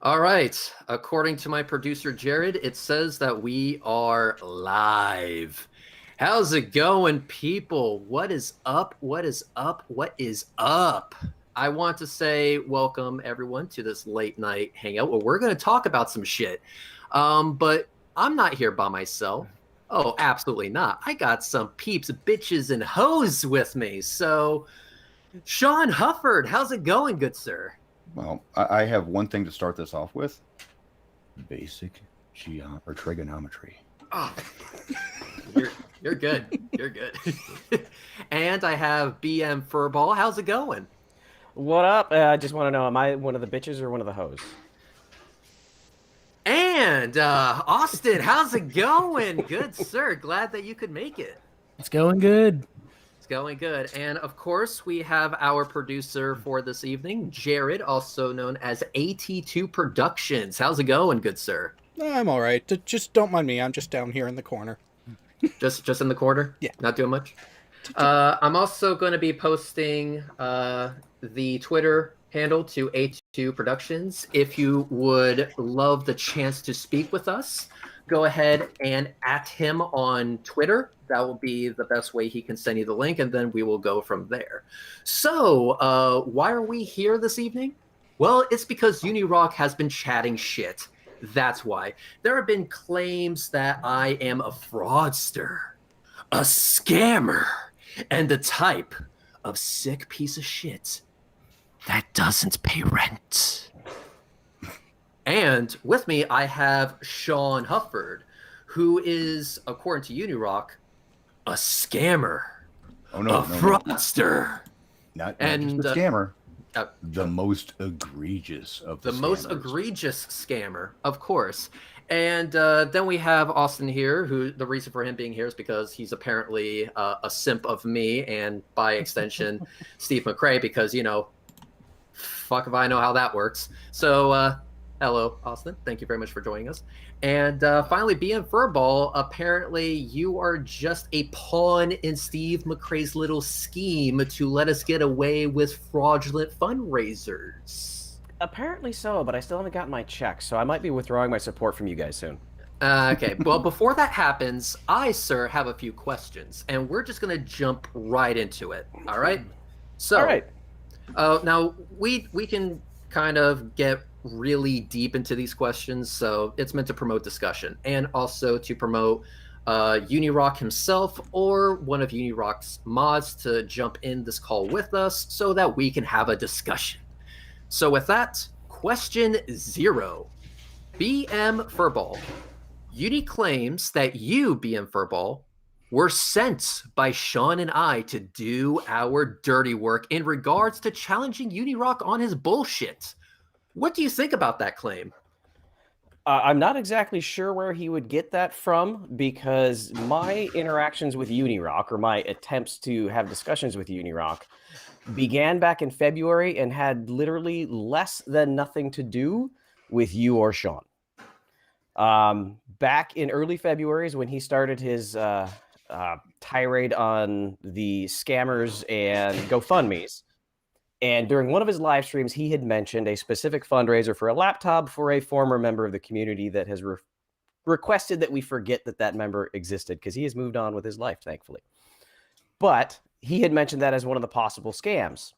All right. According to my producer Jared, it says that we are live. How's it going, people? What is up? What is up? What is up? I want to say welcome everyone to this late night hangout where we're going to talk about some shit. But I'm not here by myself. Oh, absolutely not. I got some peeps, bitches, and hoes with me. So, Sean Hufford, how's it going, good sir? Well, I have one thing to start this off with. Basic or trigonometry. Oh, you're good. You're good. And I have BM Furball. How's it going? What up? I just want to know, am I one of the bitches or one of the hoes? And Austin, how's it going? Good sir. Glad that you could make it. It's going good. It's going good. And of course, we have our producer for this evening, Jared, also known as AT2 Productions. How's it going, good sir? I'm all right. Just don't mind me. I'm just down here in the corner. Just in the corner? Yeah. Not doing much? I'm also going to be posting the Twitter handle to A2 Productions. If you would love the chance to speak with us, go ahead and at him on Twitter. That will be the best way he can send you the link, and then we will go from there. So, why are we here this evening? Well, it's because UNIRock has been chatting shit. That's why. There have been claims that I am a fraudster, a scammer, and the type of sick piece of shit that doesn't pay rent. And with me, I have Sean Hufford, who is, according to UNIRock, a scammer, a fraudster. Not just a scammer. The most egregious of the most scammers. Egregious scammer, of course. And then we have Austin here, who the reason for him being here is because he's apparently a simp of me and by extension, Steve McRae, because, you know, fuck if I know how that works. So, hello, Austin. Thank you very much for joining us. And finally, BM Furball, apparently you are just a pawn in Steve McRae's little scheme to let us get away with fraudulent fundraisers. Apparently so, but I still haven't gotten my check, so I might be withdrawing my support from you guys soon. Okay, well, before that happens, I, sir, have a few questions, and we're just going to jump right into it, all right? So, all right. Now, we can kind of get really deep into these questions, so it's meant to promote discussion and also to promote UNIRock himself or one of UNIRock's mods to jump in this call with us so that we can have a discussion. So with that, question 0. BM Furball. Uni claims that you, BM Furball, were sent by Sean and I to do our dirty work in regards to challenging UNIRock on his bullshit. What do you think about that claim? I'm not exactly sure where he would get that from, because my interactions with UNIRock, or my attempts to have discussions with UNIRock, began back in February and had literally less than nothing to do with you or Sean. Back in early February is when he started his tirade on the scammers and GoFundMes. And during one of his live streams, he had mentioned a specific fundraiser for a laptop for a former member of the community that has requested that we forget that that member existed, because he has moved on with his life, thankfully. But he had mentioned that as one of the possible scams.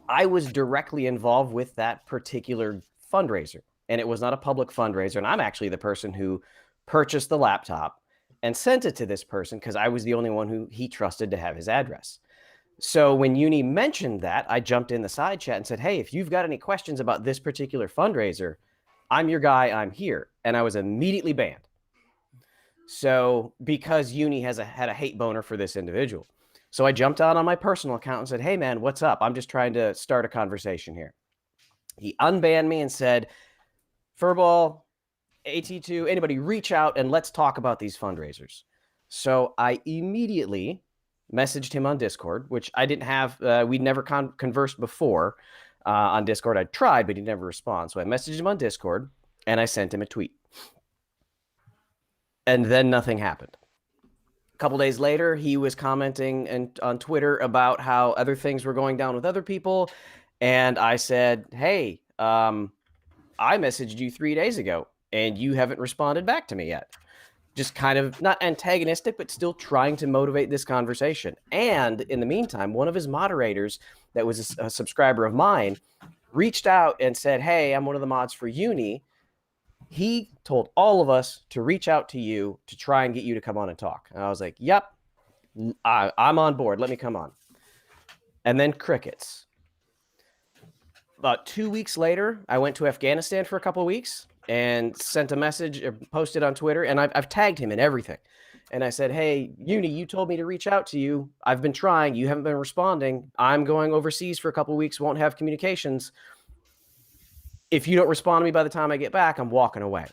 I was directly involved with that particular fundraiser, and it was not a public fundraiser. And I'm actually the person who purchased the laptop and sent it to this person because I was the only one who he trusted to have his address. So when Uni mentioned that, I jumped in the side chat and said, hey, if you've got any questions about this particular fundraiser, I'm your guy, I'm here. And I was immediately banned. So because Uni had a hate boner for this individual. So I jumped on my personal account and said, hey, man, what's up? I'm just trying to start a conversation here. He unbanned me and said, Furball, AT2, anybody reach out and let's talk about these fundraisers. So I immediately messaged him on Discord, which I didn't have. We'd never conversed before on Discord. I tried, but he'd never respond. So I messaged him on Discord and I sent him a tweet. And then nothing happened. A couple days later, he was commenting on Twitter about how other things were going down with other people. And I said, hey, I messaged you 3 days ago and you haven't responded back to me yet. Just kind of not antagonistic, but still trying to motivate this conversation. And in the meantime, one of his moderators that was a subscriber of mine reached out and said, hey, I'm one of the mods for Uni. He told all of us to reach out to you to try and get you to come on and talk. And I was like, yep, I'm on board. Let me come on. And then crickets. About 2 weeks later, I went to Afghanistan for a couple of weeks and sent a message, or posted on Twitter, and I've tagged him in everything. And I said, hey, Uni, you told me to reach out to you. I've been trying. You haven't been responding. I'm going overseas for a couple of weeks, won't have communications. If you don't respond to me by the time I get back, I'm walking away.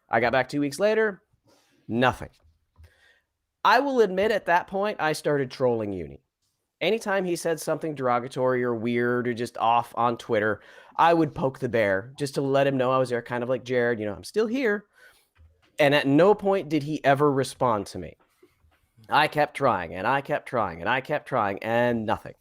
I got back 2 weeks later, nothing. I will admit at that point, I started trolling Uni. Anytime he said something derogatory or weird or just off on Twitter, I would poke the bear just to let him know I was there, kind of like Jared, you know, I'm still here. And at no point did he ever respond to me. I kept trying and I kept trying and I kept trying and nothing.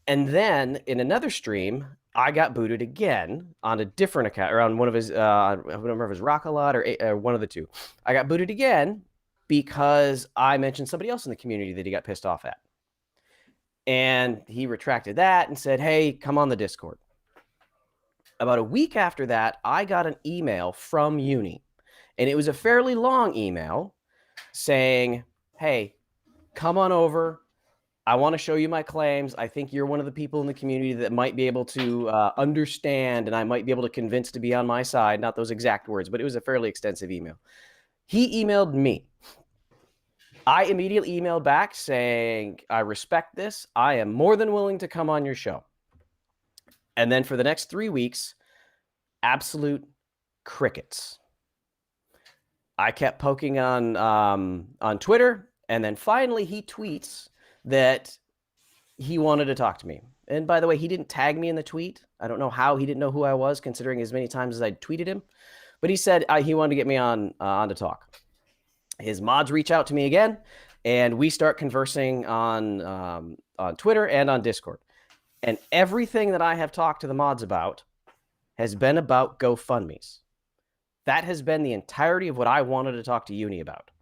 And then in another stream, I got booted again on a different account, or on one of his, I don't remember if it was Rockalot or one of the two. I got booted again because I mentioned somebody else in the community that he got pissed off at. And he retracted that and said, hey, come on the Discord. About a week after that, I got an email from Uni. And it was a fairly long email saying, hey, come on over. I want to show you my claims. I think you're one of the people in the community that might be able to understand, and I might be able to convince to be on my side. Not those exact words, but it was a fairly extensive email. He emailed me. I immediately emailed back saying, I respect this. I am more than willing to come on your show. And then for the next 3 weeks, absolute crickets. I kept poking on Twitter, and then finally he tweets that he wanted to talk to me. And by the way, he didn't tag me in the tweet. I don't know how he didn't know who I was, considering as many times as I tweeted him. But he said he wanted to get me on to talk. His mods reach out to me again, and we start conversing on Twitter and on Discord. And everything that I have talked to the mods about has been about GoFundMes. That has been the entirety of what I wanted to talk to Uni about.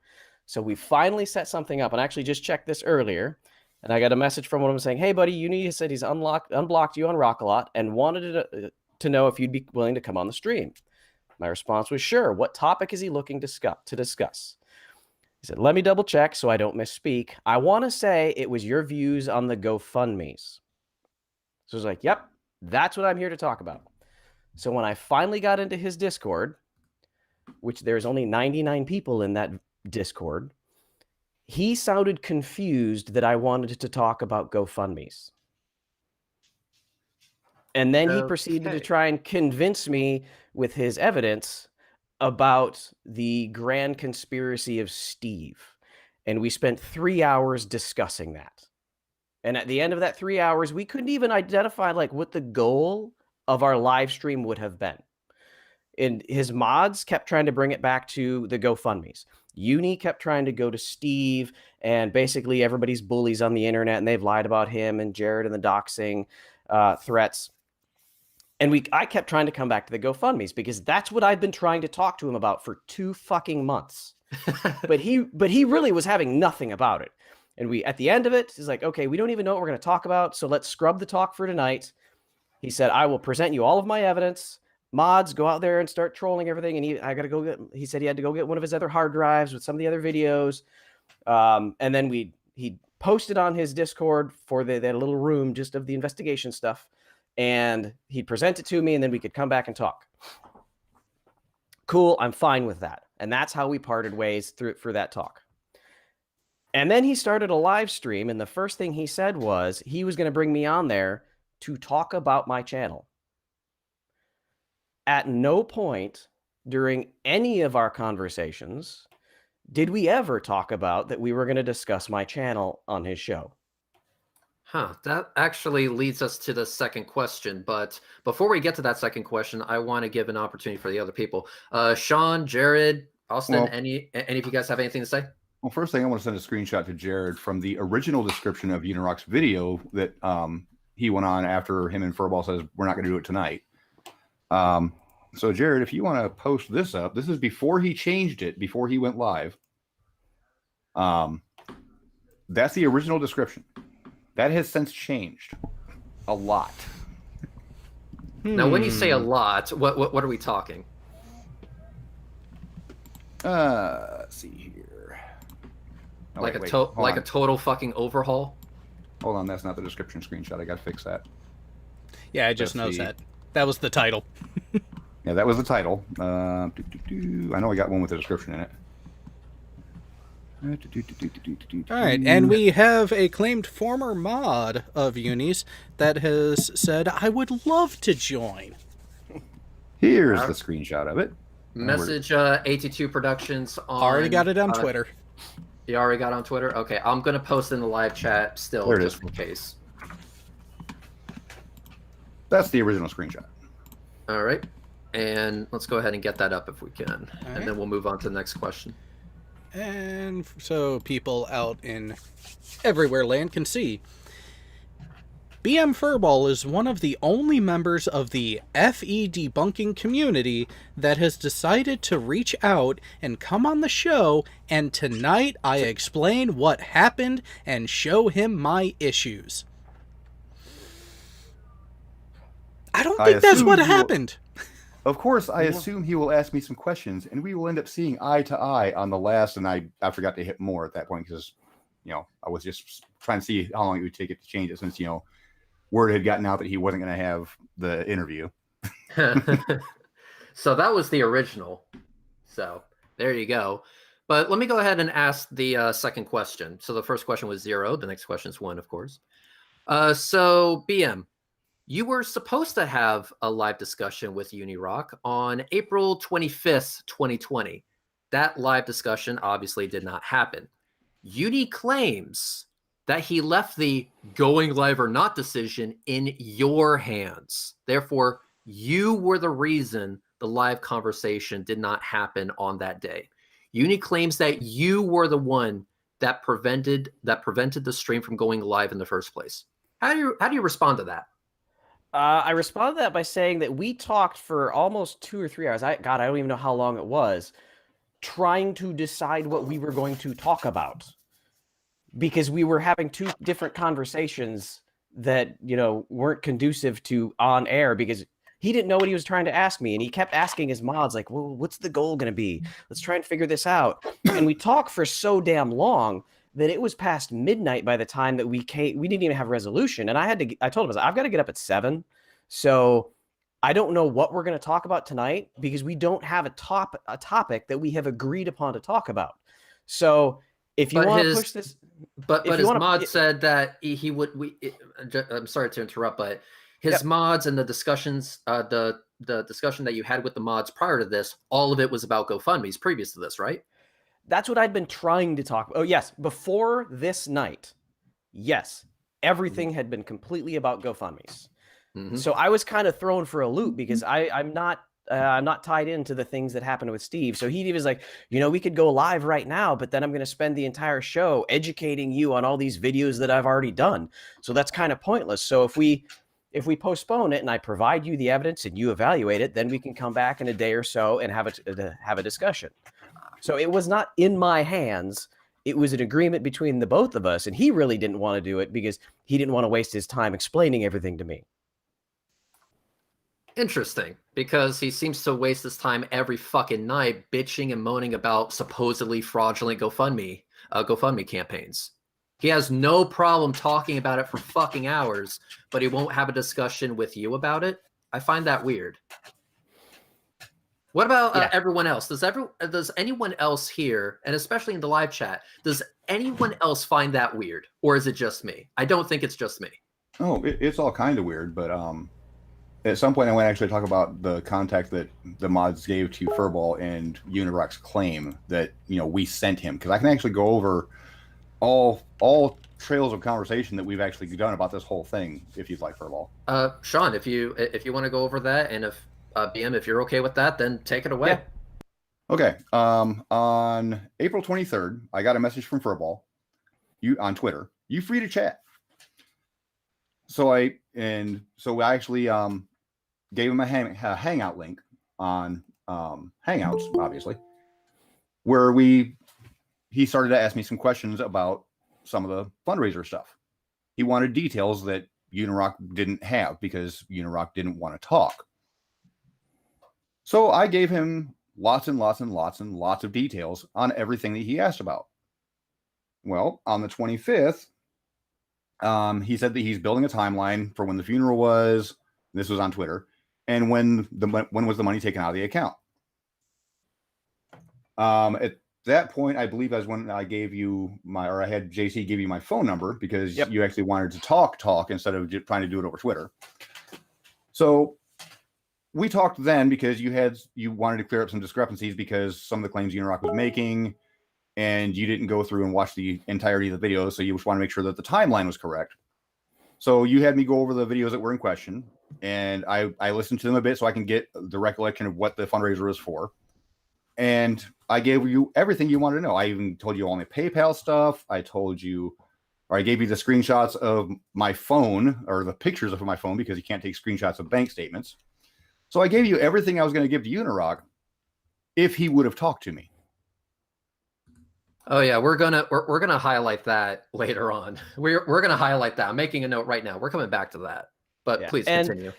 So we finally set something up, and I actually just checked this earlier, and I got a message from one of them saying, hey, buddy, Uni said he's unblocked you on Rockalot and wanted to know if you'd be willing to come on the stream. My response was, sure. What topic is he looking to discuss? He said, let me double check so I don't misspeak. I want to say it was your views on the GoFundMes. So I was like, yep, that's what I'm here to talk about. So when I finally got into his Discord, which there's only 99 people in that Discord, he sounded confused that I wanted to talk about GoFundMes. And then he proceeded to try and convince me with his evidence about the grand conspiracy of Steve. And we spent 3 hours discussing that. And at the end of that 3 hours, we couldn't even identify like what the goal of our live stream would have been. And his mods kept trying to bring it back to the GoFundMes. Uni kept trying to go to Steve, and basically everybody's bullies on the internet, and they've lied about him and Jared and the doxing threats. And I kept trying to come back to the GoFundMes because that's what I've been trying to talk to him about for 2 fucking months. but he really was having nothing about it. And at the end of it, he's like, okay, we don't even know what we're going to talk about, so let's scrub the talk for tonight. He said, I will present you all of my evidence. Mods, go out there and start trolling everything. And he said he had to go get one of his other hard drives with some of the other videos. And then he posted on his Discord for that little room just of the investigation stuff. And he'd present it to me, and then we could come back and talk. Cool, I'm fine with that. And that's how we parted ways for that talk. And then he started a live stream, and the first thing he said was he was going to bring me on there to talk about my channel. At no point during any of our conversations did we ever talk about that we were going to discuss my channel on his show. Huh, that actually leads us to the second question. But before we get to that second question, I want to give an opportunity for the other people. Sean, Jared, Austin, any of you guys have anything to say? Well, first thing, I want to send a screenshot to Jared from the original description of UNIRock's video that he went on after him and Furball says, we're not going to do it tonight. So Jared, if you want to post this up, this is before he changed it, before he went live. That's the original description. That has since changed a lot. Now, when you say a lot, what are we talking? Let's see here. Oh, Like wait, a total fucking overhaul? Hold on, that's not the description screenshot. I gotta fix that. Yeah, I just noticed that. That was the title. Yeah, that was the title. I know I got one with a description in it. All right, and we have a claimed former mod of Unis that has said, I would love to join. Here's the screenshot of it. Message 82 Productions on... Already got it on Twitter. You already got it on Twitter? Okay, I'm going to post in the live chat still, There it just is. in case. That's the original screenshot. All right, and let's go ahead and get that up if we can, right. and then we'll move on to the next question. And so people out in everywhere land can see. BM Furball is one of the only members of the FE debunking community that has decided to reach out and come on the show, and tonight I explain what happened and show him my issues. I don't think that's what happened. Of course, I assume he will ask me some questions, and we will end up seeing eye to eye on the last. And I forgot to hit more at that point because, I was just trying to see how long it would take it to change it since, word had gotten out that he wasn't going to have the interview. So that was the original. So there you go. But let me go ahead and ask the second question. So the first question was 0. The next question is 1, of course. So BM, you were supposed to have a live discussion with UNIRock on April 25th, 2020. That live discussion obviously did not happen. Uni claims that he left the going live or not decision in your hands. Therefore, you were the reason the live conversation did not happen on that day. Uni claims that you were the one that prevented the stream from going live in the first place. How do you respond to that? I responded to that by saying that we talked for almost 2 or 3 hours. I don't even know how long it was, trying to decide what we were going to talk about. Because we were having 2 different conversations that, weren't conducive to on air, because he didn't know what he was trying to ask me. And he kept asking his mods, like, well, what's the goal going to be? Let's try and figure this out. And we talked for so damn long that it was past midnight by the time that we didn't even have resolution. And I told him, I've got to get up at 7. So I don't know what we're going to talk about tonight because we don't have a topic that we have agreed upon to talk about. So if you want to push this, but his mod said that he would. I'm sorry to interrupt, but his mods and the discussions, the discussion that you had with the mods prior to this, all of it was about GoFundMe's previous to this, right? That's what I'd been trying to talk about. Oh, yes. Before this night, yes, everything had been completely about GoFundMe's. Mm-hmm. So I was kind of thrown for a loop because I'm not tied into the things that happened with Steve. So he was like, we could go live right now, but then I'm going to spend the entire show educating you on all these videos that I've already done. So that's kind of pointless. So if we postpone it and I provide you the evidence and you evaluate it, then we can come back in a day or so and have a discussion. So it was not in my hands. It was an agreement between the both of us. And he really didn't want to do it because he didn't want to waste his time explaining everything to me. Interesting, because he seems to waste his time every fucking night bitching and moaning about supposedly fraudulent GoFundMe campaigns. He has no problem talking about it for fucking hours, but he won't have a discussion with you about it. I find that weird. What about everyone else? Does anyone else here, and especially in the live chat, does anyone else find that weird? Or is it just me? I don't think it's just me. Oh, it's all kind of weird, but at some point I want to actually talk about the contact that the mods gave to Furball and UNIRock's claim that, we sent him. Because I can actually go over all trails of conversation that we've actually done about this whole thing, if you'd like, Furball. Sean, if you want to go over that, and if BM, if you're okay with that, then take it away. Yeah. Okay. On April 23rd, I got a message from Furball on Twitter. You free to chat. So I actually gave him a Hangout link on Hangouts, obviously, where he started to ask me some questions about some of the fundraiser stuff. He wanted details that UNIRock didn't have because UNIRock didn't want to talk. So I gave him lots and lots and lots and lots of details on everything that he asked about. Well, on the 25th, he said that he's building a timeline for when the funeral was. This was on Twitter, and when was the money taken out of the account? At that point, I believe that's when I gave you I had JC give you my phone number because you actually wanted to talk instead of just trying to do it over Twitter. So we talked then because you wanted to clear up some discrepancies because some of the claims UNIRock was making, and you didn't go through and watch the entirety of the video, so you just want to make sure that the timeline was correct. So you had me go over the videos that were in question, and I listened to them a bit so I can get the recollection of what the fundraiser was for. And I gave you everything you wanted to know. I even told you all my PayPal stuff. I gave you the screenshots of my phone, or the pictures of my phone, because you can't take screenshots of bank statements. So I gave you everything I was going to give to UNIRock if he would have talked to me. Oh yeah, we're gonna highlight that later on. We're gonna highlight that. I'm making a note right now. We're coming back to that, but please continue.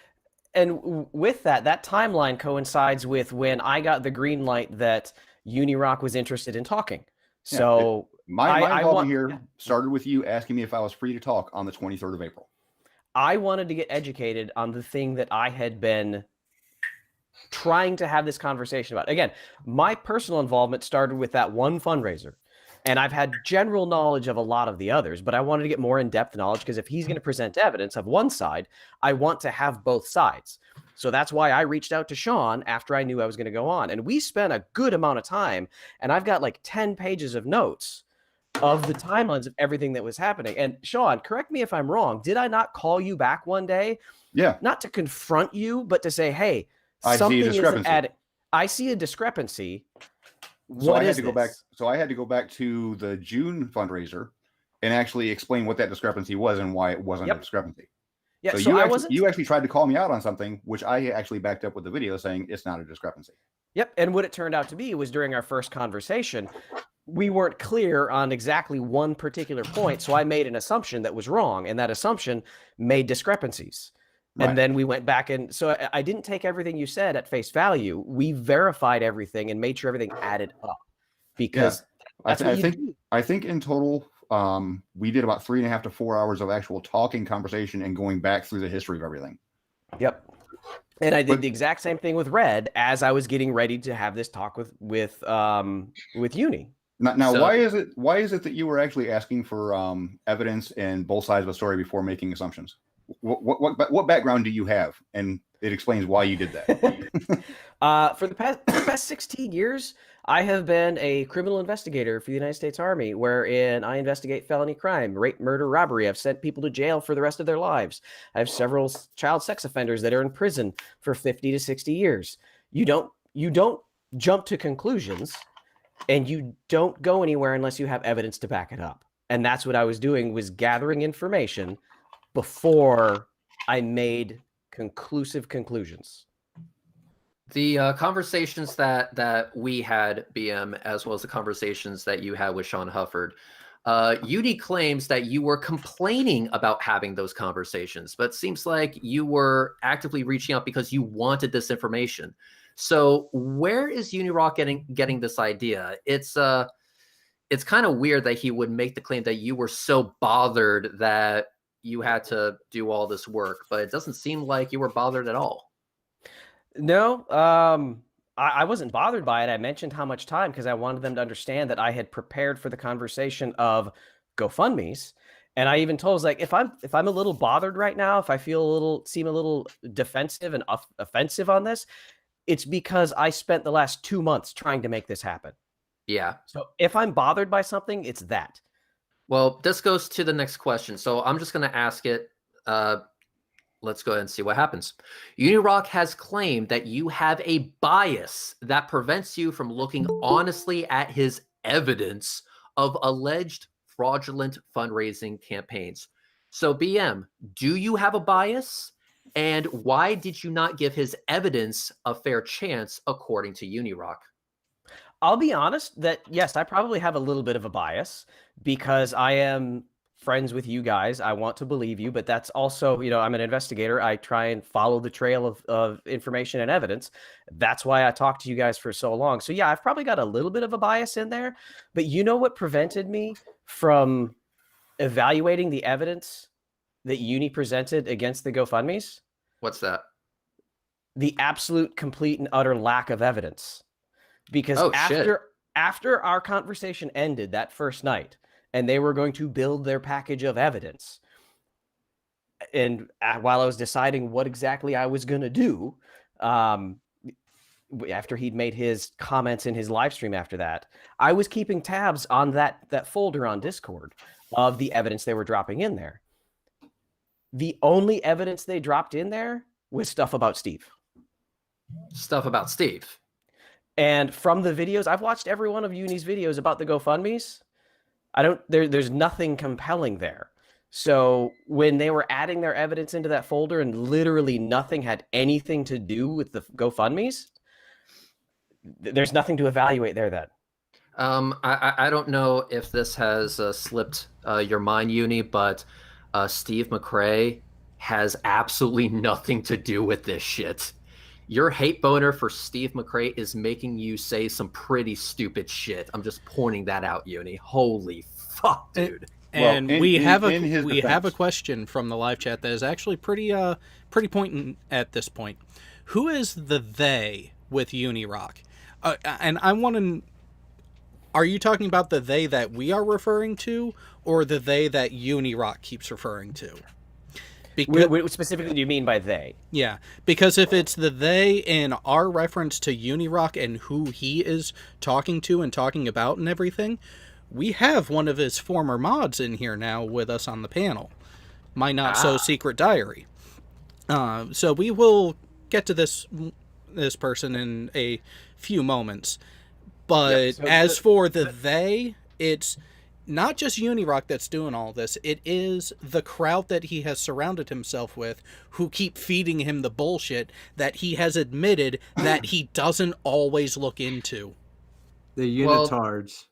And with that timeline coincides with when I got the green light that UNIRock was interested in talking. So my involvement here started with you asking me if I was free to talk on the 23rd of April. I wanted to get educated on the thing that I had been trying to have this conversation about. Again, my personal involvement started with that one fundraiser. And I've had general knowledge of a lot of the others, but I wanted to get more in-depth knowledge because if he's going to present evidence of one side, I want to have both sides. So that's why I reached out to Sean after I knew I was going to go on. And we spent a good amount of time, and I've got like 10 pages of notes of the timelines of everything that was happening. And Sean, correct me if I'm wrong. Did I not call you back one day? Yeah. Not to confront you, but to say, hey, I see a discrepancy. I see a discrepancy. So I had to go back to the June fundraiser and actually explain what that discrepancy was and why it wasn't a discrepancy. Yeah, so you actually tried to call me out on something, which I actually backed up with the video saying it's not a discrepancy. Yep, and what it turned out to be was during our first conversation, we weren't clear on exactly one particular point, so I made an assumption that was wrong, and that assumption made discrepancies. Right. And then we went back, and so I didn't take everything you said at face value. We verified everything and made sure everything added up. Because I think in total, we did about 3.5 to 4 hours of actual talking conversation and going back through the history of everything. Yep. And I did the exact same thing with Red as I was getting ready to have this talk with Uni. Now, so, why is it that you were actually asking for evidence and both sides of a story before making assumptions? What background do you have? And it explains why you did that. For the past 16 years, I have been a criminal investigator for the United States Army, wherein I investigate felony crime, rape, murder, robbery. I've sent people to jail for the rest of their lives. I have several child sex offenders that are in prison for 50 to 60 years. You don't jump to conclusions, and you don't go anywhere unless you have evidence to back it up. And that's what I was doing, was gathering information before I made conclusive conclusions. The conversations that we had, BM, as well as the conversations that you had with Sean Hufford, Uni claims that you were complaining about having those conversations, but it seems like you were actively reaching out because you wanted this information. So where is UNIRock getting this idea? It's kind of weird that he would make the claim that you were so bothered that you had to do all this work, but it doesn't seem like you were bothered at all. No, I wasn't bothered by it. I mentioned how much time, because I wanted them to understand that I had prepared for the conversation of GoFundMe's. And I even told, I was like, if I'm a little bothered right now, if I seem a little defensive and offensive on this, it's because I spent the last 2 months trying to make this happen. Yeah. So if I'm bothered by something, it's that. Well, this goes to the next question. So I'm just going to ask it. Let's go ahead and see what happens. UNIRock has claimed that you have a bias that prevents you from looking honestly at his evidence of alleged fraudulent fundraising campaigns. So BM, do you have a bias? And why did you not give his evidence a fair chance, according to UNIRock? I'll be honest that, yes, I probably have a little bit of a bias because I am friends with you guys. I want to believe you, but that's also, I'm an investigator. I try and follow the trail of information and evidence. That's why I talked to you guys for so long. So yeah, I've probably got a little bit of a bias in there, but you know what prevented me from evaluating the evidence that Uni presented against the GoFundMes? What's that? The absolute, complete, and utter lack of evidence. Because Oh, shit. after our conversation ended that first night, and they were going to build their package of evidence, and while I was deciding what exactly I was going to do, after he'd made his comments in his live stream after that, I was keeping tabs on that folder on Discord of the evidence they were dropping in there. The only evidence they dropped in there was stuff about Steve. Stuff about Steve. And from the videos, I've watched every one of Uni's videos about the GoFundMes. There's nothing compelling there. So when they were adding their evidence into that folder and literally nothing had anything to do with the GoFundMes, there's nothing to evaluate there then. I don't know if this has slipped your mind, Uni, but Steve McRae has absolutely nothing to do with this shit. Your hate boner for Steve McRae is making you say some pretty stupid shit. I'm just pointing that out, Uni. Holy fuck, dude. And we have a question from the live chat that is actually pretty poignant at this point. Who is the they with UNIRock? And I want to. Are you talking about the they that we are referring to, or the they that UNIRock keeps referring to? What specifically do you mean by they? Yeah, because if it's the they in our reference to UNIRock and who he is talking to and talking about and everything, we have one of his former mods in here now with us on the panel. My Not So Secret Diary. So we will get to this person in a few moments. But as for the they, it's not just UNIRock that's doing all this. It is the crowd that he has surrounded himself with who keep feeding him the bullshit that he has admitted that he doesn't always look into. The unitards.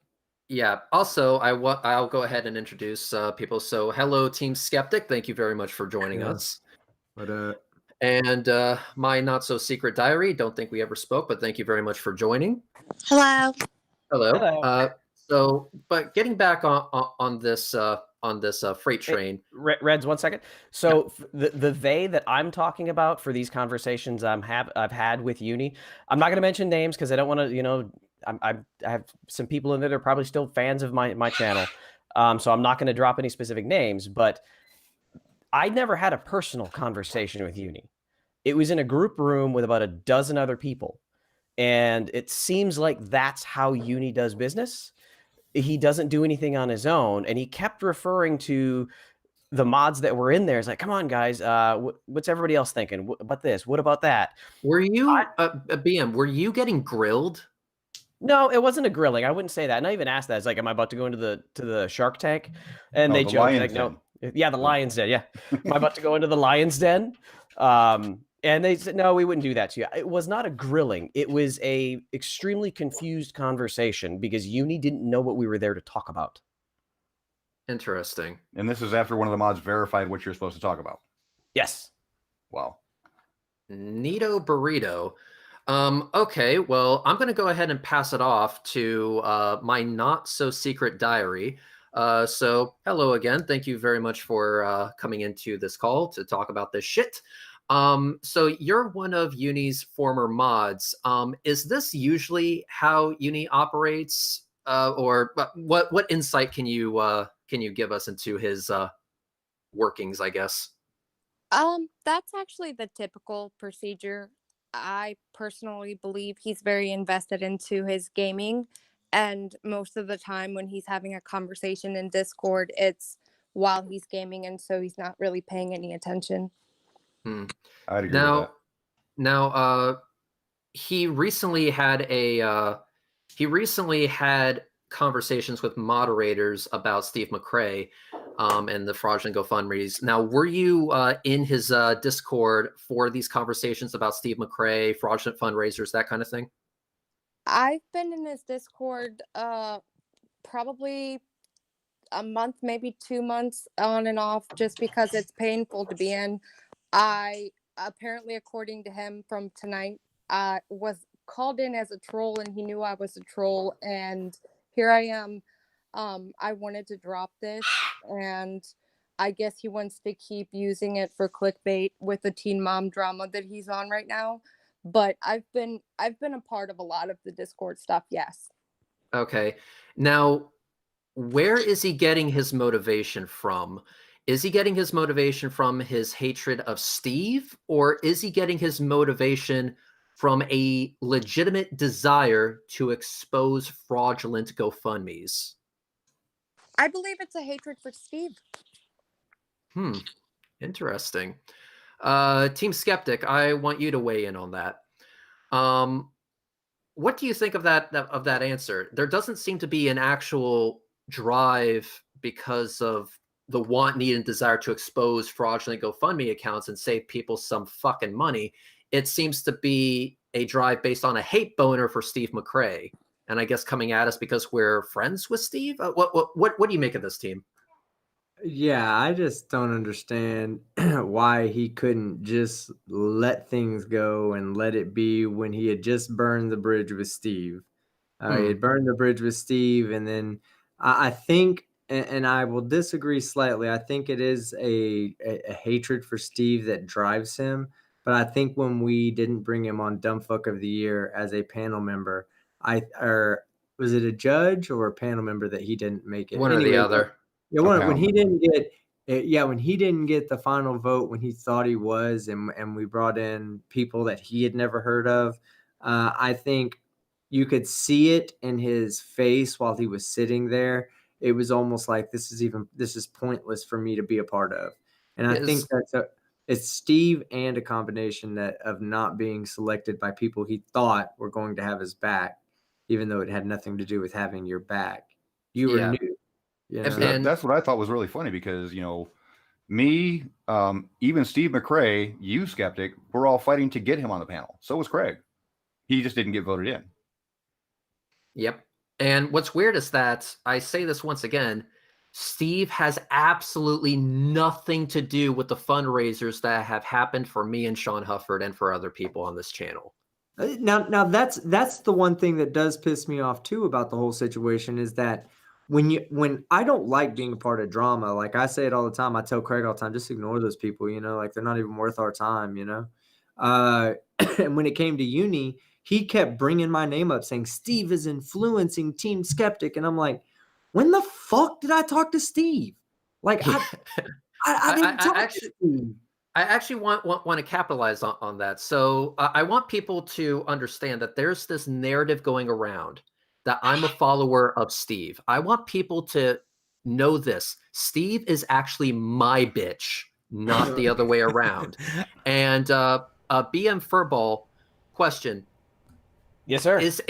Yeah. Also, I'll go ahead and introduce people. So, hello, Team Skeptic. Thank you very much for joining us. And My Not So Secret Diary. Don't think we ever spoke, but thank you very much for joining. Hello. Hello. So, but getting back on this freight train. Hey, Reds, 1 second. So the they that I'm talking about for these conversations I've had with Uni, I'm not going to mention names because I don't want to. I have some people in there that are probably still fans of my channel, so I'm not going to drop any specific names. But I never had a personal conversation with Uni. It was in a group room with about a dozen other people, and it seems like that's how Uni does business. He doesn't do anything on his own, and he kept referring to the mods that were in there. It's like, come on, guys, what's everybody else thinking? What about this? What about that? Were you, BM, were you getting grilled? No, it wasn't a grilling. I wouldn't say that. And I even asked that. It's like, am I about to go into the Shark Tank? And they joked, like, no. Yeah, the Lion's Den, yeah. Am I about to go into the Lion's Den? And they said, no, we wouldn't do that to you. It was not a grilling. It was a extremely confused conversation because Uni didn't know what we were there to talk about. Interesting. And this is after one of the mods verified what you're supposed to talk about. Yes. Wow. Neato burrito. Okay, well, I'm going to go ahead and pass it off to My Not So Secret Diary. So hello again. Thank you very much for coming into this call to talk about this shit. So you're one of Uni's former mods. Is this usually how Uni operates, or what insight can you give us into his workings, I guess? That's actually the typical procedure. I personally believe he's very invested into his gaming, and most of the time when he's having a conversation in Discord, it's while he's gaming, and so he's not really paying any attention. I'd agree with that. Now, he recently had conversations with moderators about Steve McRae. and the fraudulent GoFundMe's. Now, were you in his Discord for these conversations about Steve McRae, fraudulent fundraisers, that kind of thing? I've been in his Discord probably a month, maybe 2 months on and off, just because it's painful to be in. I apparently, according to him from tonight, was called in as a troll, and he knew I was a troll, and here I am. I wanted to drop this, and I guess he wants to keep using it for clickbait with the teen mom drama that he's on right now. But I've been a part of a lot of the Discord stuff, yes. Okay. Now, where is he getting his motivation from? Is he getting his motivation from his hatred of Steve, or is he getting his motivation from a legitimate desire to expose fraudulent GoFundMe's? I believe it's a hatred for Steve. Interesting. Team Skeptic, I want you to weigh in on that. What do you think of that answer? There doesn't seem to be an actual drive because of the want, need, and desire to expose fraudulent GoFundMe accounts and save people some fucking money. It seems to be a drive based on a hate boner for Steve McRae, and I guess coming at us because we're friends with Steve. What do you make of this, team? Yeah, I just don't understand why he couldn't just let things go and let it be when he had just burned the bridge with Steve. He had burned the bridge with Steve, and then I think, and I will disagree slightly, I think it is a hatred for Steve that drives him. But I think when we didn't bring him on Dumbfuck of the Year as a panel member, or was it a judge or a panel member that he didn't make it? One or the other. Yeah, when he didn't get when he didn't get the final vote when he thought he was, and we brought in people that he had never heard of, I think you could see it in his face while he was sitting there. It was almost like this is pointless for me to be a part of. And I think it's Steve and a combination of not being selected by people he thought were going to have his back, even though it had nothing to do with having your back. You were new. Yeah. That's what I thought was really funny because, me, even Steve McRae, you Skeptic, we're all fighting to get him on the panel. So was Craig. He just didn't get voted in. Yep. And what's weird is that, I say this once again, Steve has absolutely nothing to do with the fundraisers that have happened for me and Sean Hufford and for other people on this channel. Now that's the one thing that does piss me off too about the whole situation is that when I don't like being a part of drama, like I say it all the time, I tell Craig all the time, just ignore those people, like they're not even worth our time, and when it came to Uni, he kept bringing my name up saying Steve is influencing Team Skeptic, and I'm like, when the fuck did I talk to Steve? Like I didn't talk to Steve. I actually want to capitalize on that. So I want people to understand that there's this narrative going around that I'm a follower of Steve. I want people to know this. Steve is actually my bitch, not the other way around. And BM Furball, question. Yes, sir. Is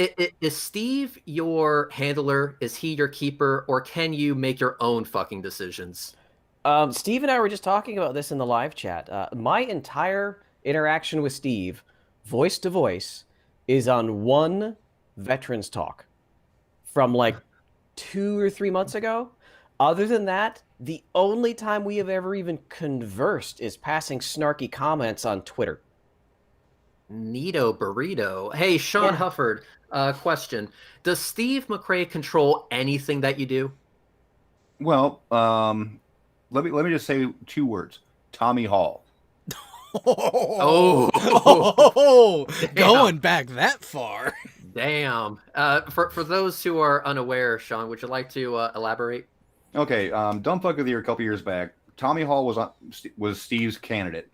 Steve your handler? Is he your keeper? Or can you make your own fucking decisions? Steve and I were just talking about this in the live chat. My entire interaction with Steve, voice to voice, is on one Veterans Talk from like 2 or 3 months ago. Other than that, the only time we have ever even conversed is passing snarky comments on Twitter. Neato burrito. Hey, Sean Hufford, question. Does Steve McRae control anything that you do? Well, let me just say 2 words. Tommy Hall. Going back that far. Damn. For those who are unaware, Sean, would you like to elaborate? Okay. Dumbfuck of the Year a couple years back, Tommy Hall was Steve's candidate,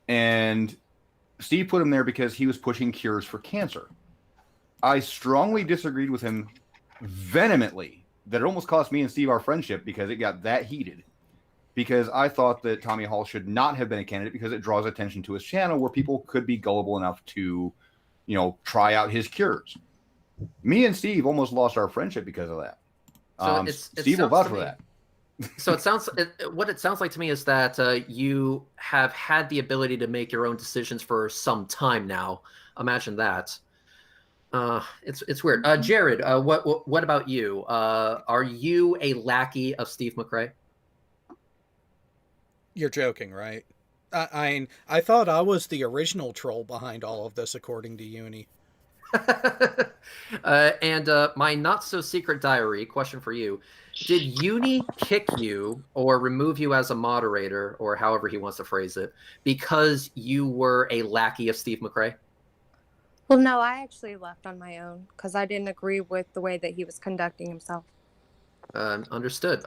and Steve put him there because he was pushing cures for cancer. I strongly disagreed with him vehemently that it almost cost me and Steve our friendship because it got that heated. Because I thought that Tommy Hall should not have been a candidate because it draws attention to his channel where people could be gullible enough to, try out his cures. Me and Steve almost lost our friendship because of that. So Steve will vouch for that. So what it sounds like to me is that you have had the ability to make your own decisions for some time now. Imagine that. It's weird. Jared, what about you? Are you a lackey of Steve McRae? You're joking, right? I thought I was the original troll behind all of this, according to Uni. And my not so secret diary question for you: did Uni kick you or remove you as a moderator, or however he wants to phrase it, because you were a lackey of Steve McRae? Well, no, I actually left on my own because I didn't agree with the way that he was conducting himself. Understood.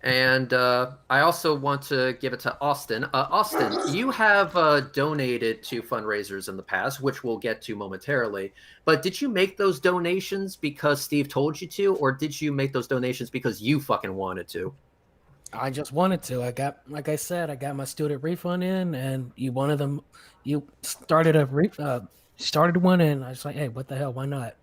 And I also want to give it to Austin. Austin, you have donated to fundraisers in the past, which we'll get to momentarily. But did you make those donations because Steve told you to, or did you make those donations because you fucking wanted to? I just wanted to. Like I said, I got my student refund in, and you started started one, and I was like, hey, what the hell? Why not?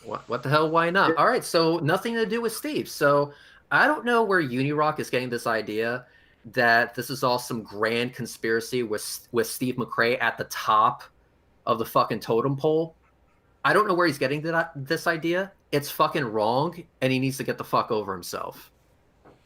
What the hell? Why not? All right, so nothing to do with Steve. So I don't know where UNIRock is getting this idea that this is all some grand conspiracy with Steve McRae at the top of the fucking totem pole. I don't know where he's getting this idea. It's fucking wrong, and he needs to get the fuck over himself.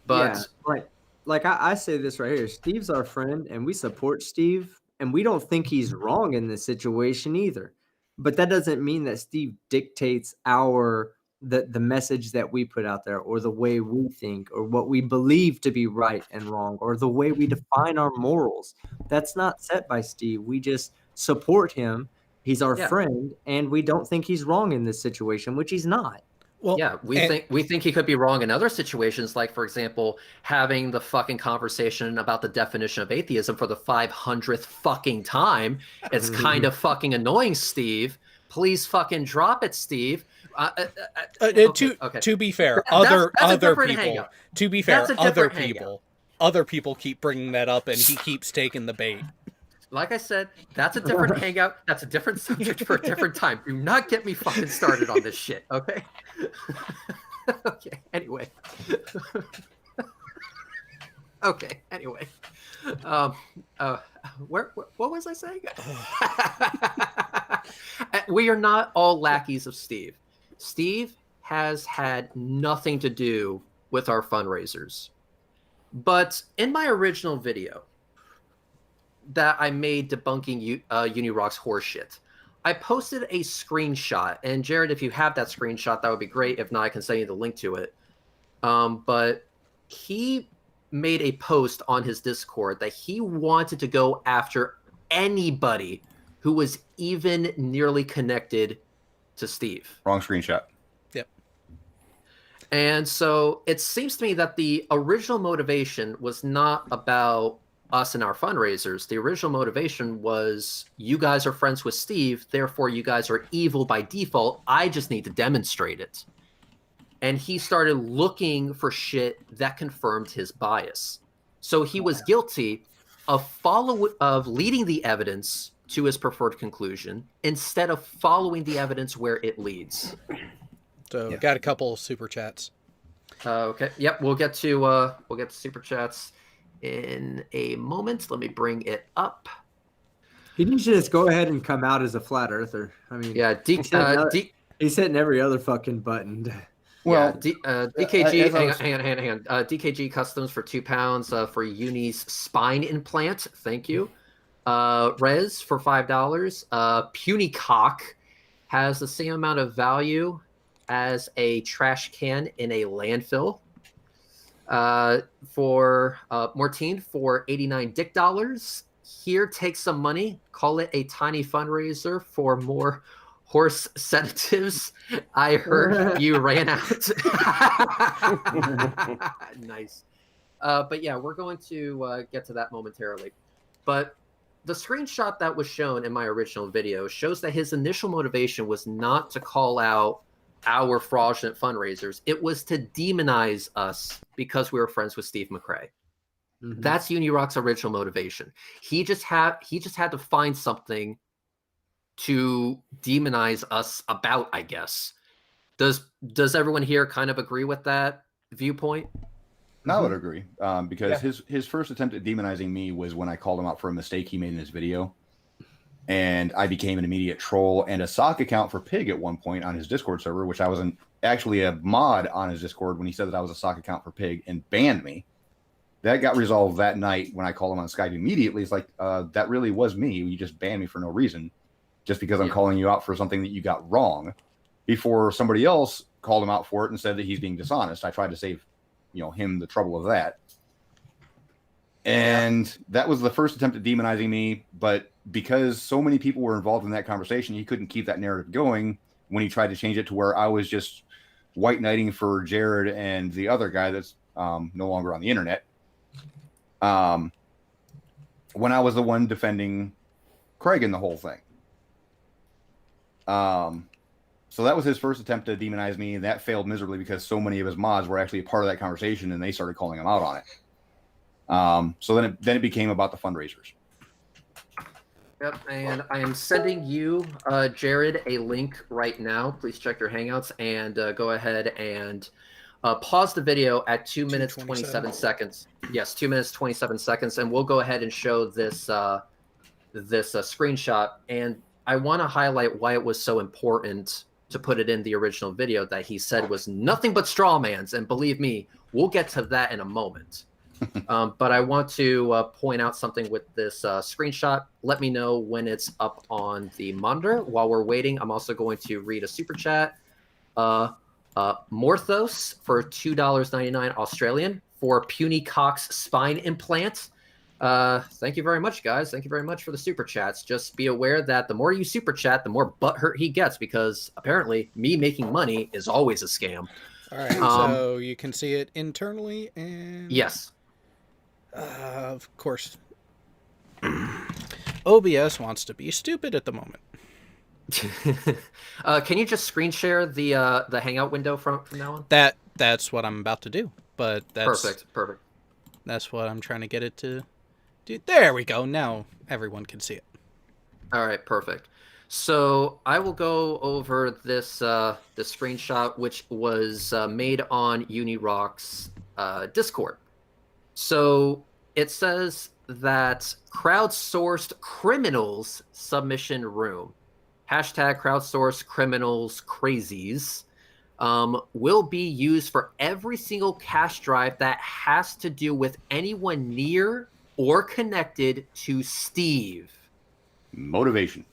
But yeah, like I say this right here. Steve's our friend, and we support Steve, and we don't think he's wrong in this situation either. But that doesn't mean that Steve dictates the message that we put out there, or the way we think, or what we believe to be right and wrong, or the way we define our morals. That's not set by Steve. We just support him. He's our friend, and we don't think he's wrong in this situation, which he's not. Well, yeah, we think he could be wrong in other situations, like, for example, having the fucking conversation about the definition of atheism for the 500th fucking time. It's kind of fucking annoying, Steve. Please fucking drop it, Steve. To be fair, other people. To be fair, other people keep bringing that up, and he keeps taking the bait. Like I said, that's a different hangout. That's a different subject for a different time. Do not get me fucking started on this shit, okay? Okay, anyway. Okay, anyway. What was I saying? We are not all lackeys of Steve. Steve has had nothing to do with our fundraisers. But in my original video that I made debunking UNIRock's horseshit, I posted a screenshot. And Jared, if you have that screenshot, that would be great. If not, I can send you the link to it. But he made a post on his Discord that he wanted to go after anybody who was even nearly connected to Steve. Wrong screenshot. Yep. And so it seems to me that the original motivation was not about us and our fundraisers. The original motivation was, you guys are friends with Steve, therefore you guys are evil by default. I just need to demonstrate it. And he started looking for shit that confirmed his bias. So he was guilty of leading the evidence to his preferred conclusion instead of following the evidence where it leads. So got a couple super chats. Okay. Yep. We'll get to super chats in a moment. Let me bring it up. He needs to just go ahead and come out as a flat earther. I mean, yeah, he's hitting every other fucking button. Well, DKG, hang on. DKG Customs for £2 for Uni's spine implant. Thank you. Rez for $5. Puny Cock has the same amount of value as a trash can in a landfill. For Mortine for $89 dick dollars. Here, take some money. Call it a tiny fundraiser for more horse sedatives. I heard you ran out. Nice. But yeah, we're going to get to that momentarily. But the screenshot that was shown in my original video shows that his initial motivation was not to call out our fraudulent fundraisers. It was to demonize us because we were friends with Steve McRae. Mm-hmm. That's UNIRock's original motivation. He just had to find something to demonize us about, I guess. Does everyone here kind of agree with that viewpoint? I would agree, because Yeah. his first attempt at demonizing me was when I called him out for a mistake he made in his video, and I became an immediate troll and a sock account for Pig at one point on his Discord server, which I wasn't actually a mod on his Discord when he said that I was a sock account for Pig and banned me. That got resolved that night when I called him on Skype immediately. It's like, that really was me. You just banned me for no reason, just because I'm calling you out for something that you got wrong. Before somebody else called him out for it and said that he's being dishonest. I tried to save him the trouble of that. And that was the first attempt at demonizing me, but because so many people were involved in that conversation, he couldn't keep that narrative going when he tried to change it to where I was just white knighting for Jared and the other guy that's no longer on the internet. When I was the one defending Craig in the whole thing. So that was his first attempt to demonize me, and that failed miserably because so many of his mods were actually a part of that conversation, and they started calling him out on it. So then it became about the fundraisers. Yep, and I am sending you, Jared, a link right now. Please check your Hangouts and go ahead and pause the video at 2 minutes 27 seconds. Yes, 2 minutes 27 seconds, and we'll go ahead and show this this screenshot. And I want to highlight why it was so important to put it in the original video that he said was nothing but straw mans. And believe me, we'll get to that in a moment. But I want to point out something with this screenshot. Let me know when it's up on the monitor. While we're waiting, I'm also going to read a super chat. Morthos for $2.99 Australian for puny cock's spine implant. Thank you very much, guys. Thank you very much for the super chats. Just be aware that the more you super chat, the more butthurt he gets, because apparently me making money is always a scam. All right, so you can see it internally, and yes, of course, OBS wants to be stupid at the moment. Can you just screen share the Hangout window from now on? That's what I'm about to do, but that's perfect. That's what I'm trying to get it to do. There we go. Now everyone can see it. All right, perfect. So I will go over this this screenshot, which was made on UNIRock's Discord. So it says that crowdsourced criminals submission room, hashtag crowdsourced criminals crazies, will be used for every single cash drive that has to do with anyone near or connected to Steve. Motivation.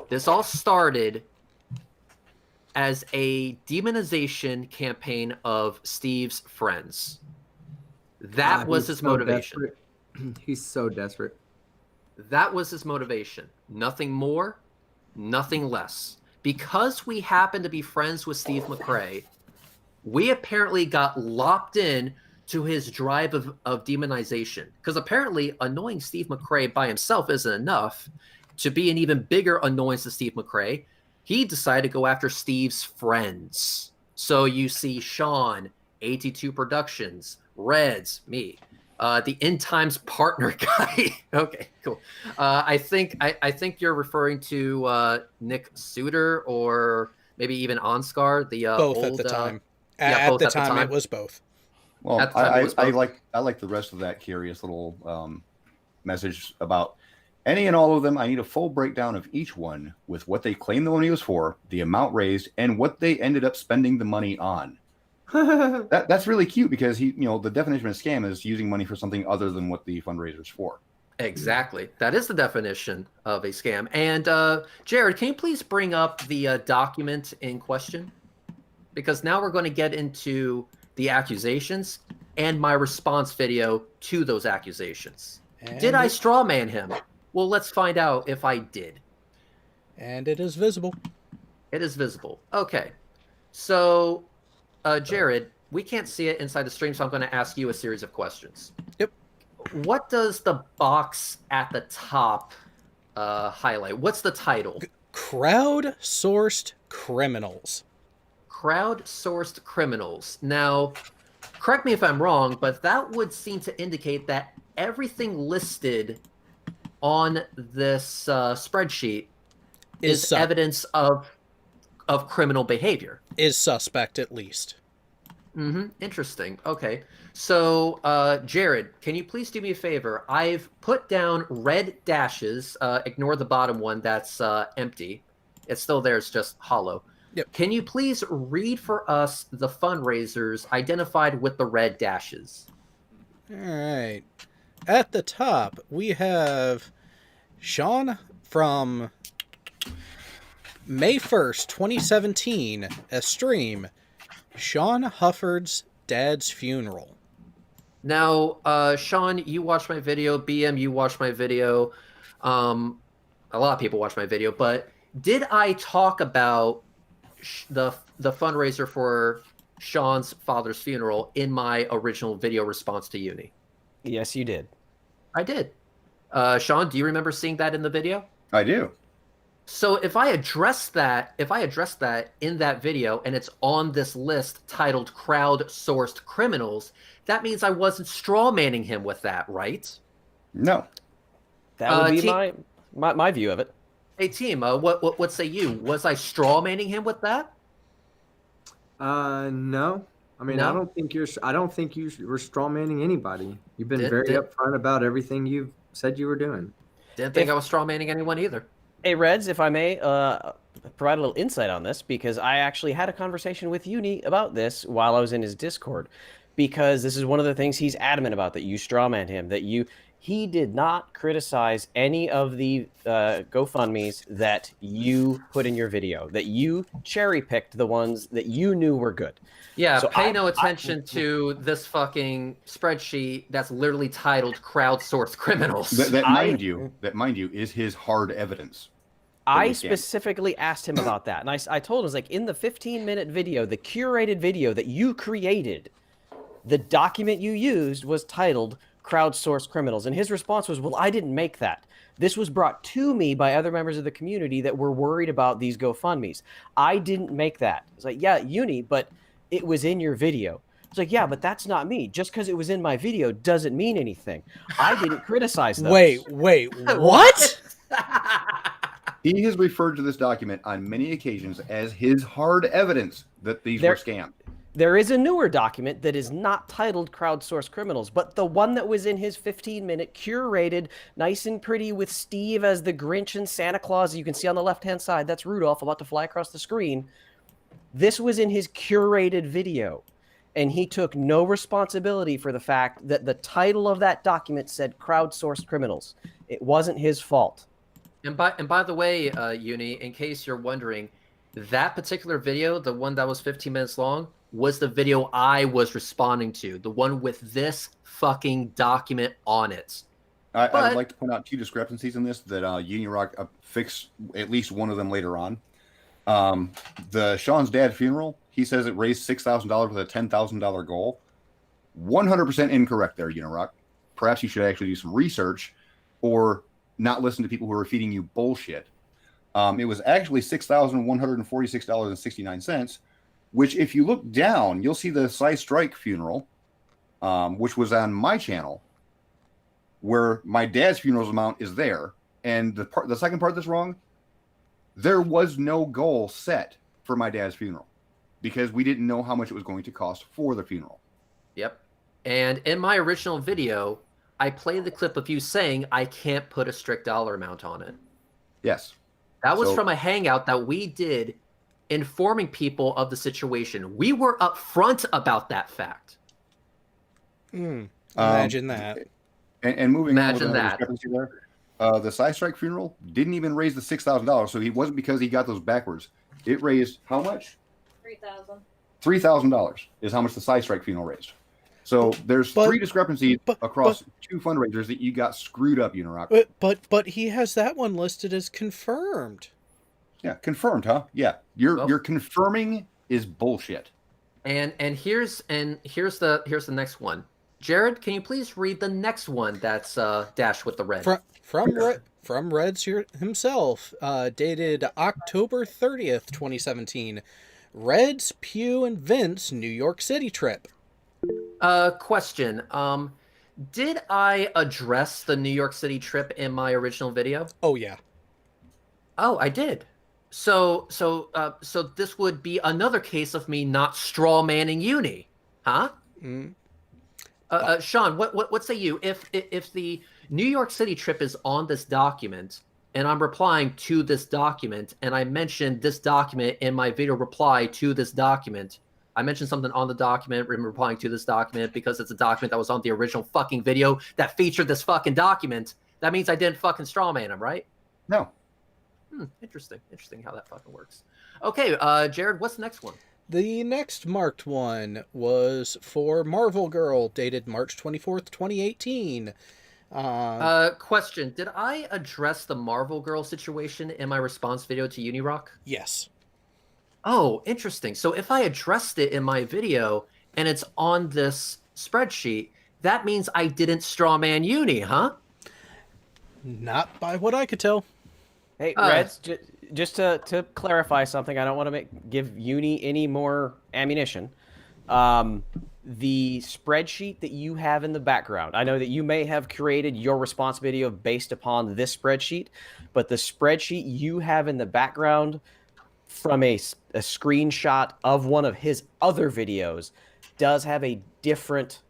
This all started as a demonization campaign of Steve's friends. That was his motivation. Desperate. He's so desperate. That was his motivation. Nothing more, nothing less. Because we happen to be friends with Steve McRae, we apparently got lopped in to his drive of demonization. Because apparently annoying Steve McRae by himself isn't enough. To be an even bigger annoyance to Steve McRae, he decided to go after Steve's friends. So you see Sean, 82 Productions, Reds, me, the End Times partner guy. Okay, cool. I think you're referring to Nick Suter or maybe even Onscar. The both old, at the time. Yeah, at the time, it was both. Well, I like the rest of that curious little message about any and all of them. I need a full breakdown of each one with what they claimed the money was for, the amount raised, and what they ended up spending the money on. That's really cute because the definition of a scam is using money for something other than what the fundraiser is for. Exactly. That is the definition of a scam. And Jared, can you please bring up the document in question? Because now we're going to get into the accusations and my response video to those accusations. And did I strawman him? Well, let's find out if I did. And it is visible. It is visible. Okay. So, Jared, we can't see it inside the stream, so I'm going to ask you a series of questions. Yep. What does the box at the top highlight? What's the title? Crowdsourced criminals. Crowdsourced criminals. Now, correct me if I'm wrong, but that would seem to indicate that everything listed on this spreadsheet is evidence of criminal behavior. Is suspect, at least. Interesting. Okay. So, Jared, can you please do me a favor? I've put down red dashes. Ignore the bottom one. That's empty. It's still there. It's just hollow. Yep. Can you please read for us the fundraisers identified with the red dashes? All right. At the top, we have Sean from May 1st, 2017, a stream, Sean Hufford's dad's funeral. Now, Sean, you watched my video. BM, you watched my video. A lot of people watched my video, but did I talk about the fundraiser for Sean's father's funeral in my original video response to Uni? Yes, you did. I did. Sean, do you remember seeing that in the video? I do. So if I address that in that video and it's on this list titled crowdsourced criminals, that means I wasn't strawmanning him with that, right? No. That would be my view of it. Hey team, what say you? Was I strawmanning him with that? No. I mean, No? I don't think you were strawmanning anybody. You've been Did- very did- upfront about everything you've said you were doing. Didn't think If- I was strawmanning anyone either. Hey, Reds, if I may provide a little insight on this, because I actually had a conversation with Uni about this while I was in his Discord, because this is one of the things he's adamant about, that you strawman him, that he did not criticize any of the GoFundMes that you put in your video, that you cherry-picked the ones that you knew were good. Yeah, So pay no attention to this fucking spreadsheet that's literally titled crowdsourced criminals. That mind you, is his hard evidence. I we can. specifically asked him about that, and I told him, I was like, in the 15-minute video, the curated video that you created, the document you used was titled crowdsourced criminals, and his response was, well, I didn't make that. This was brought to me by other members of the community that were worried about these GoFundMes. I didn't make that. It's like, yeah, Uni, but it was in your video. It's like, yeah, but that's not me. Just because it was in my video doesn't mean anything. I didn't criticize those. Wait, what? He has referred to this document on many occasions as his hard evidence that these were scams. There is a newer document that is not titled crowdsourced criminals, but the one that was in his 15-minute curated, nice and pretty, with Steve as the Grinch and Santa Claus, you can see on the left-hand side, that's Rudolph about to fly across the screen. This was in his curated video, and he took no responsibility for the fact that the title of that document said crowdsourced criminals. It wasn't his fault. And by the way, Uni, in case you're wondering, that particular video, the one that was 15 minutes long, was the video I was responding to, the one with this fucking document on it. I would like to point out two discrepancies in this that UNIRock fixed at least one of them later on. The Sean's dad funeral, he says it raised $6,000 with a $10,000 goal. 100% incorrect there, UNIRock. Perhaps you should actually do some research or not listen to people who are feeding you bullshit. It was actually $6,146.69, which if you look down, you'll see the Cy Strike funeral, which was on my channel, where my dad's funeral amount is there. And the second part that's wrong, there was no goal set for my dad's funeral because we didn't know how much it was going to cost for the funeral. Yep. And in my original video, I played the clip of you saying I can't put a strict dollar amount on it. Yes. That was from a hangout that we did informing people of the situation. We were upfront about that fact. Imagine that. And moving Imagine on with that. discrepancy there, the Cy Strike funeral didn't even raise the $6,000, so he wasn't because he got those backwards. It raised how much? $3,000. $3,000 is how much the Cy Strike funeral raised. So there's three discrepancies across two fundraisers that you got screwed up, UNIRock. But he has that one listed as confirmed. Yeah, confirmed, huh? Yeah, your confirming is bullshit. And here's the next one. Jared, can you please read the next one that's dashed with the red? From Reds himself, dated October 30th, 2017. Reds, Pew, and Vince New York City trip. Question. Did I address the New York City trip in my original video? Oh yeah. Oh, I did. So this would be another case of me not straw manning Uni. Huh? Mm. Sean, what say you? If the New York City trip is on this document, and I'm replying to this document, and I mentioned this document in my video reply to this document, I mentioned something on the document, replying to this document because it's a document that was on the original fucking video that featured this fucking document. That means I didn't fucking strawman him, right? No. Interesting how that fucking works. Okay, Jared, what's the next one? The next marked one was for Marvel Girl, dated March 24th, 2018. Question: did I address the Marvel Girl situation in my response video to UNIRock? Yes. Oh, interesting. So if I addressed it in my video and it's on this spreadsheet, that means I didn't strawman Uni, huh? Not by what I could tell. Hey, Reds, just to clarify something, I don't want to give Uni any more ammunition. The spreadsheet that you have in the background, I know that you may have created your response video based upon this spreadsheet, but the spreadsheet you have in the background from a screenshot of one of his other videos does have a different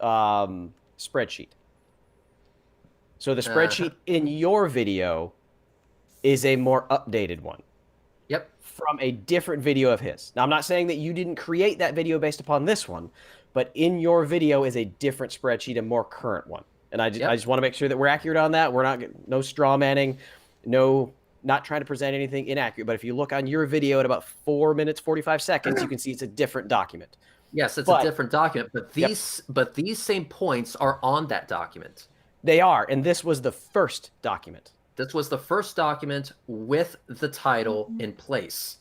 spreadsheet. So the spreadsheet in your video is a more updated one. Yep. From a different video of his. Now, I'm not saying that you didn't create that video based upon this one, but in your video is a different spreadsheet, a more current one. And I just want to make sure that we're accurate on that. We're not, no straw manning, not trying to present anything inaccurate. But if you look on your video at about 4 minutes, 45 seconds, you can see it's a different document. Yes, it's a different document, but these same points are on that document. They are, and this was the first document. This was the first document with the title in place.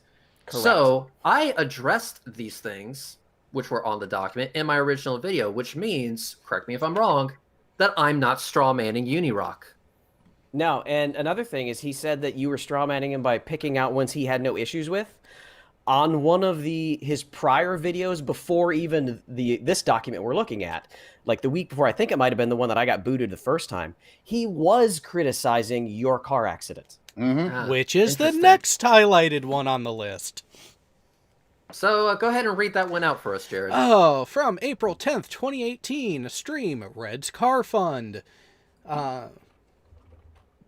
Correct. So I addressed these things, which were on the document, in my original video, which means, correct me if I'm wrong, that I'm not strawmanning UNIRock. No, and another thing is he said that you were strawmanning him by picking out ones he had no issues with. On one of his prior videos before even this document we're looking at, like the week before, I think it might have been the one that I got booted the first time, he was criticizing your car accident. Which is the next highlighted one on the list. So go ahead and read that one out for us, Jared. Oh, from April 10th, 2018, stream, Red's Car Fund.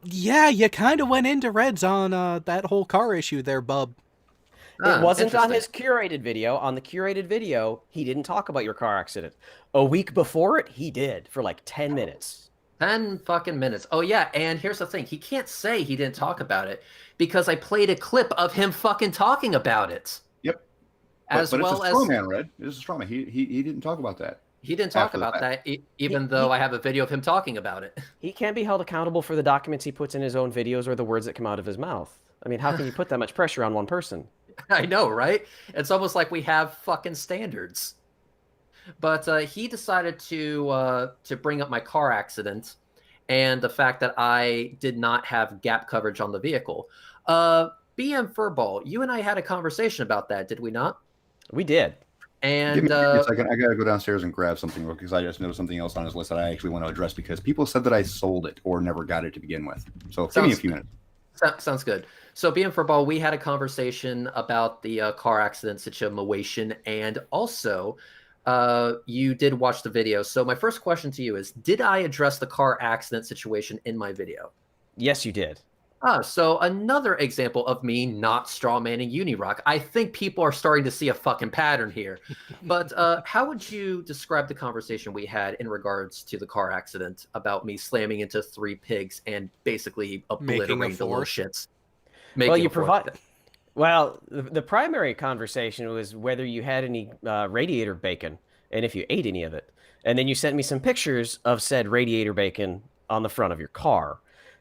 Yeah, you kind of went into Reds on that whole car issue there, bub. It wasn't on his curated video. On the curated video, he didn't talk about your car accident. A week before it, he did for like 10 minutes. 10 fucking minutes. Oh, yeah, and here's the thing. He can't say he didn't talk about it because I played a clip of him fucking talking about it. Yep. But it's a straw man, Red. It's a straw man. He didn't talk about that. He didn't talk about that, even though I have a video of him talking about it. He can't be held accountable for the documents he puts in his own videos or the words that come out of his mouth. I mean, how can you put that much pressure on one person? I know, right? It's almost like we have fucking standards. But he decided to bring up my car accident and the fact that I did not have gap coverage on the vehicle. BM Furball, you and I had a conversation about that, did we not? We did. And give me a second. I gotta go downstairs and grab something real quick because I just noticed something else on his list that I actually want to address because people said that I sold it or never got it to begin with. So give me a few minutes. Sounds good. So, being for ball, we had a conversation about the car accident situation, and also you did watch the video. So, my first question to you is: did I address the car accident situation in my video? Yes, you did. So another example of me not strawmanning UNIRock. I think people are starting to see a fucking pattern here. But how would you describe the conversation we had in regards to the car accident about me slamming into 3 pigs and basically obliterating the little shits? Well, you provide. Well, the primary conversation was whether you had any radiator bacon and if you ate any of it. And then you sent me some pictures of said radiator bacon on the front of your car.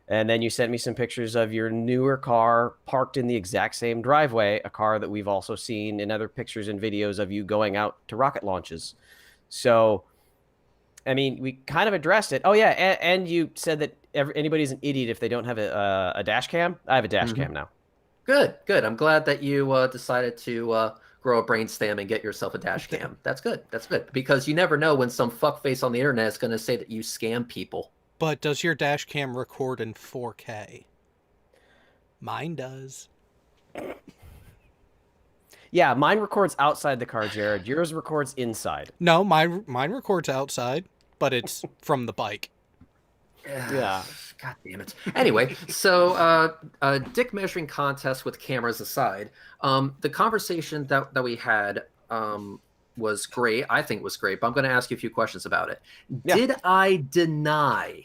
And then you sent me some pictures of your newer car parked in the exact same driveway, a car that we've also seen in other pictures and videos of you going out to rocket launches. So, I mean, we kind of addressed it. Oh, yeah, and you said that anybody's an idiot if they don't have a dash cam. I have a dash cam now. Good. I'm glad that you decided to grow a brainstem and get yourself a dash cam. That's good. Because you never know when some fuckface on the internet is going to say that you scam people. But does your dash cam record in 4K? Mine does. Yeah, mine records outside the car, Jared. Yours records inside. No, mine records outside, but it's from the bike. Yeah. God damn it. Anyway, so dick measuring contest with cameras aside, the conversation that we had was great. I think was great, but I'm going to ask you a few questions about it. Yeah. Did I deny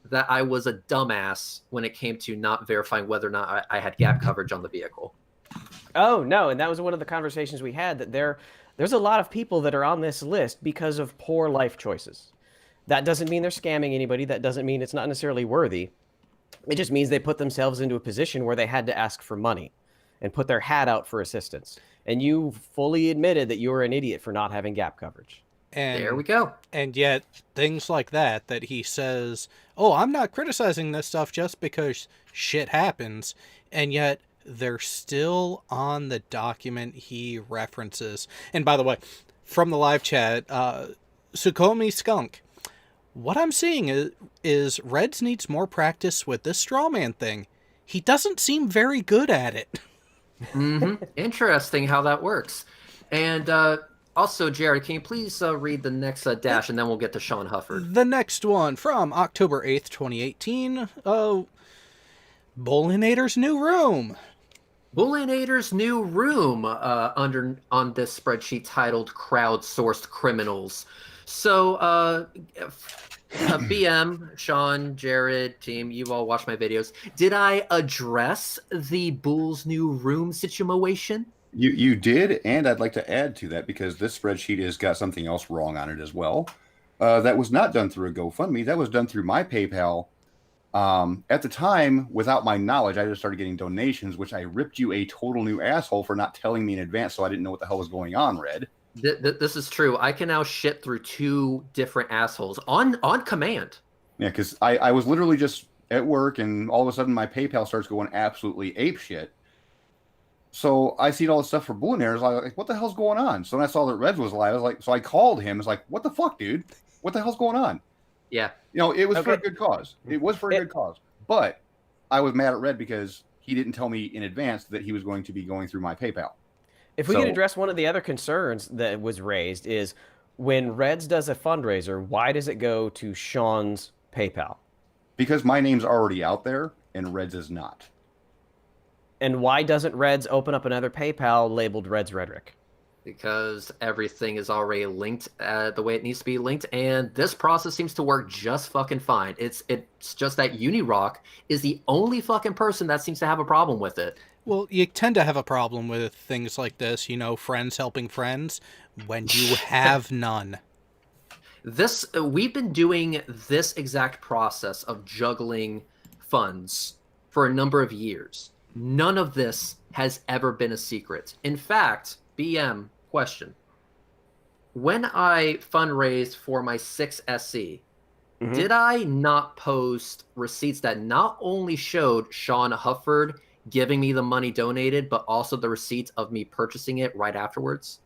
that I was a dumbass when it came to not verifying whether or not I had gap coverage on the vehicle? Oh, no, and that was one of the conversations we had, that there's a lot of people that are on this list because of poor life choices. That doesn't mean they're scamming anybody. That doesn't mean it's not necessarily worthy. It just means they put themselves into a position where they had to ask for money and put their hat out for assistance. And you fully admitted that you were an idiot for not having gap coverage. And There we go. And yet, things like that he says, oh, I'm not criticizing this stuff just because shit happens, and yet they're still on the document he references. And by the way, from the live chat, Sukomi Skunk, what I'm seeing is Reds needs more practice with this strawman thing. He doesn't seem very good at it. Interesting how that works. And also, Jared, can you please read the next dash, and then we'll get to Sean Hufford. The next one from October 8th, 2018. Bullinator's New Room. Bullinator's New Room on this spreadsheet titled Crowdsourced Criminals. So, BM, Sean, Jared, team, you've all watched my videos. Did I address the Bull's New Room situation? You did, and I'd like to add to that, because this spreadsheet has got something else wrong on it as well. That was not done through a GoFundMe. That was done through my PayPal. At the time, without my knowledge, I just started getting donations, which I ripped you a total new asshole for not telling me in advance, so I didn't know what the hell was going on, Red. This is true. I can now shit through 2 different assholes on command. Yeah, because I was literally just at work, and all of a sudden my PayPal starts going absolutely apeshit. So I see all this stuff for Bullinator. I was like, what the hell's going on? So when I saw that Reds was live, I was like, so I called him. I was like, what the fuck, dude? What the hell's going on? Yeah. You know, it was for a good cause. It was for a good cause. But I was mad at Red because he didn't tell me in advance that he was going to be going through my PayPal. If we could address one of the other concerns that was raised is, when Reds does a fundraiser, why does it go to Sean's PayPal? Because my name's already out there and Reds is not. And why doesn't Reds open up another PayPal labeled Reds Rhetoric? Because everything is already linked the way it needs to be linked, and this process seems to work just fucking fine. It's just that UNIRock is the only fucking person that seems to have a problem with it. Well, you tend to have a problem with things like this, you know, friends helping friends, when you have none. We've been doing this exact process of juggling funds for a number of years. None of this has ever been a secret. In fact, BM, question. When I fundraised for my 6 SE, did I not post receipts that not only showed Sean Hufford giving me the money donated, but also the receipt of me purchasing it right afterwards?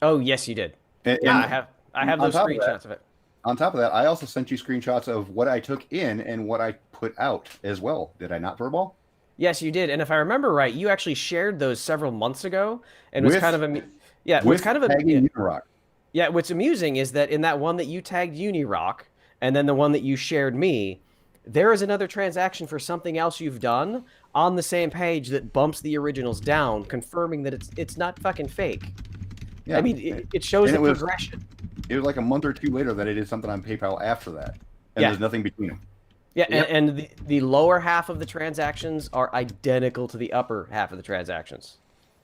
Oh, yes, you did. I have those screenshots of it. On top of that, I also sent you screenshots of what I took in and what I put out as well. Did I not, Furball? Yes, you did. And if I remember right, you actually shared those several months ago, and was kind of UNIRock. Yeah, what's amusing is that in that one that you tagged UNIRock, and then the one that you shared me, there is another transaction for something else you've done on the same page that bumps the originals down, confirming that it's not fucking fake. Yeah, I mean, it shows the progression. It was like a month or 2 later that I did something on PayPal after that, and there's nothing between them. Yeah, and the lower half of the transactions are identical to the upper half of the transactions.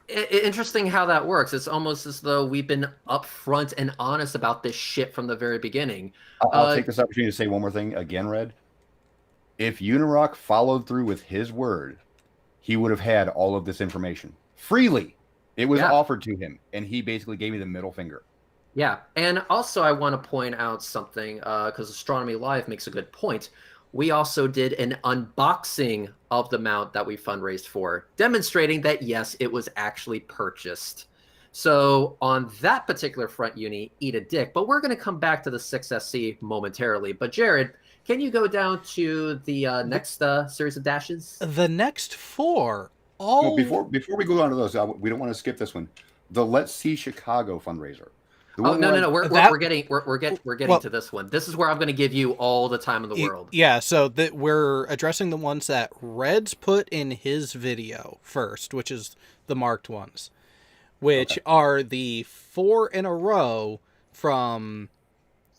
Interesting how that works. It's almost as though we've been upfront and honest about this shit from the very beginning. I'll take this opportunity to say one more thing again, Red. If UNIRock followed through with his word, he would have had all of this information freely. It was offered to him, and he basically gave me the middle finger. Yeah, and also I want to point out something, because Astronomy Live makes a good point. We also did an unboxing of the mount that we fundraised for, demonstrating that, yes, it was actually purchased. So on that particular front, Uni, eat a dick. But we're going to come back to the 6SC momentarily. But Jared, can you go down to the next series of dashes? The next 4 Oh, before we go on to those, we don't want to skip this one. The Let's See Chicago fundraiser. Oh no! We're getting Well, to this one. This is where I'm going to give you all the time in the world. Yeah, so we're addressing the ones that Reds put in his video first, which is the marked ones, which are the 4 in a row from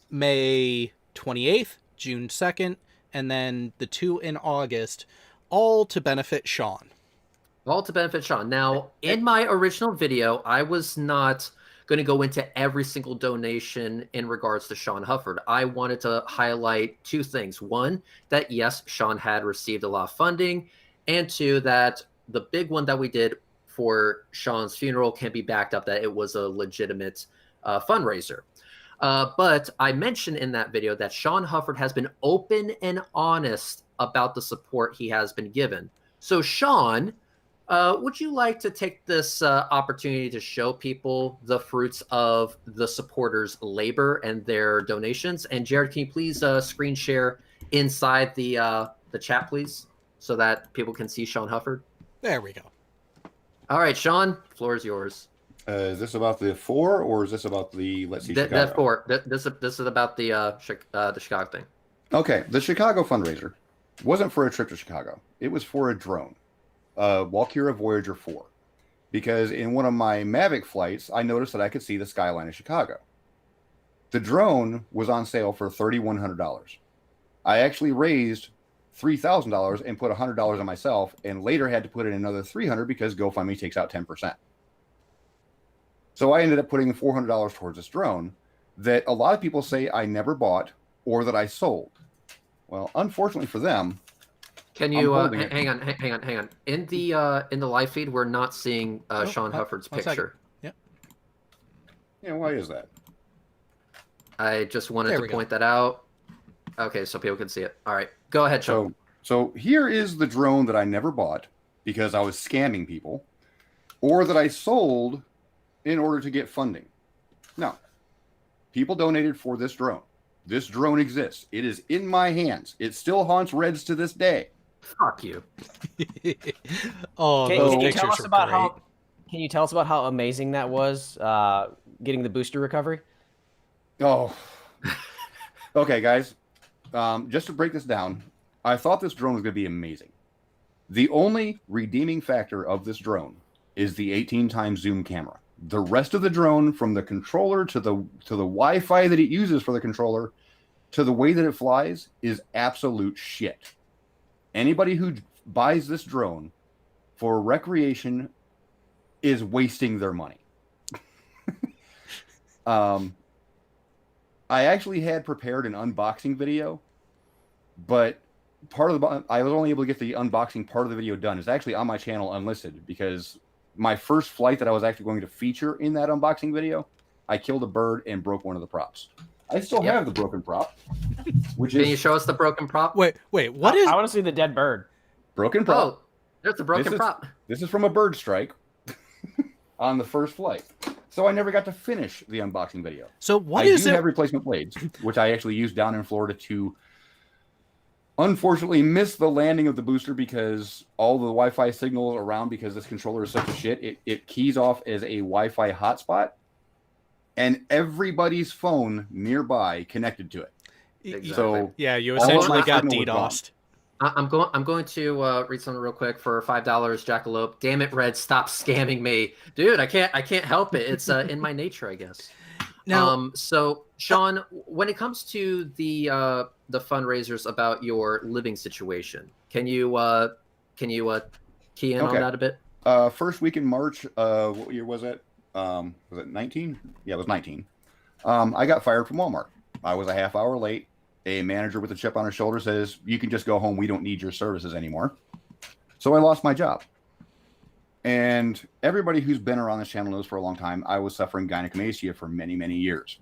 May 28th, June 2nd, and then the 2 in August, all to benefit Sean. All to benefit Sean. Now, in my original video, I was not going to go into every single donation in regards to Sean Hufford. I wanted to highlight 2 things. One, that yes, Sean had received a lot of funding, and 2, that the big one that we did for Sean's funeral can be backed up that it was a legitimate fundraiser. But I mentioned in that video that Sean Hufford has been open and honest about the support he has been given. So Sean, would you like to take this opportunity to show people the fruits of the supporters' labor and their donations? And Jared, can you please screen share inside the chat, please, so that people can see Sean Hufford? There we go. All right, Sean, floor is yours. Is this about the 4 or is this about the Let's See Chicago? That 4. This is about the Chicago thing. Okay, the Chicago fundraiser wasn't for a trip to Chicago. It was for a drone. Walkira Voyager 4, because in one of my Mavic flights, I noticed that I could see the skyline of Chicago. The drone was on sale for $3,100. I actually raised $3,000 and put $100 on myself, and later had to put in another $300 because GoFundMe takes out 10%. So I ended up putting $400 towards this drone that a lot of people say I never bought or that I sold. Well, unfortunately for them, can you hang on? In the live feed, we're not seeing Sean Hufford's picture. Yep. Yeah, why is that? I just wanted to point that out. Okay, so people can see it. All right, go ahead, Sean. So here is the drone that I never bought because I was scamming people, or that I sold in order to get funding. No, people donated for this drone. This drone exists. It is in my hands. It still haunts Reds to this day. Fuck you. Oh, can you tell us about how? Can you tell us about how amazing that was? Getting the booster recovery. Oh, okay, guys. Just to break this down, I thought this drone was going to be amazing. The only redeeming factor of this drone is the 18 times zoom camera. The rest of the drone, from the controller to the Wi-Fi that it uses for the controller, to the way that it flies, is absolute shit. Anybody who buys this drone for recreation is wasting their money. I actually had prepared an unboxing video, but I was only able to get the unboxing part of the video done. It's actually on my channel unlisted because my first flight that I was actually going to feature in that unboxing video, I killed a bird and broke one of the props. I still have the broken prop. Can you show us the broken prop? Wait, what is? I want to see the dead bird. Broken prop. Oh, there's a broken prop. This is from a bird strike on the first flight. So I never got to finish the unboxing video. So what I do have replacement blades, which I actually used down in Florida to unfortunately miss the landing of the booster because all the Wi-Fi signals around, because this controller is such a shit, it keys off as a Wi-Fi hotspot, and everybody's phone nearby connected to it. Exactly. So yeah, you essentially got signal was DDoSed. I'm going to read something real quick for $5, Jackalope. Damn it, Red! Stop scamming me, dude. I can't help it. It's in my nature, I guess. Now, so Sean, when it comes to the fundraisers about your living situation, can you key in on that a bit? First week in March. What year was it? Was it 19? Yeah, it was 19. I got fired from Walmart. I was a half hour late. A manager with a chip on her shoulder says, "You can just go home. We don't need your services anymore." So I lost my job. And everybody who's been around this channel knows for a long time, I was suffering gynecomastia for many, many years.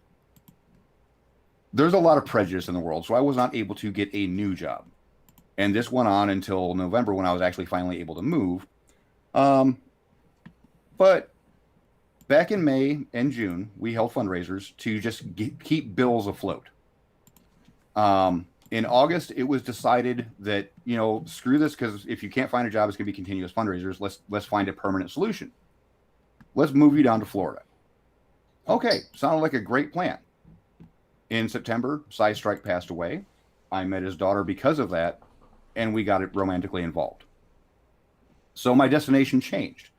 There's a lot of prejudice in the world, so I was not able to get a new job. And this went on until November when I was actually finally able to move. But back in May and June, we held fundraisers to just keep bills afloat. In August, it was decided that, screw this, because if you can't find a job, it's going to be continuous fundraisers. Let's find a permanent solution. Let's move you down to Florida. Okay, sounded like a great plan. In September, Cy Strike passed away. I met his daughter because of that, and we got romantically involved. So my destination changed.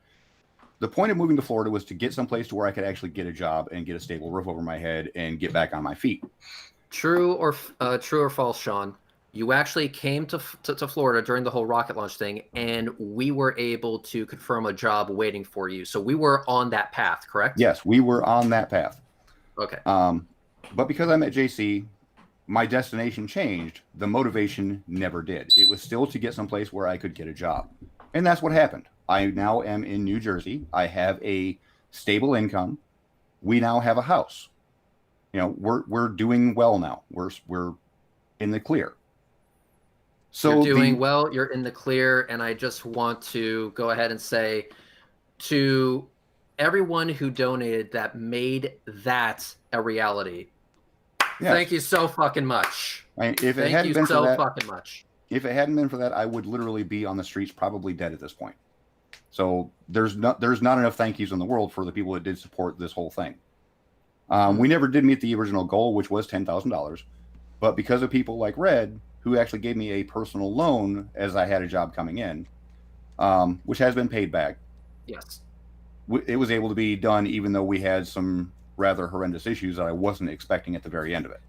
The point of moving to Florida was to get someplace to where I could actually get a job and get a stable roof over my head and get back on my feet. True or false, Sean? You actually came to Florida during the whole rocket launch thing, and we were able to confirm a job waiting for you. So we were on that path, correct? Yes, we were on that path. Okay. But because I met JC, my destination changed. The motivation never did. It was still to get someplace where I could get a job. And that's what happened. I now am in New Jersey. I have a stable income. We now have a house. We're doing well now. We're in the clear. So you're doing well. You're in the clear, and I just want to go ahead and say to everyone who donated that made that a reality. Yes. Thank you so fucking much. If it hadn't been for that, if it hadn't been for that, I would literally be on the streets, probably dead at this point. So there's not enough thank yous in the world for the people that did support this whole thing. We never did meet the original goal, which was $10,000, but because of people like Red, who actually gave me a personal loan as I had a job coming in, which has been paid back. Yes. It was able to be done, even though we had some rather horrendous issues that I wasn't expecting at the very end of it.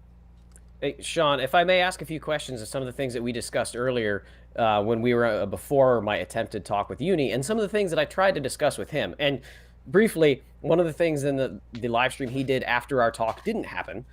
Hey, Sean, if I may ask a few questions of some of the things that we discussed earlier when we were before my attempted talk with Uni, and some of the things that I tried to discuss with him. And briefly, one of the things in the live stream he did after our talk didn't happen.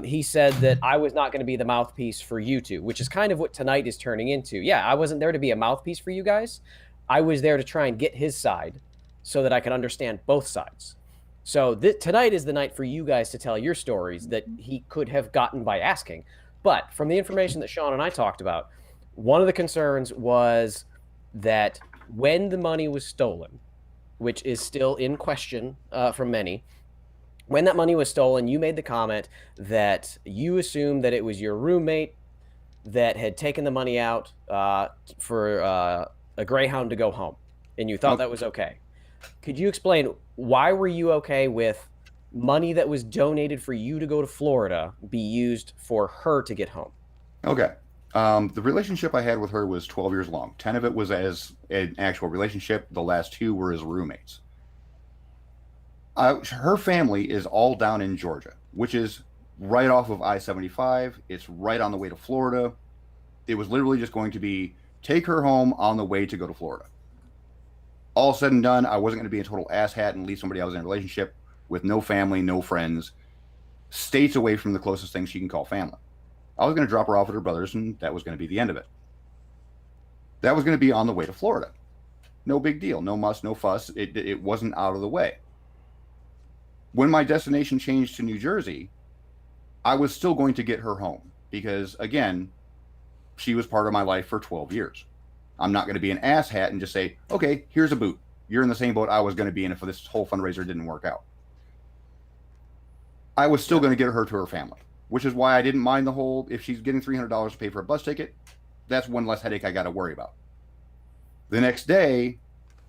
He said that I was not going to be the mouthpiece for you two, which is kind of what tonight is turning into. Yeah, I wasn't there to be a mouthpiece for you guys. I was there to try and get his side so that I could understand both sides. So tonight is the night for you guys to tell your stories that he could have gotten by asking. But from the information that Sean and I talked about, one of the concerns was that when the money was stolen, which is still in question from many, when that money was stolen, you made the comment that you assumed that it was your roommate that had taken the money out for a Greyhound to go home, and you thought that was okay. Could you explain why were you okay with money that was donated for you to go to Florida be used for her to get home? Okay. The relationship I had with her was 12 years long. 10 of it was as an actual relationship. The last 2 were as roommates. Her family is all down in Georgia, which is right off of I-75. It's right on the way to Florida. It was literally just going to be take her home on the way to go to Florida. All said and done, I wasn't going to be a total asshat and leave somebody I was in a relationship with, no family, no friends, states away from the closest thing she can call family. I was going to drop her off at her brother's, and that was going to be the end of it. That was going to be on the way to Florida. No big deal. No muss, no fuss. It wasn't out of the way. When my destination changed to New Jersey, I was still going to get her home because, again, she was part of my life for 12 years. I'm not going to be an asshat and just say, okay, here's a boot. You're in the same boat I was going to be in if this whole fundraiser didn't work out. I was still going to get her to her family, which is why I didn't mind the whole, if she's getting $300 to pay for a bus ticket, that's one less headache I got to worry about. The next day,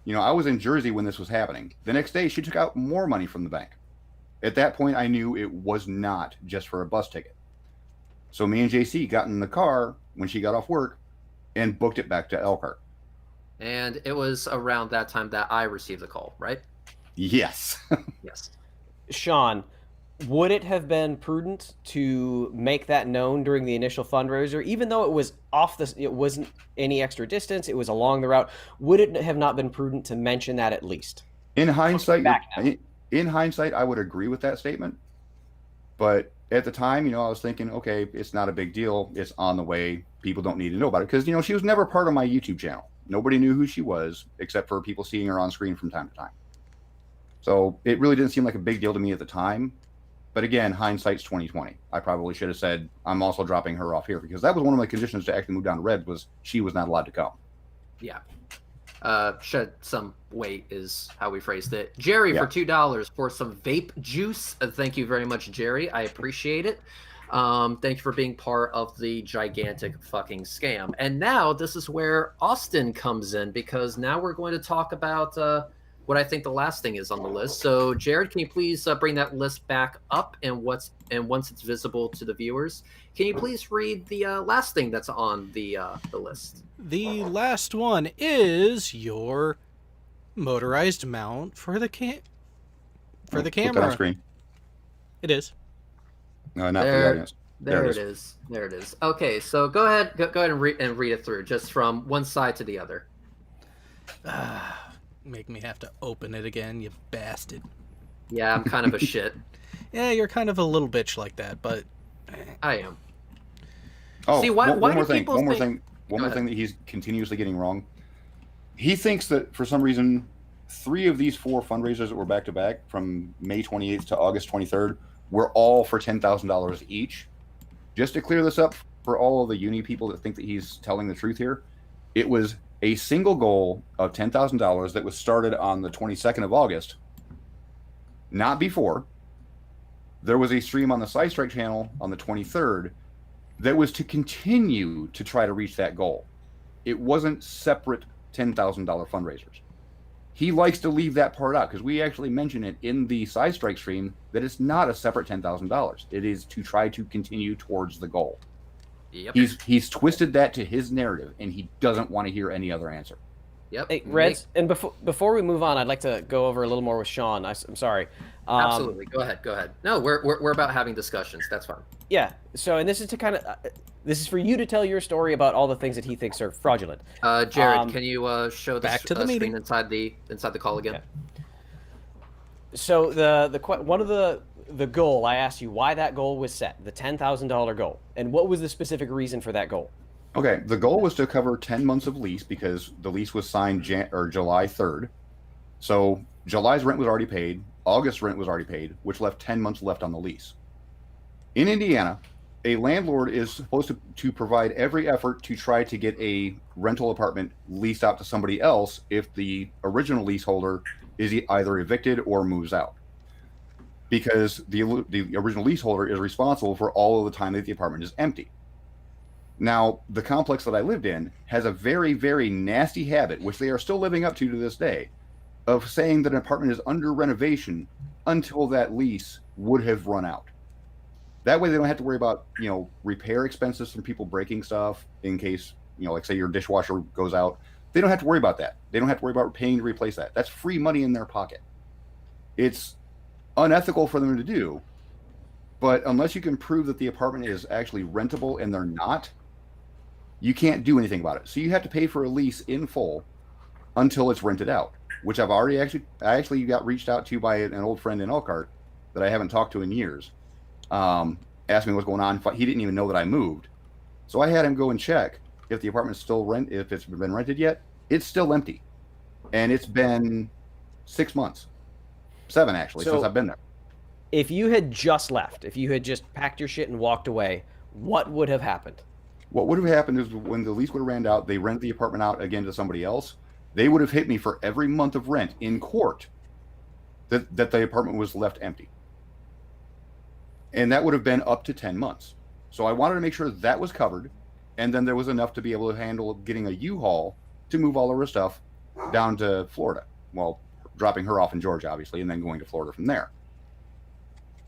I was in Jersey when this was happening. The next day, she took out more money from the bank. At that point, I knew it was not just for a bus ticket. So me and JC got in the car when she got off work and booked it back to Elkhart. And it was around that time that I received the call, right? Yes. Yes. Sean, would it have been prudent to make that known during the initial fundraiser, even though it was it wasn't any extra distance, it was along the route? Would it have not been prudent to mention that at least? In hindsight, I would agree with that statement. But at the time, I was thinking, okay, it's not a big deal. It's on the way. People don't need to know about it. Because, she was never part of my YouTube channel. Nobody knew who she was, except for people seeing her on screen from time to time. So it really didn't seem like a big deal to me at the time. But again, hindsight's 2020. I probably should have said, I'm also dropping her off here. Because that was one of my conditions to actually move down to Red, was she was not allowed to come. Yeah. Shed some weight is how we phrased it. Jerry, for $2 for some vape juice. Thank you very much, Jerry. I appreciate it. Thank you for being part of the gigantic fucking scam. And now this is where Austin comes in, because now we're going to talk about what I think the last thing is on the list. So, Jared, can you please bring that list back up, and once it's visible to the viewers, can you please read the last thing that's on the list? The last one is your motorized mount for the Put that camera. on screen. It is. No, not for the audience. There it is. There it is. Okay, so go ahead and read it through, just from one side to the other. Make me have to open it again, you bastard. Yeah, I'm kind of a shit. Yeah, you're kind of a little bitch like that, but I am. Oh, See, why one do more thing. people One more think- thing. One Go more thing that he's continuously getting wrong. He thinks that for some reason, 3 of these 4 fundraisers that were back to back from May 28th to August 23rd were all for $10,000 each. Just to clear this up for all of the uni people that think that he's telling the truth here, it was a single goal of $10,000 that was started on the 22nd of August, not before. There was a stream on the Side Strike channel on the 23rd that was to continue to try to reach that goal. It wasn't separate $10,000 fundraisers. He likes to leave that part out because we actually mention it in the Side Strike stream that it's not a separate $10,000. It is to try to continue towards the goal. Yep. He's twisted that to his narrative, and he doesn't want to hear any other answer. Yep. Hey, Reds, and before we move on, I'd like to go over a little more with Sean. I'm sorry. Absolutely. Go ahead. No, we're about having discussions. That's fine. Yeah. So, and this is to kind of this is for you to tell your story about all the things that he thinks are fraudulent. Jared, can you show the back to the screen meeting. inside the call again? Yeah. So one of the goal, I asked you why that goal was set, the $10,000 goal, and what was the specific reason for that goal? Okay, the goal was to cover 10 months of lease because the lease was signed July 3rd. So July's rent was already paid, August's rent was already paid, which left 10 months left on the lease. In Indiana, a landlord is supposed to provide every effort to try to get a rental apartment leased out to somebody else if the original leaseholder is either evicted or moves out. Because the original leaseholder is responsible for all of the time that the apartment is empty. Now, the complex that I lived in has a very, very nasty habit, which they are still living up to this day, of saying that an apartment is under renovation until that lease would have run out. That way they don't have to worry about, repair expenses from people breaking stuff in case, like say your dishwasher goes out. They don't have to worry about that. They don't have to worry about paying to replace that. That's free money in their pocket. It's unethical for them to do, but unless you can prove that the apartment is actually rentable and they're not, you can't do anything about it. So you have to pay for a lease in full until it's rented out, which I actually got reached out to by an old friend in Elkhart that I haven't talked to in years. Asked me what's going on. He didn't even know that I moved. So I had him go and check if the apartment's still if it's been rented yet. It's still empty. And it's been 6 months. 7 actually, since I've been there. If you had just left, if you had just packed your shit and walked away, what would have happened? What would have happened is when the lease would have ran out, they rent the apartment out again to somebody else. They would have hit me for every month of rent in court that the apartment was left empty. And that would have been up to 10 months. So I wanted to make sure that was covered. And then there was enough to be able to handle getting a U-Haul to move all of her stuff down to Florida. Well, dropping her off in Georgia, obviously, and then going to Florida from there.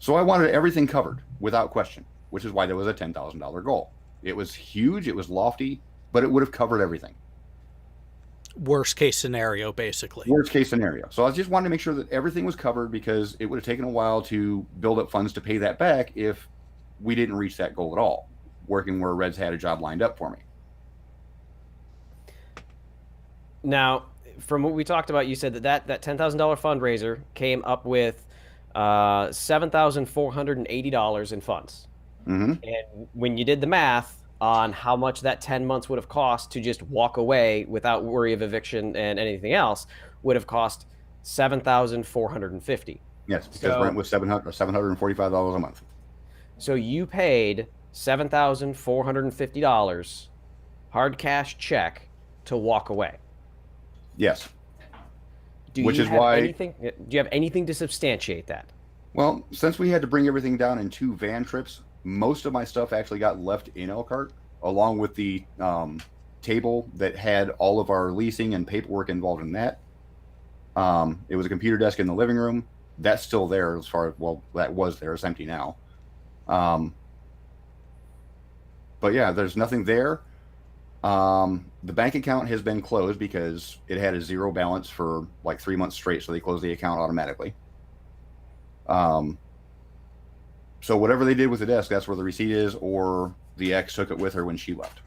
So I wanted everything covered without question, which is why there was a $10,000 goal. It was huge, it was lofty, but it would have covered everything. Worst case scenario, basically. Worst case scenario. So I just wanted to make sure that everything was covered because it would have taken a while to build up funds to pay that back if we didn't reach that goal at all, working where Reds had a job lined up for me. Now, from what we talked about, you said that $10,000 fundraiser came up with $7,480 in funds. Mm-hmm. And when you did the math on how much that 10 months would have cost to just walk away without worry of eviction and anything else, would have cost $7,450. Yes, because rent was $745 a month. So you paid $7,450 hard cash check to walk away. Yes. Do you have anything to substantiate that? Well, since we had to bring everything down in 2 van trips, most of my stuff actually got left in Elkhart, along with the table that had all of our leasing and paperwork involved in that. It was a computer desk in the living room. That's still there as far as, well, that was there. It's empty now. But yeah, there's nothing there. The bank account has been closed because it had a zero balance for like 3 months straight, so they closed the account automatically. So whatever they did with the desk, that's where the receipt is, or the ex took it with her when she left.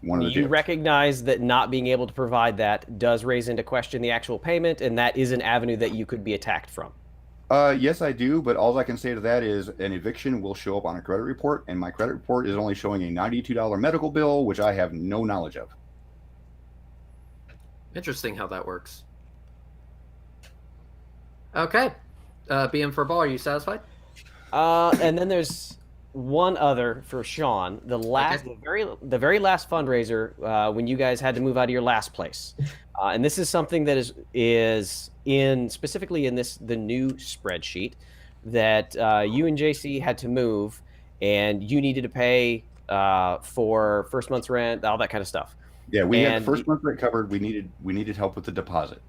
One of the You two. recognize that not being able to provide that does raise into question the actual payment, and that is an avenue that you could be attacked from. Yes, I do, but all I can say to that is an eviction will show up on a credit report, and my credit report is only showing a $92 medical bill, which I have no knowledge of. Interesting how that works. Okay. BM for ball, are you satisfied? And then there's one other for Sean. The very last fundraiser when you guys had to move out of your last place, and this is something that is in specifically in the new spreadsheet that you and JC had to move, and you needed to pay for first month's rent, all that kind of stuff. Yeah, we had first month rent covered. We needed help with the deposit.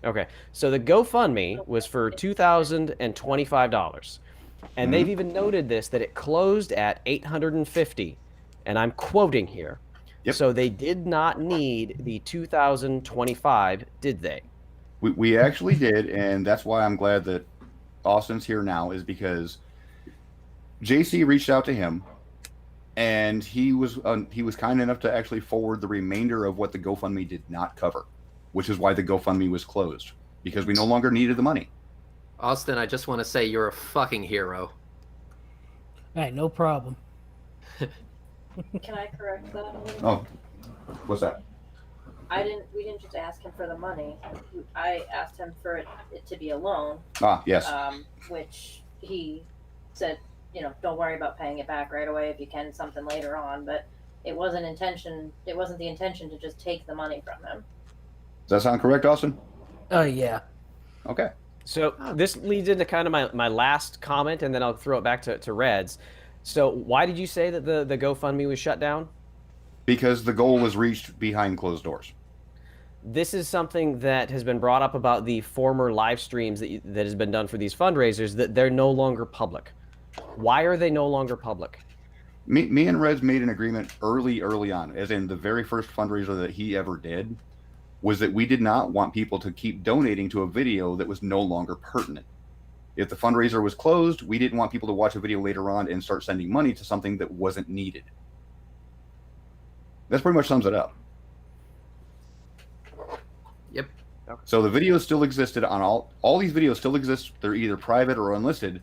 Okay, so the GoFundMe was for $2,025. And they've even noted this, that it closed at $850, and I'm quoting here. Yep. So they did not need the $2,025, did they? We actually did, and that's why I'm glad that Austin's here now, is because JC reached out to him, and he was kind enough to actually forward the remainder of what the GoFundMe did not cover, which is why the GoFundMe was closed, because we no longer needed the money. Austin, I just want to say you're a fucking hero. All right, no problem. Can I correct that a little? Oh, what's that? We didn't just ask him for the money. I asked him for it to be a loan. Ah, yes. Which he said, don't worry about paying it back right away if you can something later on. But it wasn't the intention to just take the money from him. Does that sound correct, Austin? Yeah. Okay. So this leads into kind of my last comment, and then I'll throw it back to Reds. So why did you say that the GoFundMe was shut down? Because the goal was reached behind closed doors. This is something that has been brought up about the former live streams that has been done for these fundraisers, that they're no longer public. Why are they no longer public? Me and Reds made an agreement early on, as in the very first fundraiser that he ever did, was that we did not want people to keep donating to a video that was no longer pertinent. If the fundraiser was closed, we didn't want people to watch a video later on and start sending money to something that wasn't needed. That pretty much sums it up. Yep. So the videos still existed on all these videos still exist. They're either private or unlisted.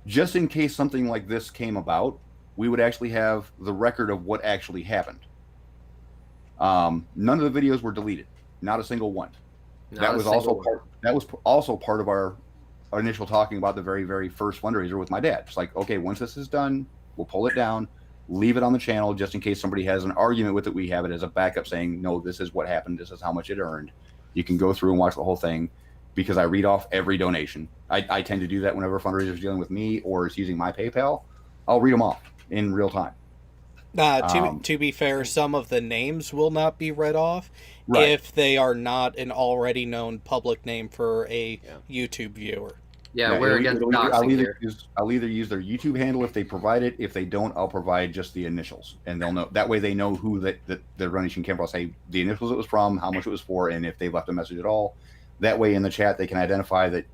Just in case something like this came about, we would actually have the record of what actually happened. None of the videos were deleted. Not a single one. That was also part of our initial talking about the very, very first fundraiser with my dad. It's like, okay, once this is done, we'll pull it down, leave it on the channel just in case somebody has an argument with it. We have it as a backup saying, no, this is what happened. This is how much it earned. You can go through and watch the whole thing, because I read off every donation. I tend to do that whenever a fundraiser is dealing with me or is using my PayPal. I'll read them off in real time. To be fair, some of the names will not be read off if they are not an already known public name for a YouTube viewer. Yeah, we're against doxing here. I'll either use their YouTube handle if they provide it. If they don't, I'll provide just the initials, and they'll know. That way, they know who the donation came from. I'll say the initials it was from, how much it was for, and if they left a message at all. That way, in the chat, they can identify that.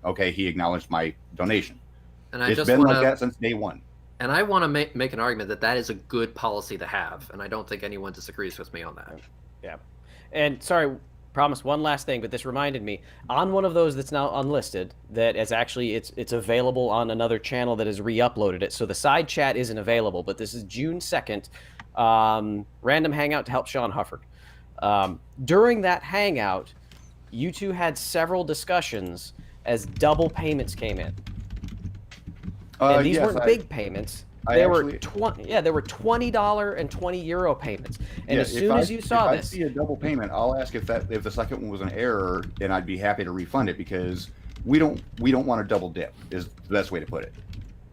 Okay, he acknowledged my donation. And it's been like that since day one. And I want to make an argument that is a good policy to have, and I don't think anyone disagrees with me on that. Yeah. And sorry, promise one last thing, but this reminded me, on one of those that's now unlisted, that is actually it's available on another channel that has re-uploaded it. So the side chat isn't available, but this is June 2nd, random hangout to help Sean Hufford. During that hangout, you two had several discussions as double payments came in. And these weren't big payments. There were $20 and €20 payments. And as soon as you saw this, if I see a double payment, I'll ask if the second one was an error, and I'd be happy to refund it, because we don't want to double dip. Is the best way to put it.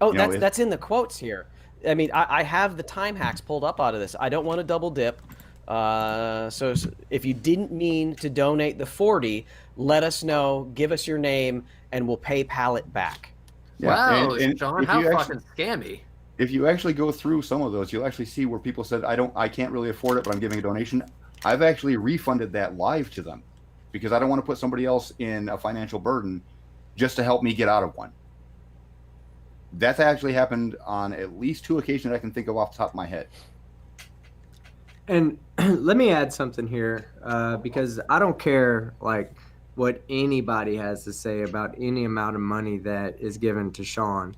Oh, You know, that's in the quotes here. I mean, I have the time hacks pulled up out of this. I don't want to double dip. So if you didn't mean to donate the 40, let us know, give us your name, and we'll PayPal it back. Yeah, Wow, and Sean, if how you actually, fucking scammy. if you actually go through some of those, you'll actually see where people said, I can't really afford it, but I'm giving a donation. I've actually refunded that live to them because I don't want to put somebody else in a financial burden just to help me get out of one. That's actually happened on at least 2 occasions I can think of off the top of my head. And let me add something here, because I don't care like what anybody has to say about any amount of money that is given to Sean.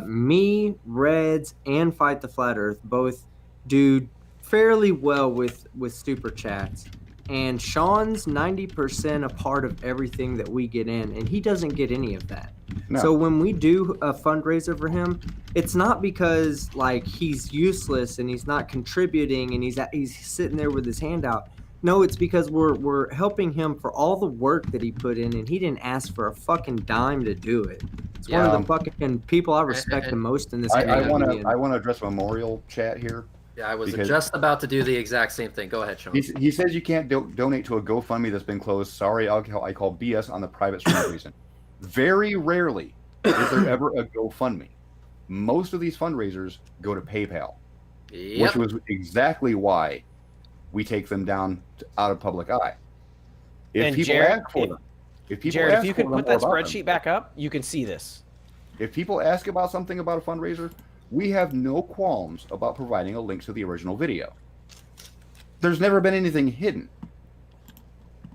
Me, Reds, and Fight the Flat Earth both do fairly well with super chats. And Sean's 90% a part of everything that we get in, and he doesn't get any of that. No. So when we do a fundraiser for him, it's not because like he's useless and he's not contributing and he's sitting there with his hand out. No, it's because we're helping him for all the work that he put in, and he didn't ask for a fucking dime to do it. It's one of the fucking people I respect the most in this I community. want to address a memorial chat here. Yeah, I was Because- just about to do the exact same thing. Go ahead, Sean. He says you can't donate to a GoFundMe that's been closed. Sorry, I call BS on the private stream reason. Very rarely is there ever a GoFundMe. Most of these fundraisers go to PayPal, which was exactly why we take them down out of public eye. If And people Jared, ask for them, Jared, if you could put that spreadsheet back up, you can see this. If people ask about something about a fundraiser, we have no qualms about providing a link to the original video. There's never been anything hidden.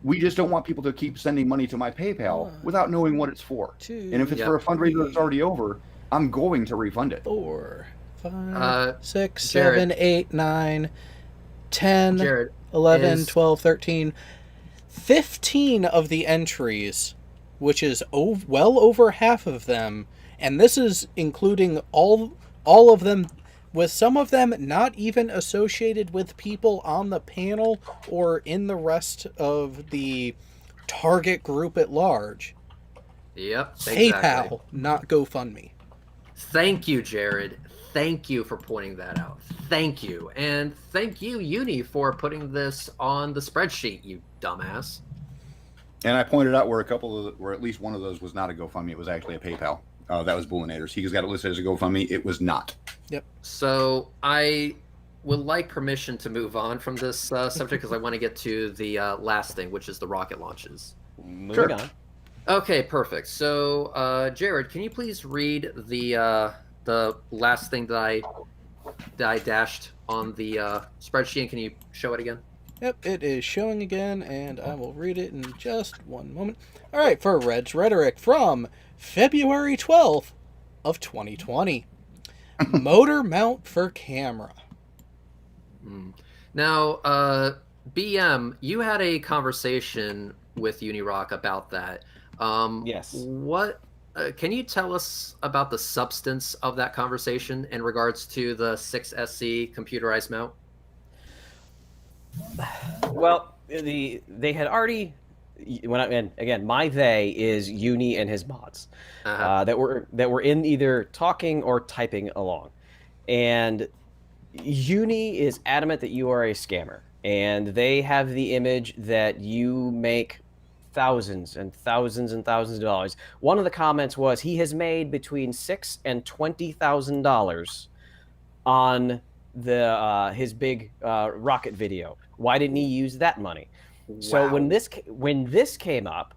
We just don't want people to keep sending money to my PayPal without knowing what it's for. And if it's for a fundraiser that's already over, I'm going to refund it. 4, 5, 6, Jared. 7, 8, 9, 10, Jared, 11, is- 12, 13, 15 of the entries, which is well over half of them, and this is including all of them, with some of them not even associated with people on the panel or in the rest of the target group at large. Yep. PayPal, Exactly. not GoFundMe. Thank you, Jared. Thank you for pointing that out. Thank you. And thank you, Uni, for putting this on the spreadsheet, you dumbass. And I pointed out where where at least one of those was not a GoFundMe. It was actually a PayPal. That was Bullinators. He's got it listed as a GoFundMe. It was not. Yep. So I would like permission to move on from this subject because I want to get to the last thing, which is the rocket launches. Moving on. Okay, perfect. So, Jared, can you please read the last thing that I dashed on the spreadsheet? And can you show it again? Yep, it is showing again, and I will read it in just one moment. All right, for Red's Rhetoric from February 12th of 2020. Motor mount for camera. Now, BM, you had a conversation with UNIRock about that. Yes. What can you tell us about the substance of that conversation in regards to the 6SC computerized mount? Well, they had already. And again, my they is Uni and his mods that were in either talking or typing along, and Uni is adamant that you are a scammer, and they have the image that you make thousands and thousands and thousands of dollars. One of the comments was he has made between $6,000 and $20,000 on the his big rocket video. Why didn't he use that money? So Wow. when this came up,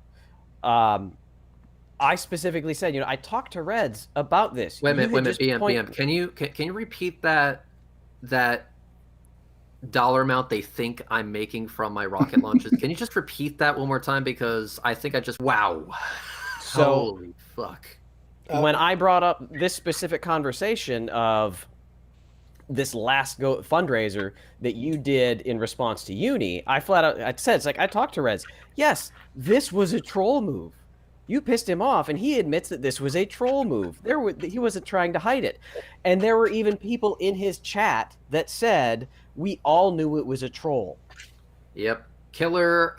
I specifically said, I talked to Reds about this. Wait a minute, You had BM. just Can you repeat that dollar amount they think I'm making from my rocket launches? Can you just repeat that one more time? Because I think I just So- holy fuck. When I brought up this specific conversation of this last fundraiser that you did in response to Uni, I said, it's like, I talked to Reds. Yes, this was a troll move. You pissed him off, and he admits that this was a troll move. He wasn't trying to hide it. And there were even people in his chat that said, we all knew it was a troll. Yep. Killer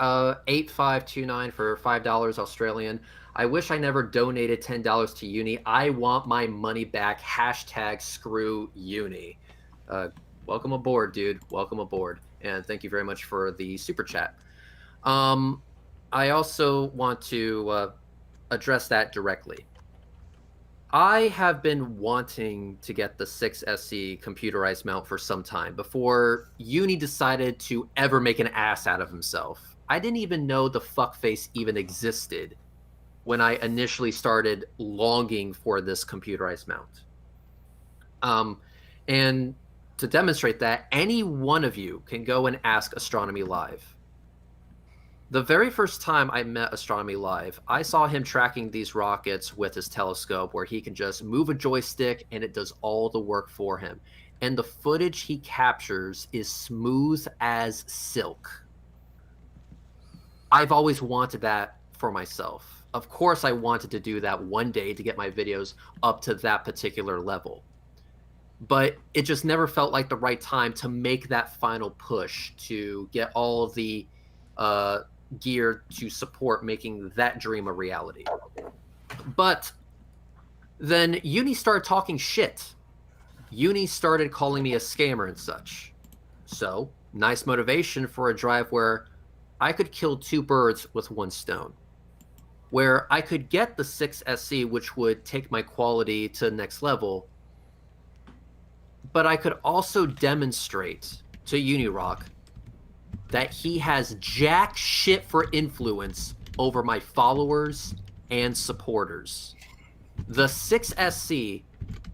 8529 for $5 Australian. I wish I never donated $10 to Uni. I want my money back. Hashtag screw Uni. Welcome aboard, dude. Welcome aboard. And thank you very much for the super chat. I also want to address that directly. I have been wanting to get the 6SC computerized mount for some time before Uni decided to ever make an ass out of himself. I didn't even know the fuckface even existed when I initially started longing for this computerized mount. And to demonstrate that, any one of you can go and ask Astronomy Live. The very first time I met Astronomy Live, I saw him tracking these rockets with his telescope where he can just move a joystick and it does all the work for him. And the footage he captures is smooth as silk. I've always wanted that for myself. Of course, I wanted to do that one day to get my videos up to that particular level. But it just never felt like the right time to make that final push to get all of the gear to support making that dream a reality. But then Uni started talking shit. Uni started calling me a scammer and such. So, nice motivation for a drive where I could kill two birds with one stone. Where I could get the 6SC, which would take my quality to the next level, but I could also demonstrate to UNIRock that he has jack shit for influence over my followers and supporters. The 6SC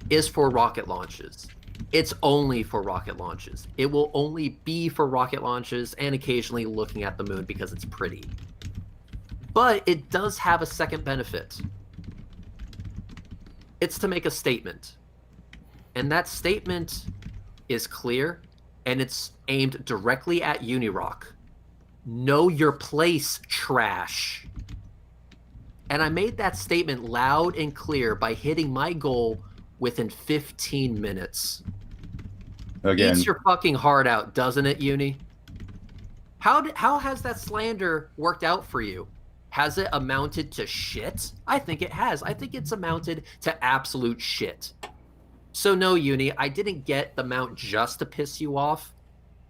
is for rocket launches. It's only for rocket launches. It will only be for rocket launches and occasionally looking at the moon because it's pretty. But it does have a second benefit. It's to make a statement. And that statement is clear, and it's aimed directly at UNIRock. Know your place, trash. And I made that statement loud and clear by hitting my goal within 15 minutes. Again, Eats your fucking heart out, doesn't it, Uni? How has that slander worked out for you? Has it amounted to shit? I think it has. I think it's amounted to absolute shit. So no, Uni, I didn't get the mount just to piss you off.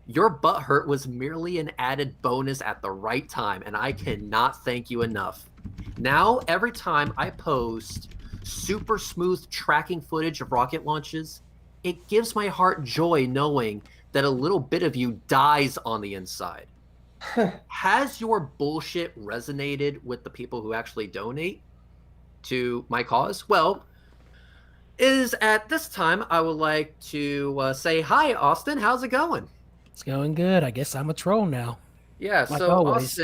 Your butthurt was merely an added bonus at the right time, and I cannot thank you enough. Now, every time I post super smooth tracking footage of rocket launches, it gives my heart joy knowing that a little bit of you dies on the inside. Has your bullshit resonated with the people who actually donate to my cause? Well, is at this time I would like to say hi, Austin. How's it going? It's going good. I guess I'm a troll now. Yeah. Like So always.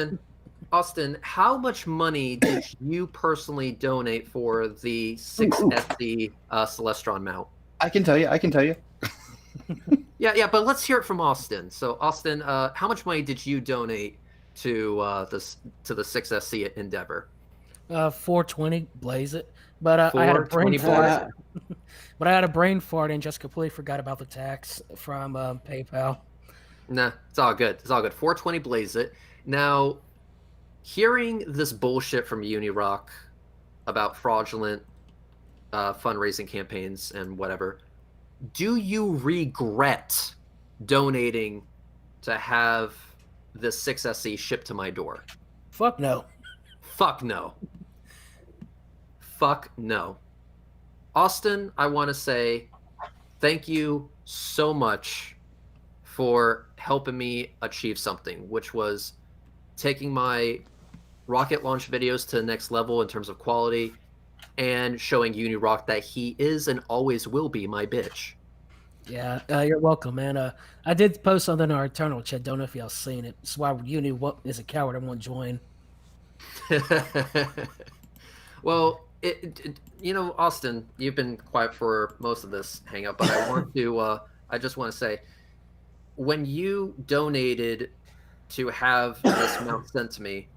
Austin, how much money did you personally donate for the 6SC Celestron mount? I can tell you. Yeah, but let's hear it from Austin. So, Austin, how much money did you donate to the 6SC Endeavor? 420, blaze it. But I had a brain 424. fart. But I had a brain fart and just completely forgot about the tax from PayPal. Nah, it's all good. It's all good. 420 blaze it. Now, hearing this bullshit from UNIRock about fraudulent fundraising campaigns and whatever, do you regret donating to have the 6SC shipped to my door? Fuck no. Fuck no. Fuck no. Austin, I want to say thank you so much for helping me achieve something, which was taking my rocket launch videos to the next level in terms of quality and showing UNIRock that he is and always will be my bitch. Yeah, you're welcome, man. I did post something in our internal chat. Don't know if y'all seen it. It's why Uni is a coward and won't join. Well, Austin, you've been quiet for most of this hangout, but I just want to say, when you donated to have this mount sent to me,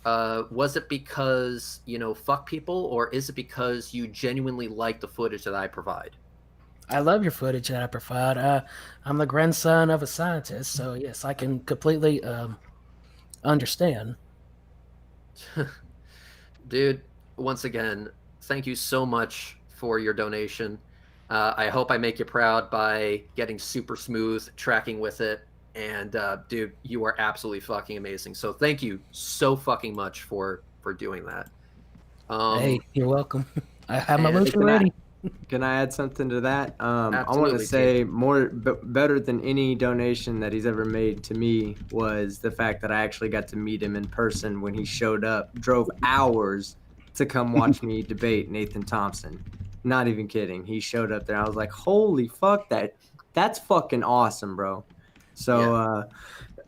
was it because, fuck people, or is it because you genuinely like the footage that I provide? I love your footage that I provide. I'm the grandson of a scientist, so yes, I can completely understand. Dude, once again, thank you so much for your donation. I hope I make you proud by getting super smooth, tracking with it. And dude, you are absolutely fucking amazing. So thank you so fucking much for doing that. Hey, you're welcome. I have my and- motion ready. Can I add something to that? I want to Absolutely, say better than any donation that he's ever made to me was the fact that I actually got to meet him in person when he showed up, drove hours to come watch me debate Nathan Thompson. Not even kidding. He showed up there. I was like, holy fuck, that's fucking awesome, bro. So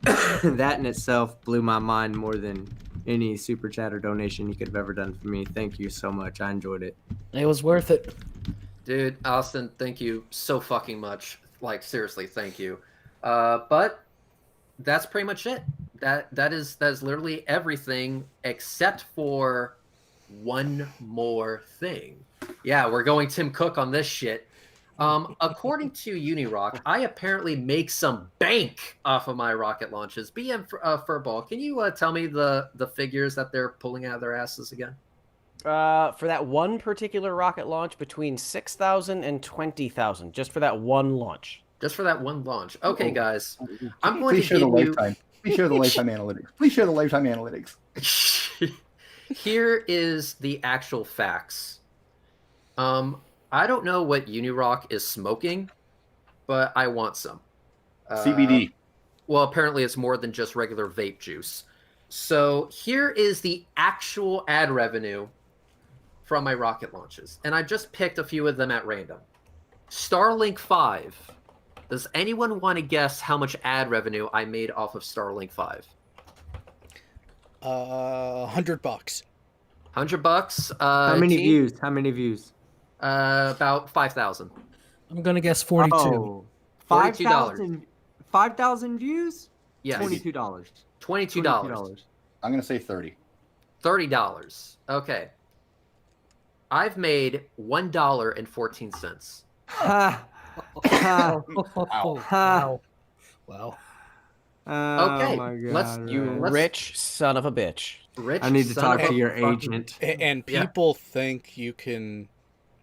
that in itself blew my mind more than any super chat or donation you could have ever done for me. Thank you so much. I enjoyed it. It was worth it. Dude, Austin, thank you so fucking much. Like, seriously, thank you. But that's pretty much it. That is literally everything except for one more thing. Yeah, we're going Tim Cook on this shit. According to UNIRock, I apparently make some bank off of my rocket launches. BM Furball, can you tell me the figures that they're pulling out of their asses again? For that one particular rocket launch, between 6,000 and 20,000, just for that one launch. Just for that one launch. Okay, guys. I'm going Please to share the give you... lifetime. Please share the lifetime analytics. Please share the lifetime analytics. Here is the actual facts. I don't know what UNIRock is smoking, but I want some. CBD. Well, apparently it's more than just regular vape juice. So here is the actual ad revenue from my rocket launches. And I just picked a few of them at random. Starlink 5. Does anyone want to guess how much ad revenue I made off of Starlink 5? $100. $100. How many team? views? How many views? About 5,000. I'm gonna guess 42. Oh, $42. 5,000 views? Yes. $22. $22. I'm gonna say 30. $30. Okay. I've made $1.14. Ha. Wow. Wow. Okay, Oh my God, let's- You Let's- rich son of a bitch. Rich I need to son talk of to a your fucking- agent. And Yeah. people think you can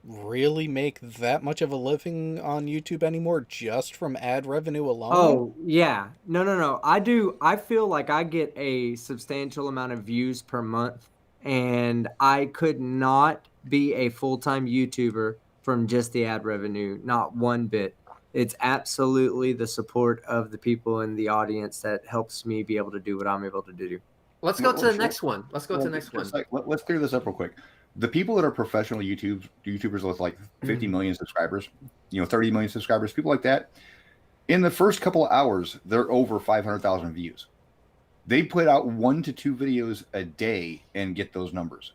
really make that much of a living on YouTube anymore just from ad revenue alone? Oh, yeah. No. I feel like I get a substantial amount of views per month, and I could not be a full-time YouTuber from just the ad revenue, not one bit. It's absolutely the support of the people in the audience that helps me be able to do what I'm able to do. Let's go Well, to the sure. next one. Let's go to the next one. Just like, let's clear this up real quick. The people that are professional YouTubers with like 50 million subscribers, 30 million subscribers, people like that, in the first couple of hours, they're over 500,000 views. They put out 1 to 2 videos a day and get those numbers.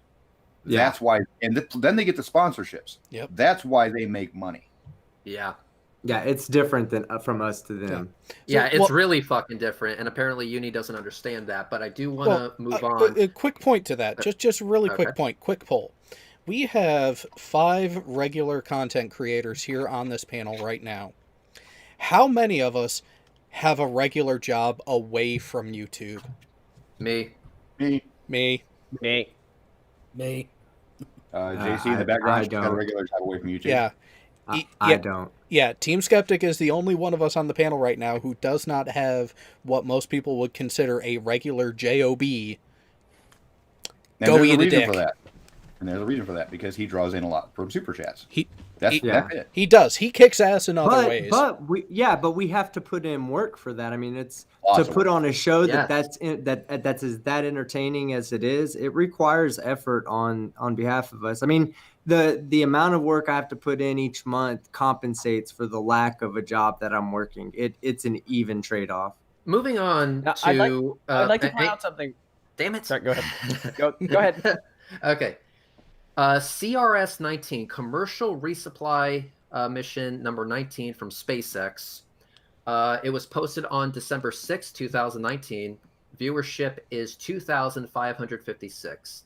Yeah. That's why, and then they get the sponsorships. Yep. That's why they make money. Yeah. Yeah, it's different than from us to them. Yeah, it's well- really fucking different, and apparently Uni doesn't understand that, but I do want to move on. A quick point to that. Just really quick Okay. point. Quick poll. We have 5 regular content creators here on this panel right now. How many of us have a regular job away from YouTube? Me. Me, Me. Me. Me. JC in I the background, she's got a don't. regular job away from YouTube. Yeah. I don't. Yeah, Team Skeptic is the only one of us on the panel right now who does not have what most people would consider a regular job. And Go there's eat a reason dick. for that. And there's a reason for that, because he draws in a lot from super chats. Yeah. That's it. He does. He kicks ass in other ways. But we have to put in work for that. I mean, it's Lots to of put work. on a show Yes. that's as that entertaining as it is. It requires effort on behalf of us. I mean, the amount of work I have to put in each month compensates for the lack of a job that I'm working. It's an even trade-off. Moving on Now, to... I'd like to point out something. Damn it. Sorry, go ahead. Go ahead. Okay. CRS-19, Commercial Resupply Mission number 19 from SpaceX. It was posted on December 6, 2019. Viewership is 2,556.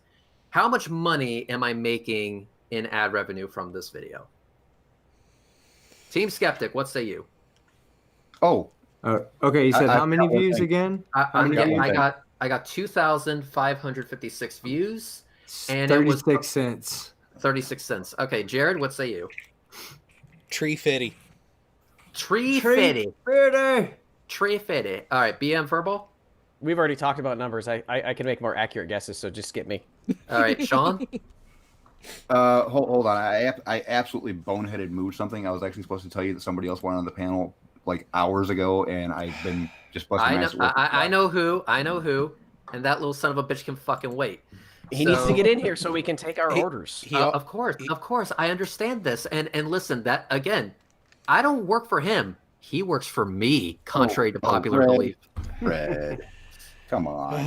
How much money am I making in ad revenue from this video? Team Skeptic, what say you? Oh, Okay, you said I how many got one views thing. again? I many got, views? I got I got 2,556 views, and it was 36 cents. 36 cents. Okay, Jared, what say you? Tree Fitty. Tree Fitty. Fitty. Tree Fitty. All right, BM Verbal. We've already talked about numbers. I can make more accurate guesses, so just skip me. All right, Sean. Hold on. I absolutely boneheaded moved something. I was actually supposed to tell you that somebody else went on the panel like hours ago, and I've been just busting my ass. I know who. I know who. And that little son of a bitch can fucking wait. He needs to get in here so we can take our orders. Of course. I understand this. And listen, that again, I don't work for him. He works for me, contrary to popular belief. Red. Come on.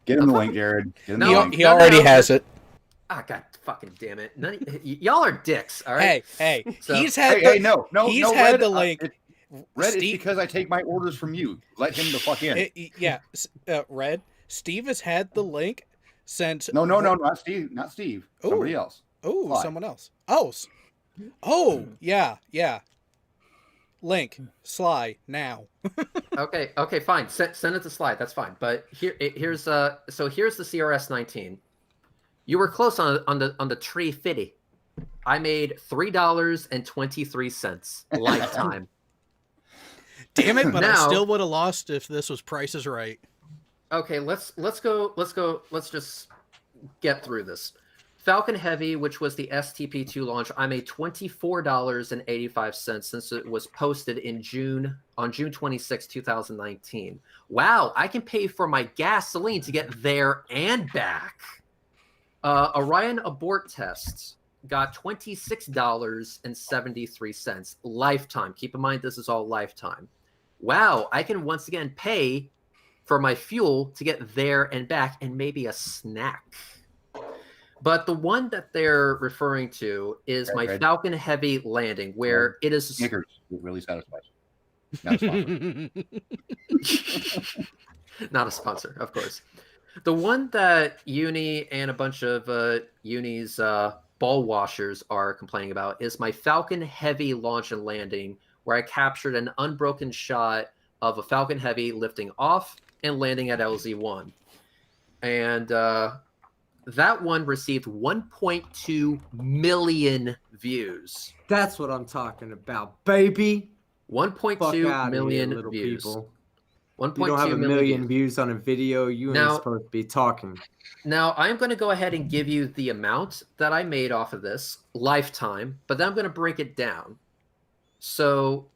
Get him the link, Jared. Get him the link. He already has it. Ah, God fucking damn it. Y'all are dicks, all right? Hey, So- he's had He's had Red, the link. Red, Steve- it's because I take my orders from you. Let him the fuck in. Red. Steve has had the link since. No, not Steve. Not Steve. Ooh. Somebody else. Oh, Sly. someone else. Yeah. Link, Sly, now. Okay, fine. Send it to Slide. That's fine. But here's the CRS 19. You were close on the Tree Fitty. I made $3.23 lifetime. Damn it! But I Now- still would have lost if this was Price is Right. Okay, let's go. Let's just get through this. Falcon Heavy, which was the STP2 launch, I made $24.85 since it was posted on June 26, 2019. Wow, I can pay for my gasoline to get there and back. Orion Abort Tests got $26.73 lifetime. Keep in mind, this is all lifetime. Wow, I can once again pay for my fuel to get there and back and maybe a snack. But the one that they're referring to is my Red. Falcon Heavy landing, where it is Snickers really satisfies. Not a sponsor. not a sponsor, of course. The one that Uni and a bunch of Uni's ball washers are complaining about is my Falcon Heavy launch and landing, where I captured an unbroken shot of a Falcon Heavy lifting off and landing at LZ1. And that one received 1.2 million views. That's what I'm talking about, baby. 1.2 million little views. people. 1.2 You don't have a million million views on a video. You ain't Now- supposed to be talking. Now, I'm going to go ahead and give you the amount that I made off of this lifetime, but then I'm going to break it down. So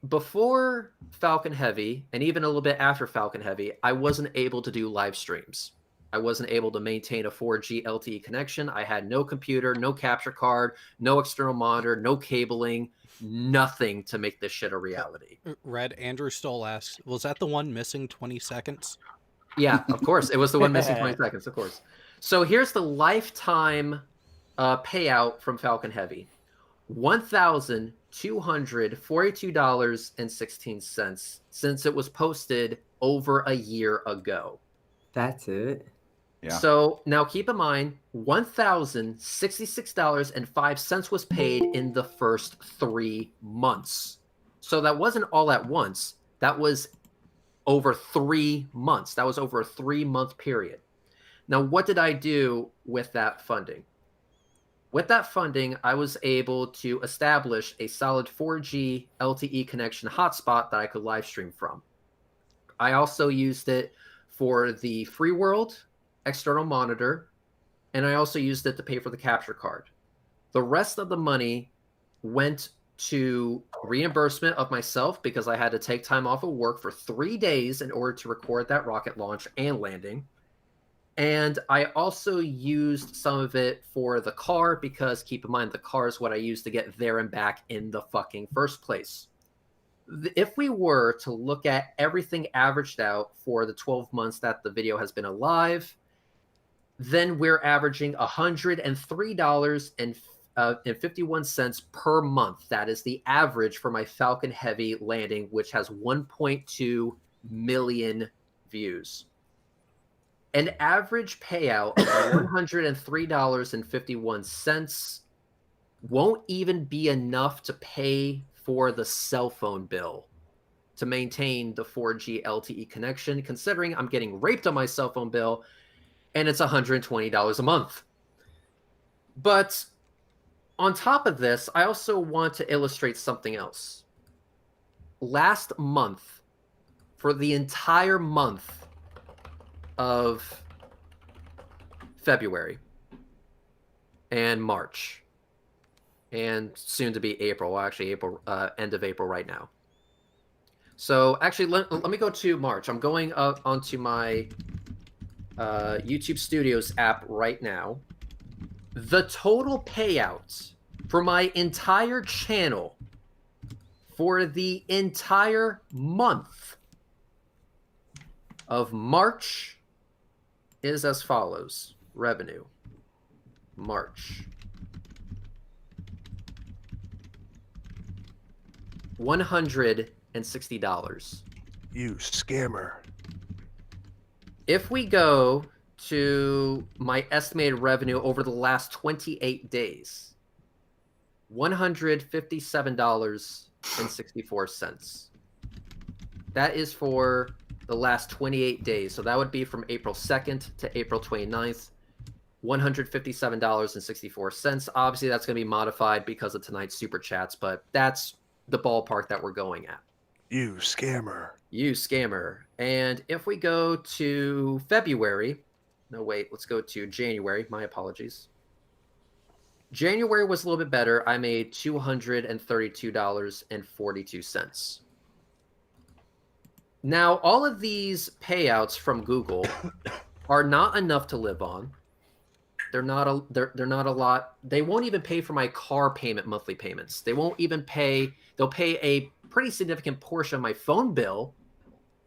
before Falcon Heavy, and even a little bit after Falcon Heavy, I wasn't able to do live streams. I wasn't able to maintain a 4G LTE connection. I had no computer, no capture card, no external monitor, no cabling, nothing to make this shit a reality. Red, Andrew Stoll asks, was that the one missing 20 seconds? Yeah, of course. It was the one missing 20 seconds, of course. So here's the lifetime payout from Falcon Heavy. $1,242.16 since it was posted over a year ago. That's it. Yeah. So now keep in mind, $1,066.05 was paid in the first 3 months. So that wasn't all at once. That was over 3 months. That was over a 3-month period. Now, what did I do with that funding? With that funding, I was able to establish a solid 4G LTE connection hotspot that I could live stream from. I also used it for the free world external monitor, and I also used it to pay for the capture card. The rest of the money went to reimbursement of myself because I had to take time off of work for 3 days in order to record that rocket launch and landing. And I also used some of it for the car because keep in mind, the car is what I used to get there and back in the fucking first place. If we were to look at everything averaged out for the 12 months that the video has been alive, then we're averaging $103.51 per month. That is the average for my Falcon Heavy landing, which has 1.2 million views. An average payout of $103.51 won't even be enough to pay for the cell phone bill to maintain the 4G LTE connection, considering I'm getting raped on my cell phone bill and it's $120 a month. But on top of this, I also want to illustrate something else. Last month, for the entire month of February and March, and soon to be April, well, actually April, end of April right now. So actually, let me go to March. I'm going onto my YouTube Studios app right now. The total payout for my entire channel for the entire month of March is as follows. Revenue. March. $160. You scammer. If we go to my estimated revenue over the last 28 days, $157.64. That is for the last 28 days. So that would be from April 2nd to April 29th, $157.64. Obviously, that's going to be modified because of tonight's super chats, but that's the ballpark that we're going at. You scammer. You scammer. And if we go to February, no, wait, let's go to January. My apologies. January was a little bit better. I made $232.42. Now, all of these payouts from Google are not enough to live on. They're not a lot. They won't even pay for my car payment, monthly payments. They won't even pay. They'll pay a pretty significant portion of my phone bill,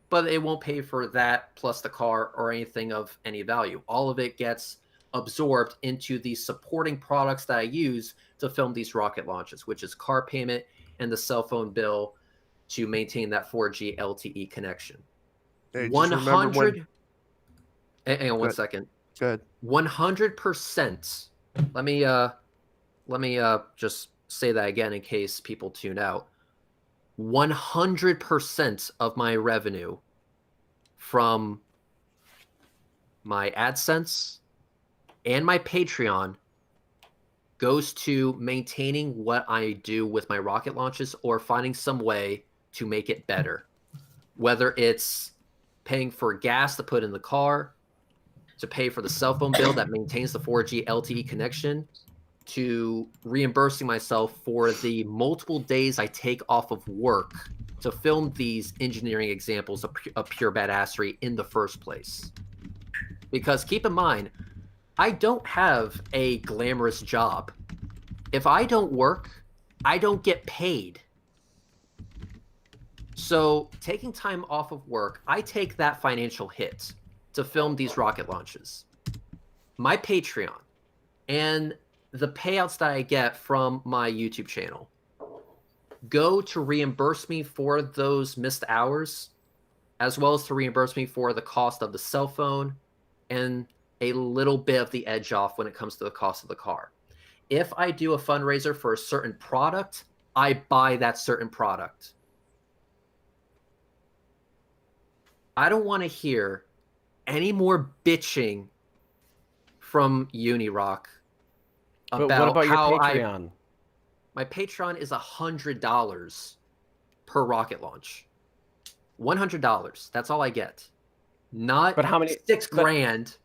but it won't pay for that plus the car or anything of any value. All of it gets absorbed into the supporting products that I use to film these rocket launches, which is car payment and the cell phone bill to maintain that 4G LTE connection. Hey, just remember 100. Hang on one second. Good. 100%. Let me just say that again in case people tune out. 100% of my revenue from my AdSense and my Patreon goes to maintaining what I do with my rocket launches or finding some way to make it better. Whether it's paying for gas to put in the car, to pay for the cell phone bill that maintains the 4G LTE connection, to reimbursing myself for the multiple days I take off of work to film these engineering examples of pure badassery in the first place. Because keep in mind, I don't have a glamorous job. If I don't work, I don't get paid. So taking time off of work, I take that financial hit to film these rocket launches. My Patreon and the payouts that I get from my YouTube channel go to reimburse me for those missed hours, as well as to reimburse me for the cost of the cell phone and a little bit of the edge off when it comes to the cost of the car. If I do a fundraiser for a certain product, I buy that certain product. I don't want to hear any more bitching from UNIRock But what about your how Patreon? my Patreon is $100 per rocket launch. $100. That's all I get. Not But how many? $6,000.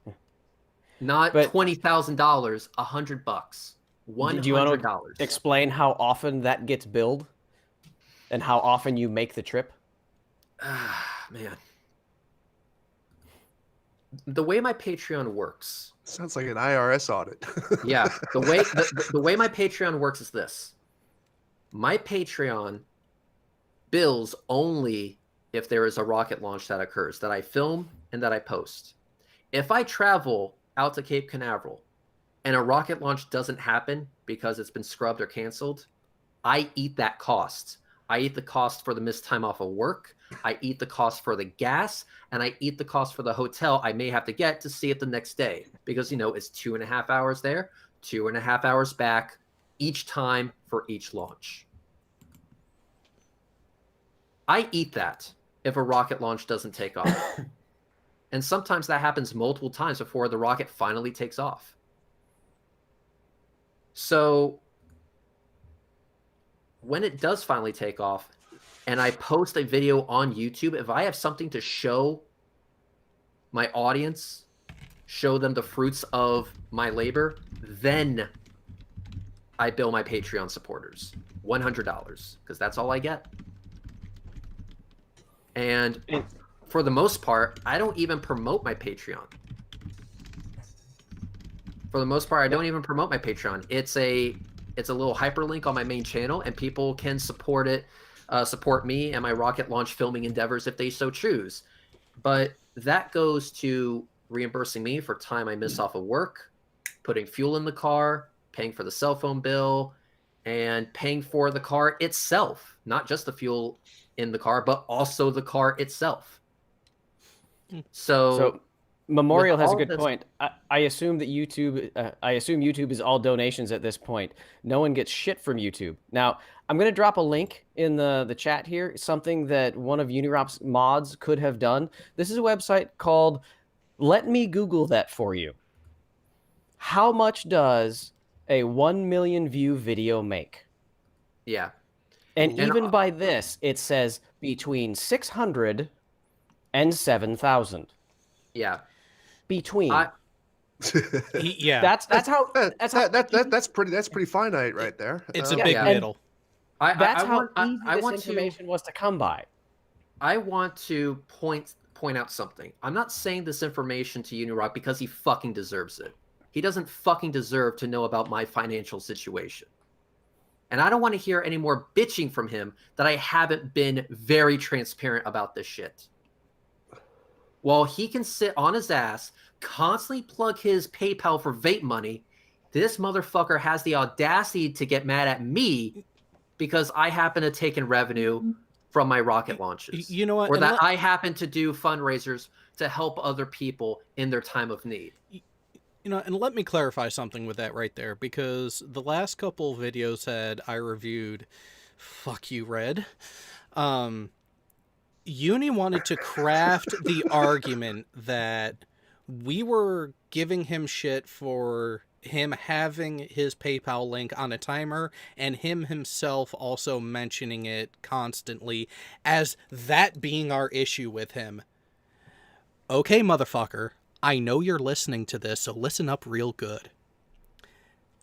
Not $20,000. $100. $100. Do you want to explain how often that gets billed, and how often you make the trip? Man. The way my Patreon works. Sounds like an IRS audit. Yeah, the way my Patreon works is this. My Patreon bills only if there is a rocket launch that occurs, that I film and that I post. If I travel out to Cape Canaveral and a rocket launch doesn't happen because it's been scrubbed or canceled, I eat that cost. I eat the cost for the missed time off of work. I eat the cost for the gas, and I eat the cost for the hotel I may have to get to see it the next day, because, you know, it's 2.5 hours there, 2.5 hours back each time for each launch. I eat that if a rocket launch doesn't take off. And sometimes that happens multiple times before the rocket finally takes off. So when it does finally take off and I post a video on YouTube, if I have something to show my audience, show them the fruits of my labor, then I bill my Patreon supporters $100 because that's all I get. And for the most part, I don't even promote my Patreon. For the most part, I don't even promote my Patreon. It's a little hyperlink on my main channel, and people can support it, support me and my rocket launch filming endeavors if they so choose. But that goes to reimbursing me for time I miss off of work, putting fuel in the car, paying for the cell phone bill, and paying for the car itself. Not just the fuel in the car, but also the car itself. So Memorial has a good point. I assume that YouTube, YouTube is all donations at this point. No one gets shit from YouTube. Now, I'm going to drop a link in the chat here, something that one of UNIRock's mods could have done. This is a website called, let me Google that for you. How much does a 1 million view video make? Yeah. And even by this, it says between 600 and 7,000. Yeah. Between. Yeah. That's pretty finite right there. It's a big middle. That's how easy this information was to come by. I want to point out something. I'm not saying this information to UNIRock because he fucking deserves it. He doesn't fucking deserve to know about my financial situation. And I don't want to hear any more bitching from him that I haven't been very transparent about this shit. While he can sit on his ass, constantly plug his PayPal for vape money, this motherfucker has the audacity to get mad at me because I happen to take in revenue from my rocket launches. You know what? Or that I happen to do fundraisers to help other people in their time of need. You know, and let me clarify something with that right there, because the last couple videos that I reviewed, fuck you, Red, Uni wanted to craft the argument that we were giving him shit for him having his PayPal link on a timer and him himself also mentioning it constantly as that being our issue with him. Okay, motherfucker, I know you're listening to this, so listen up real good.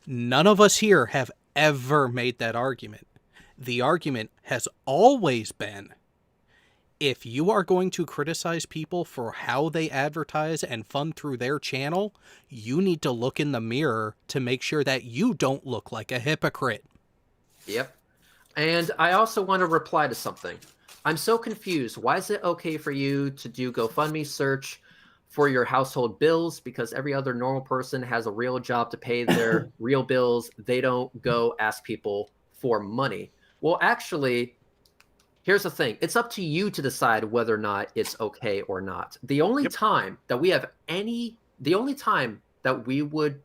None of us here have ever made that argument. The argument has always been, if you are going to criticize people for how they advertise and fund through their channel, you need to look in the mirror to make sure that you don't look like a hypocrite. Yep. And I also want to reply to something. I'm so confused. Why is it okay for you to do GoFundMe search for your household bills? Because every other normal person has a real job to pay their real bills. They don't go ask people for money. Well, actually, here's the thing. It's up to you to decide whether or not it's okay or not. The only time that we would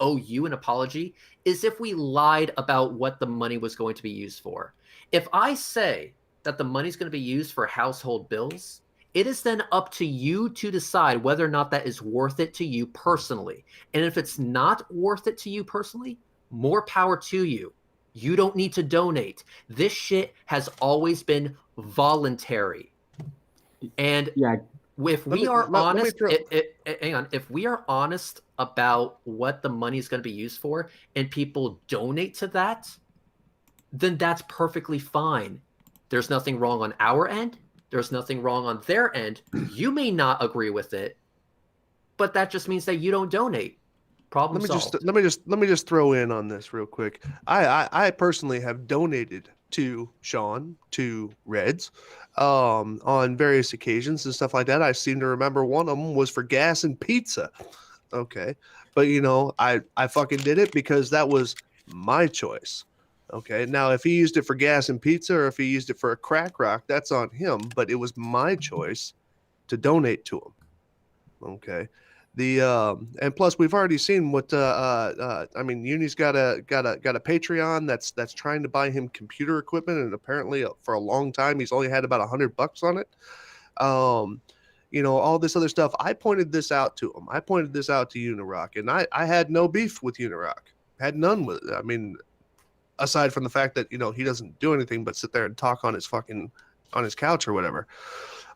owe you an apology is if we lied about what the money was going to be used for. If I say that the money's going to be used for household bills, it is then up to you to decide whether or not that is worth it to you personally. And if it's not worth it to you personally, more power to you. You don't need to donate. This shit has always been voluntary. And if we are honest, hang on, if we are honest about what the money is going to be used for and people donate to that, then that's perfectly fine. There's nothing wrong on our end. There's nothing wrong on their end. You may not agree with it, but that just means that you don't donate. Problem solved. Let me just throw in on this real quick. I personally have donated to Sean, to Reds, on various occasions and stuff like that. I seem to remember one of them was for gas and pizza. Okay, but you know, I fucking did it because that was my choice. Okay, now if he used it for gas and pizza or if he used it for a crack rock, that's on him. But it was my choice to donate to him. Okay. And plus we've already seen what I mean, Uni's got a Patreon that's trying to buy him computer equipment, and apparently for a long time he's only had about $100 on it. You know, all this other stuff. I pointed this out to him. I pointed this out to UNIRock, and I had no beef with UNIRock. Had none with it. I mean, aside from the fact that, you know, he doesn't do anything but sit there and talk on his couch or whatever.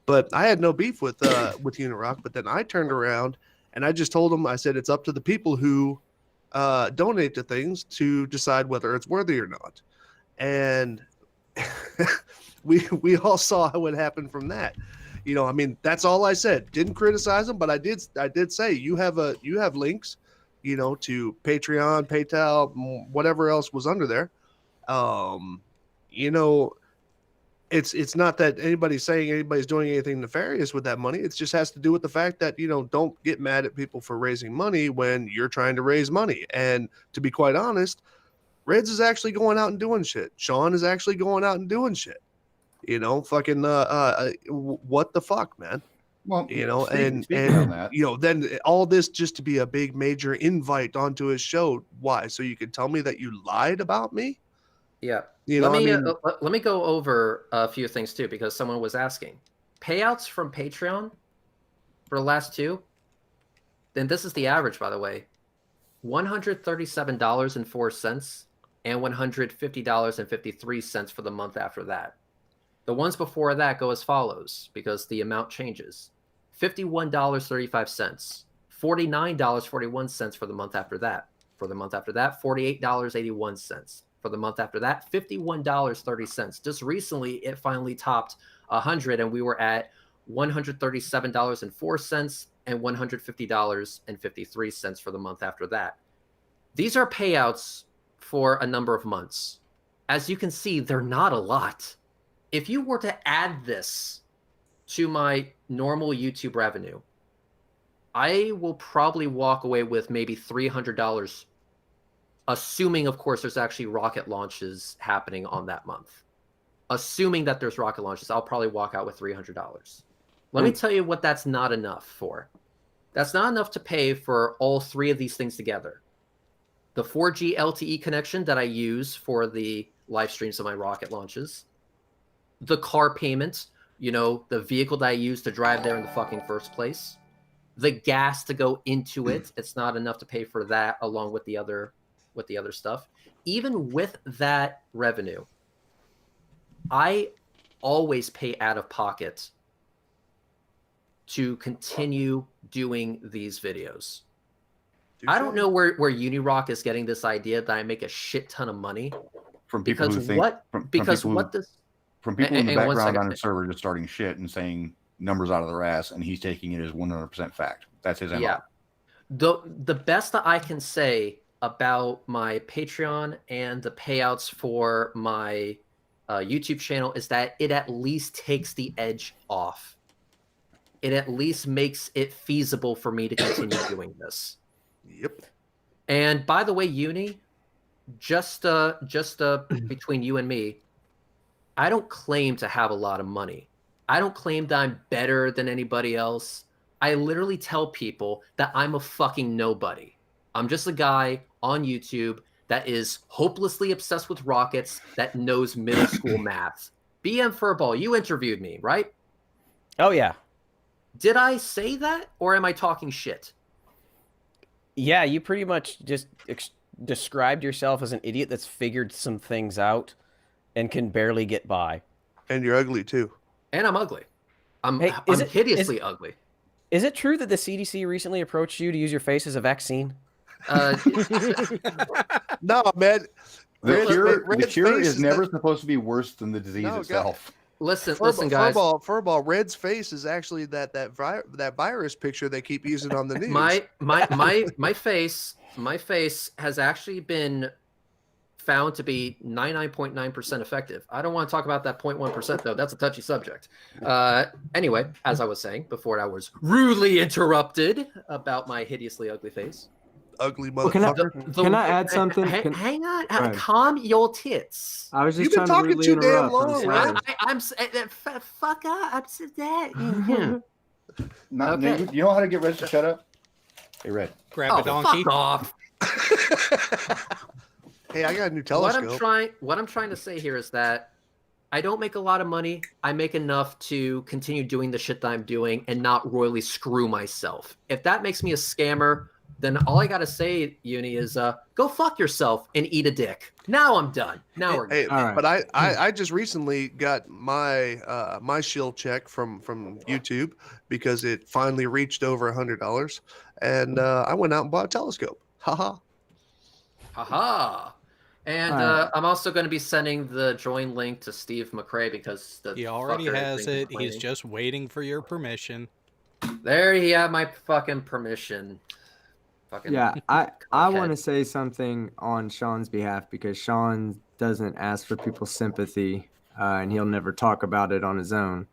But I had no beef with UNIRock. But then I turned around and I just told him, I said, it's up to the people who donate to things to decide whether it's worthy or not. And we all saw what happened from that. You know, I mean, that's all I said. Didn't criticize him, but I did say you have links, you know, to Patreon, PayPal, whatever else was under there. You know, it's not that anybody's saying anybody's doing anything nefarious with that money. It just has to do with the fact that, you know, don't get mad at people for raising money when you're trying to raise money. And to be quite honest, Reds is actually going out and doing shit. Sean is actually going out and doing shit. You know, fucking what the fuck, man? Well, you know, speaking on that, you know, then all this just to be a big major invite onto his show. Why? So you can tell me that you lied about me? Yeah. You know, let me go over a few things too, because someone was asking. Payouts from Patreon for the last two, then this is the average, by the way, $137.04 and $150.53 for the month after that. The ones before that go as follows because the amount changes. $51.35, $49.41 for the month after that. For the month after that, $48.81. For the month after that, $51.30. Just recently, it finally topped 100, and we were at $137.04 and $150.53 for the month after that. These are payouts for a number of months. As you can see, they're not a lot. If you were to add this to my normal YouTube revenue, I will probably walk away with maybe $300, assuming, of course, there's actually rocket launches happening on that month. Assuming that there's rocket launches, I'll probably walk out with $300. Let me tell you what that's not enough for. That's not enough to pay for all three of these things together. The 4G LTE connection that I use for the live streams of my rocket launches, the car payment, you know, the vehicle that I use to drive there in the fucking first place, the gas to go into it. It's not enough to pay for that along with the other stuff. Even with that revenue, I always pay out of pocket to continue doing these videos. I don't know where UNIRock is getting this idea that I make a shit ton of money from people because who think from people in the background on his server just starting shit and saying numbers out of their ass, and he's taking it as 100% fact. That's his MO. Yeah. The best that I can say about my Patreon and the payouts for my YouTube channel is that it at least takes the edge off. It at least makes it feasible for me to continue doing this. Yep. And by the way, Uni, just between you and me, I don't claim to have a lot of money. I don't claim that I'm better than anybody else. I literally tell people that I'm a fucking nobody. I'm just a guy on YouTube that is hopelessly obsessed with rockets that knows middle school math. BM Furball, you interviewed me, right? Oh, yeah. Did I say that, or am I talking shit? Yeah, you pretty much just described yourself as an idiot that's figured some things out and can barely get by. And you're ugly, too. And I'm ugly. I'm hideously ugly. Is it true that the CDC recently approached you to use your face as a vaccine? No, man. The cure is never supposed to be worse than the disease itself. Listen, guys. Furball, Red's face is actually that virus picture they keep using on the news. My face has actually been found to be 99.9% effective. I don't want to talk about that 0.1% though. That's a touchy subject. Anyway, as I was saying before, I was rudely interrupted about my hideously ugly face. Ugly motherfucker. Can I add something? Hang on. Calm your tits. I was just You've been talking too damn long. I'm fuck up. I'm that. You know how to get Reds to shut up? Hey, Red. Grab Oh, a donkey. fuck off. Hey, I got a new What telescope. I'm trying to say here is that I don't make a lot of money. I make enough to continue doing the shit that I'm doing and not royally screw myself. If that makes me a scammer, then all I gotta say, Uni, is go fuck yourself and eat a dick. Now I'm done. Now we're Hey, good. All right. but I just recently got my my shield check from YouTube because it finally reached over $100, and I went out and bought a telescope. Haha. Haha. And I'm also going to be sending the join link to Steve McRae because He already fucker has been it. He's complaining. just waiting for your permission. There he had my fucking permission. Fucking Yeah, I want to cockhead. say something on Sean's behalf because Sean doesn't ask for people's sympathy, and he'll never talk about it on his own.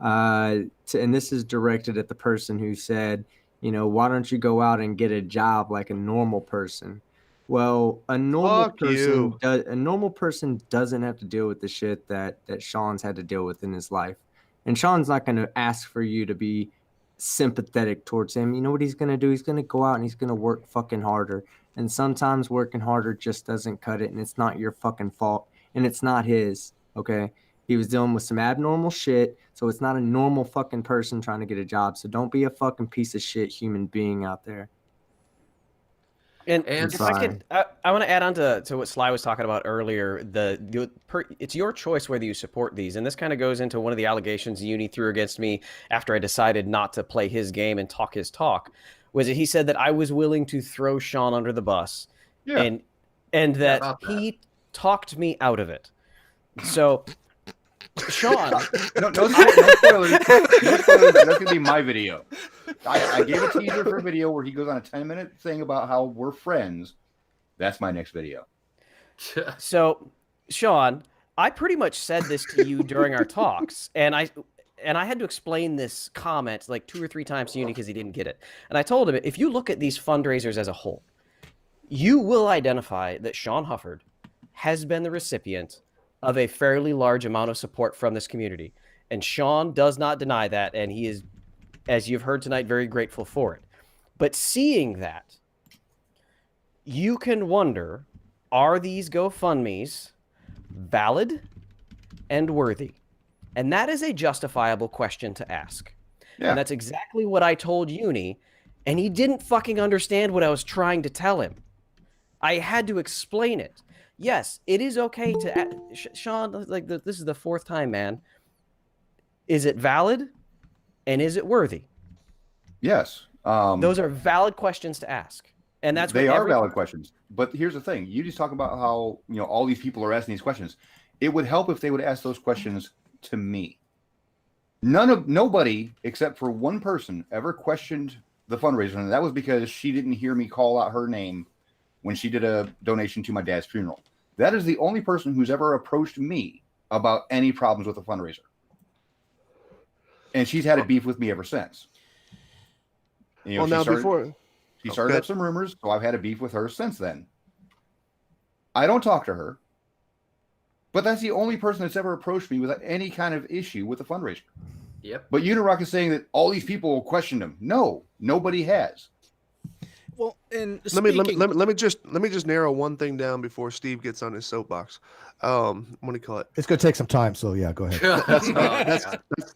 And this is directed at the person who said, why don't you go out and get a job like a normal person? Well, a normal person doesn't have to deal with the shit that Sean's had to deal with in his life, and Sean's not going to ask for you to be sympathetic towards him. You know what he's going to do? He's going to go out and he's going to work fucking harder. And sometimes working harder just doesn't cut it. And it's not your fucking fault. And it's not his. Okay. He was dealing with some abnormal shit. So it's not a normal fucking person trying to get a job. So don't be a fucking piece of shit human being out there. And And if I could, I want to add on to what Sly was talking about earlier. It's your choice whether you support these, and this kind of goes into one of the allegations Uni threw against me after I decided not to play his game and talk his talk. Was that he said that I was willing to throw Sean under the bus, and that he talked me out of it. So, Sean, no spoilers. No spoilers. That's gonna be my video. I gave a teaser for a video where he goes on a 10-minute thing about how we're friends. That's my next video. So, Sean, I pretty much said this to you during our talks, and I had to explain this comment like 2 or 3 times to Uni because he didn't get it. And I told him, if you look at these fundraisers as a whole, you will identify that Sean Hufford has been the recipient of a fairly large amount of support from this community. And Sean does not deny that, and he is, as you've heard tonight, very grateful for it. But seeing that, you can wonder, are these GoFundMes valid and worthy? And that is a justifiable question to ask. Yeah. And that's exactly what I told Uni, and he didn't fucking understand what I was trying to tell him. I had to explain it. Yes, it is okay to Sean, like this is the 4th time, man. Is it valid? And is it worthy? Yes. Those are valid questions to ask. And that's they are valid questions. But here's the thing. You just talk about how, all these people are asking these questions. It would help if they would ask those questions to me. Nobody except for one person ever questioned the fundraiser, and that was because she didn't hear me call out her name when she did a donation to my dad's funeral. That is the only person who's ever approached me about any problems with the fundraiser. And she's had a beef with me ever since. She started up some rumors, so I've had a beef with her since then. I don't talk to her, but that's the only person that's ever approached me with any kind of issue with the fundraiser. Yep. But UNIRock is saying that all these people questioned him. No, nobody has. Well, and let me just narrow one thing down before Steve gets on his soapbox. What do you call it? It's gonna take some time, so yeah, go ahead.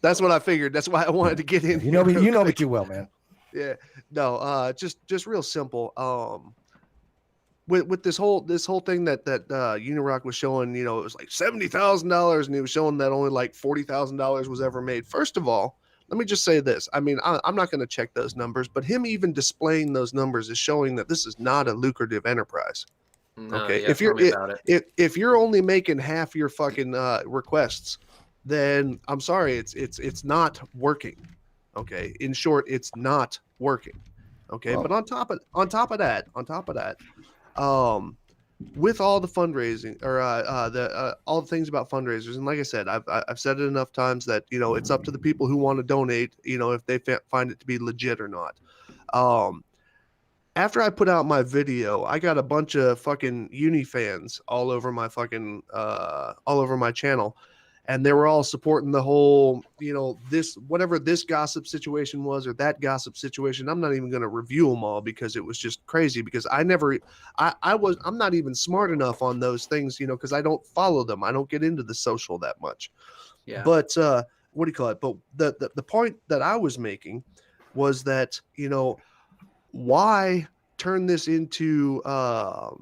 That's what I figured. That's why I wanted to get in. You know me too well, man. Yeah. No. Just real simple. With this whole thing that UNIRock was showing, it was like $70,000, and he was showing that only like $40,000 was ever made. First of all, let me just say this. I mean, I'm not going to check those numbers, but him even displaying those numbers is showing that this is not a lucrative enterprise. No, okay, yeah, if you're only making half your fucking requests, then I'm sorry, it's not working. Okay, in short, it's not working. Okay, but on top of that, with all the fundraising or all the things about fundraisers, and like I said, I've said it enough times that it's up to the people who want to donate, if they find it to be legit or not. After I put out my video, I got a bunch of fucking Uni fans all over my fucking all over my channel, and they were all supporting the whole, this, whatever this gossip situation was or that gossip situation. I'm not even going to review them all because it was just crazy, because I'm not even smart enough on those things, because I don't follow them. I don't get into the social that much. Yeah. But what do you call it? But the point that I was making was that, why turn this into, what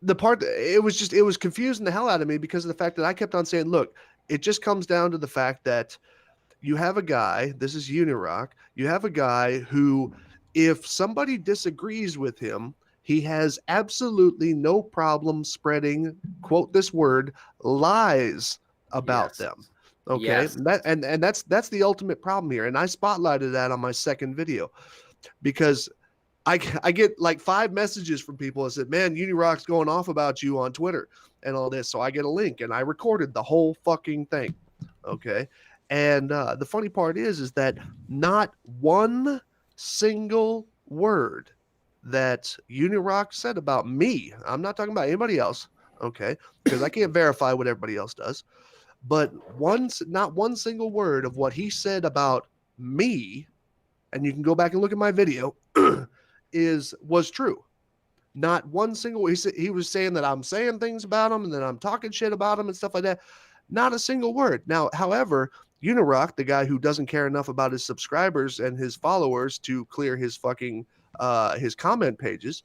the part that it was confusing the hell out of me, because of the fact that I kept on saying, look, it just comes down to the fact that you have a guy, this is UNIRock, you have a guy who, if somebody disagrees with him, he has absolutely no problem spreading, quote this word, lies about them. Okay. Yes. And that's the ultimate problem here. And I spotlighted that on my second video, because I get like 5 messages from people that said, man, UNIRock's going off about you on Twitter and all this. So I get a link and I recorded the whole fucking thing. Okay. And the funny part is that not one single word that UNIRock said about me, I'm not talking about anybody else, okay, because I can't verify what everybody else does, but not one single word of what he said about me, and you can go back and look at my video, was true. Not one single. He was saying that I'm saying things about him and that I'm talking shit about him and stuff like that. Not a single word. Now, however, UNIRock, the guy who doesn't care enough about his subscribers and his followers to clear his fucking his comment pages.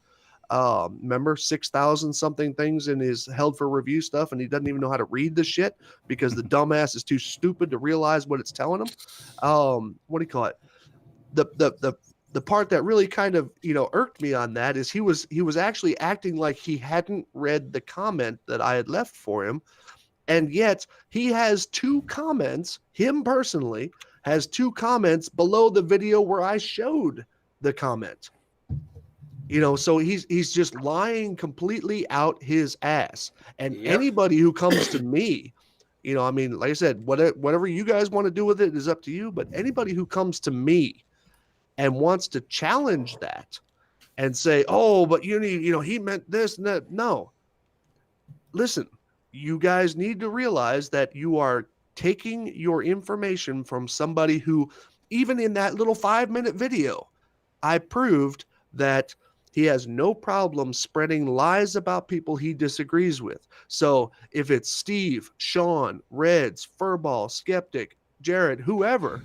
Remember 6,000 something things in his held for review stuff, and he doesn't even know how to read the shit because the dumbass is too stupid to realize what it's telling him. What do you call it? The part that really kind of, irked me on that is he was actually acting like he hadn't read the comment that I had left for him. And yet he has 2 comments, him personally has 2 comments below the video where I showed the comment. So he's just lying completely out his ass. And anybody who comes to me, like I said, whatever you guys want to do with it is up to you. But anybody who comes to me and wants to challenge that and say, oh, but he meant this and that. No. Listen, you guys need to realize that you are taking your information from somebody who, even in that little 5-minute video, I proved that he has no problem spreading lies about people he disagrees with. So if it's Steve, Sean, Reds, Furball, Skeptic, Jared, whoever,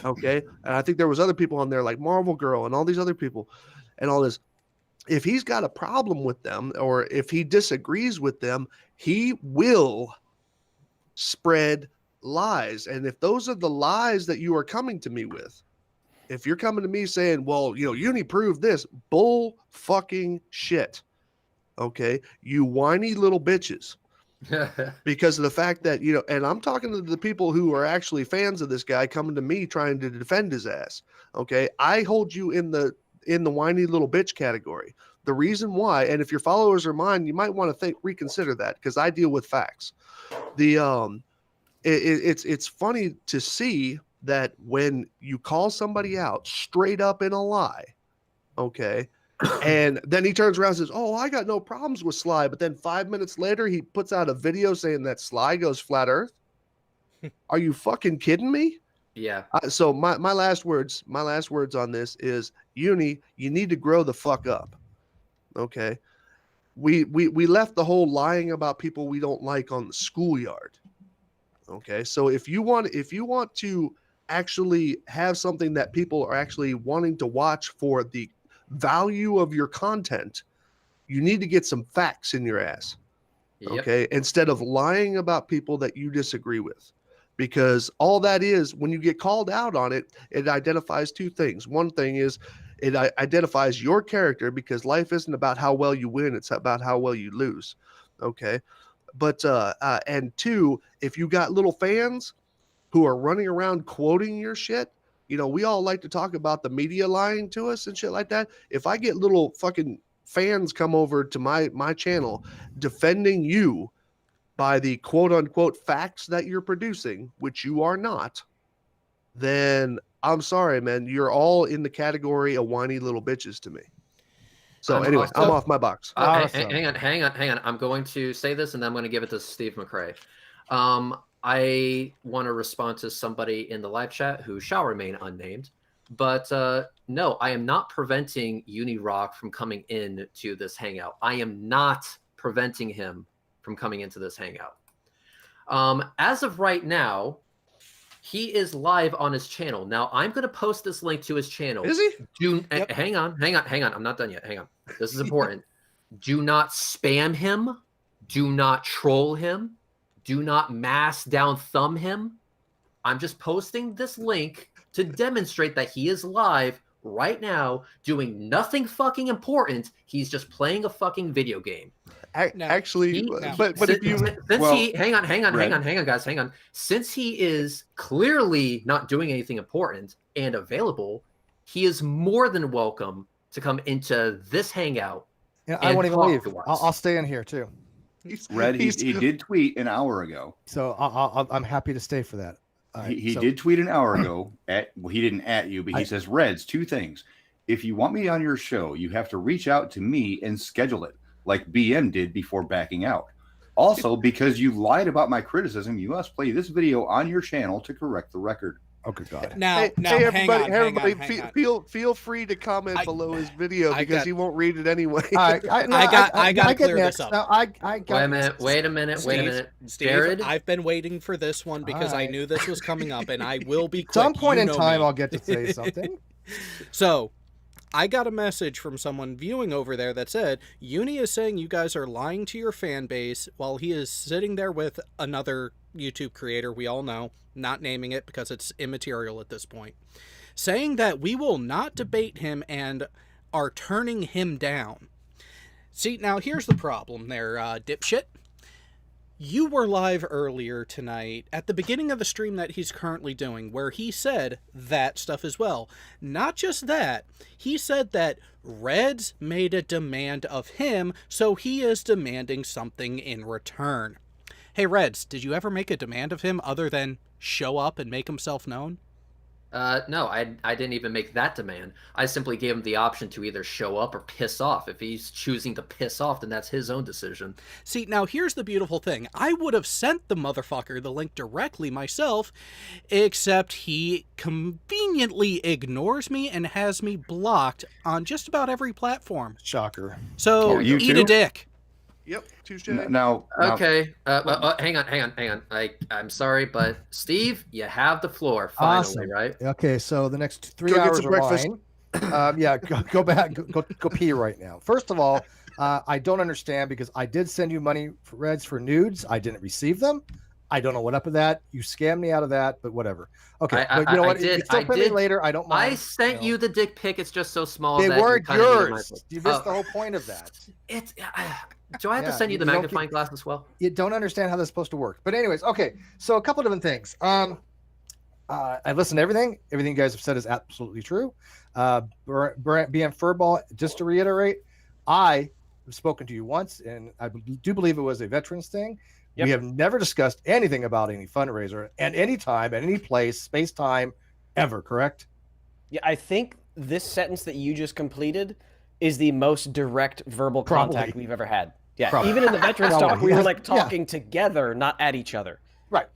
okay, and I think there was other people on there like Marvel Girl and all these other people and all this, if he's got a problem with them or if he disagrees with them, he will spread lies. And if those are the lies that you are coming to me with, if you're coming to me saying, well, Uni proved this, bull fucking shit. Okay. You whiny little bitches. Because of the fact that, and I'm talking to the people who are actually fans of this guy coming to me trying to defend his ass. Okay. I hold you in the whiny little bitch category. The reason why, and if your followers are mine, you might want to reconsider that, because I deal with facts. It's funny to see that when you call somebody out straight up in a lie, okay, and then he turns around and says, oh, I got no problems with Sly, but then 5 minutes later he puts out a video saying that Sly goes flat earth. Are you fucking kidding me? Yeah. So my last words on this is, Uni, you need to grow the fuck up. Okay. We left the whole lying about people we don't like on the schoolyard. Okay. So if you want to actually have something that people are actually wanting to watch for the value of your content, you need to get some facts in your ass. Okay. Instead of lying about people that you disagree with. Because all that is, when you get called out on it, it identifies 2 things. One thing is it identifies your character, because life isn't about how well you win. It's about how well you lose. Okay. But, and 2, if you got little fans who are running around quoting your shit, we all like to talk about the media lying to us and shit like that. If I get little fucking fans come over to my channel defending you by the quote unquote facts that you're producing, which you are not, then I'm sorry, man. You're all in the category of whiny little bitches to me. So anyway, I'm off my box. Hang on. I'm going to say this, and then I'm going to give it to Steve McRae. I want to respond to somebody in the live chat who shall remain unnamed. But no, I am not preventing UNIRock from coming in to this hangout. I am not preventing him from coming into this hangout. As of right now, he is live on his channel. Now, I'm going to post this link to his channel. Is he? Hang on. I'm not done yet. Hang on. This is important. Do not spam him. Do not troll him. Do not mass down thumb him. I'm just posting this link to demonstrate that he is live right now doing nothing fucking important. He's just playing a fucking video game. Actually, but if you hang on, guys. Since he is clearly not doing anything important and available, he is more than welcome to come into this hangout. Yeah, I won't even leave. I'll stay in here too. He did tweet an hour ago. So I'm happy to stay for that. He did tweet an hour ago he didn't at you, but he says, Reds, 2 things. If you want me on your show, you have to reach out to me and schedule it, like BM did before backing out. Also, because you lied about my criticism, you must play this video on your channel to correct the record. Oh, good God. Now, everybody, feel free to comment below his video because he won't read it anyway. I got to clear this up. Now, Wait a minute. Steve, Jared? I've been waiting for this one because I knew this was coming up, and I will be quick. Some point in time, I'll get to say something. So, I got a message from someone viewing over there that said, Uni is saying you guys are lying to your fan base while he is sitting there with another YouTube creator we all know, not naming it because it's immaterial at this point, saying that we will not debate him and are turning him down. See, now here's the problem there, dipshit. You were live earlier tonight at the beginning of the stream that he's currently doing where he said that stuff as well. Not just that, he said that Reds made a demand of him, so he is demanding something in return. Hey, Reds, did you ever make a demand of him other than show up and make himself known? No, I didn't even make that demand. I simply gave him the option to either show up or piss off. If he's choosing to piss off, then that's his own decision. See, now here's the beautiful thing. I would have sent the motherfucker the link directly myself, except he conveniently ignores me and has me blocked on just about every platform. Shocker. So, eat a dick. Yep, Tuesday. Now, okay. Hang on. I'm sorry, but Steve, you have the floor finally, awesome. Right? Okay, so the next 3 hours are mine. Yeah, go back, go pee right now. First of all, I don't understand because I did send you money for Reds for nudes. I didn't receive them. I don't know what up with that. You scammed me out of that, but whatever. Okay, but you know what? You can still pay me later. I don't mind. I sent you the dick pic. It's just so small. They that weren't yours. You missed the whole point of that. It's. Do I have to send you the magnifying glass as well? You don't understand how that's supposed to work. But anyways, okay. So a couple of different things. I've listened to everything. Everything you guys have said is absolutely true. BM Furball, just to reiterate, I have spoken to you once, and I do believe it was a veterans thing. Yep. We have never discussed anything about any fundraiser at any time, at any place, space, time, ever, correct? Yeah, I think this sentence that you just completed is the most direct verbal contact we've ever had. Yeah, even in the veterans talk, we were like talking together, not at each other. Right.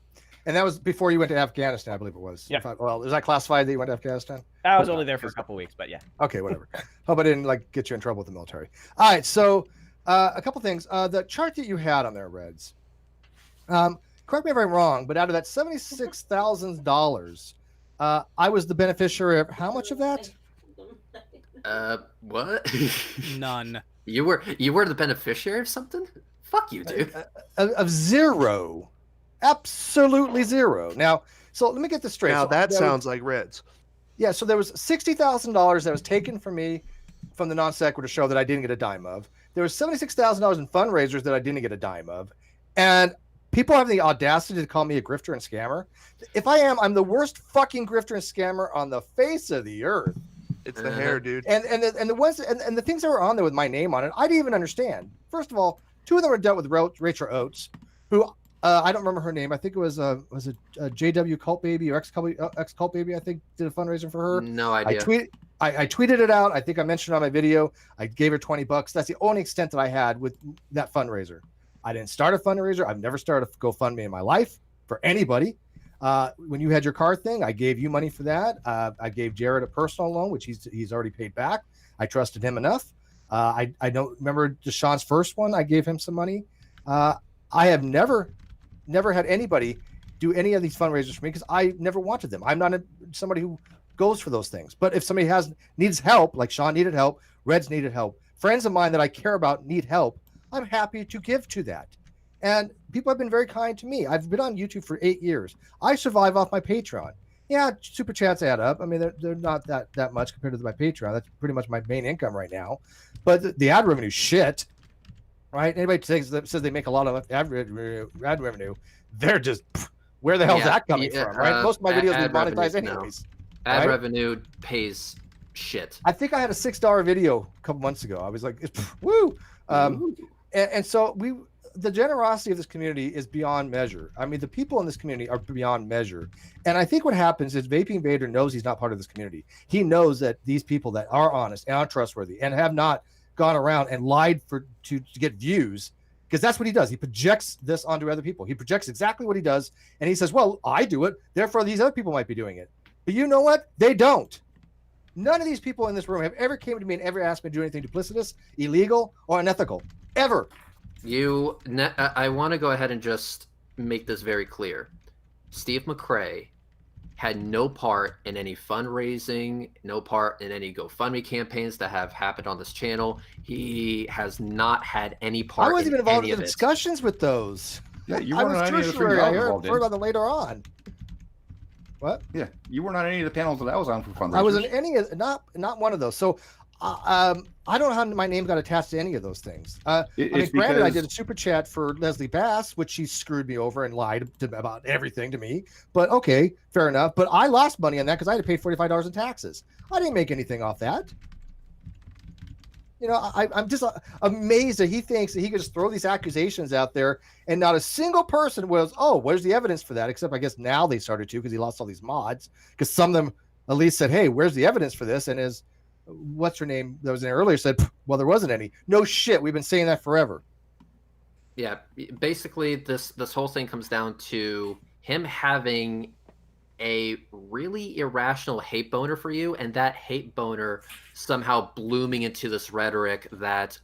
And that was before you went to Afghanistan, I believe it was. Yeah. Well, is that classified that you went to Afghanistan? I was only there for a couple of weeks, but yeah. Okay, whatever. Hope I didn't get you in trouble with the military. All right, so a couple things. The chart that you had on there, Reds. Correct me if I'm wrong, but out of that $76,000, I was the beneficiary of how much of that? What? None. You were the beneficiary of something? Fuck you, dude. Of zero. Absolutely zero. Now, so let me get this straight. Now so that sounds like Reds. Yeah, so there was $60,000 that was taken from me from the non sequitur show that I didn't get a dime of. There was $76,000 in fundraisers that I didn't get a dime of. And people have the audacity to call me a grifter and scammer. If I am, I'm the worst fucking grifter and scammer on the face of the earth. It's the hair, dude. And the ones and the things that were on there with my name on it, I didn't even understand. First of all, 2 of them were dealt with Rachel Oates, who I don't remember her name. I think it was a JW Cult Baby or X Cult Baby. I think did a fundraiser for her. No idea. I tweeted it out. I think I mentioned on my video. I gave her $20. That's the only extent that I had with that fundraiser. I didn't start a fundraiser. I've never started a GoFundMe in my life for anybody. When you had your car thing, I gave you money for that. I gave Jared a personal loan, which he's already paid back. I trusted him enough. I don't remember Deshaun's first one. I gave him some money. I have never had anybody do any of these fundraisers for me because I never wanted them. I'm not somebody who goes for those things. But if somebody needs help, like Sean needed help, Reds needed help, friends of mine that I care about need help, I'm happy to give to that. And people have been very kind to me. I've been on YouTube for 8 years. I survive off my Patreon. Yeah, super chats add up. I mean, they're not that much compared to my Patreon. That's pretty much my main income right now. But the ad revenue shit, right? Anybody says they make a lot of ad revenue, they're just, where the hell's that coming from, right? Most of my videos we monetize anyways. Ad revenue pays shit. I think I had a $6 video a couple months ago. I was like, woo. And so the generosity of this community is beyond measure. I mean, the people in this community are beyond measure. And I think what happens is Vaping Vader knows he's not part of this community. He knows that these people that are honest and are trustworthy and have not gone around and lied to get views, because that's what he does. He projects this onto other people. He projects exactly what he does. And he says, well, I do it, therefore these other people might be doing it. But you know what? They don't. None of these people in this room have ever came to me and ever asked me to do anything duplicitous, illegal, or unethical. Ever. I want to go ahead and just make this very clear. Steve McCrae had no part in any fundraising, no part in any GoFundMe campaigns that have happened on this channel. He has not had any part. I wasn't even involved in the discussions with those. Yeah, you weren't on any of the tertiary. I heard about them later on. What? Yeah, you weren't on any of the panels that I was on for fundraisers. I was in any of, not one of those. So I don't know how my name got attached to any of those things. Granted, I did a super chat for Leslie Bass, which she screwed me over and lied about everything to me. But okay, fair enough. But I lost money on that because I had to pay $45 in taxes. I didn't make anything off that. You know, I'm just amazed that he thinks that he could just throw these accusations out there and not a single person was, oh, where's the evidence for that? Except I guess now they started to because he lost all these mods because some of them at least said, hey, where's the evidence for this? And what's her name that was in there earlier said, well, there wasn't any. No shit. We've been saying that forever. Yeah. Basically, this whole thing comes down to him having a really irrational hate boner for you, and that hate boner somehow blooming into this rhetoric that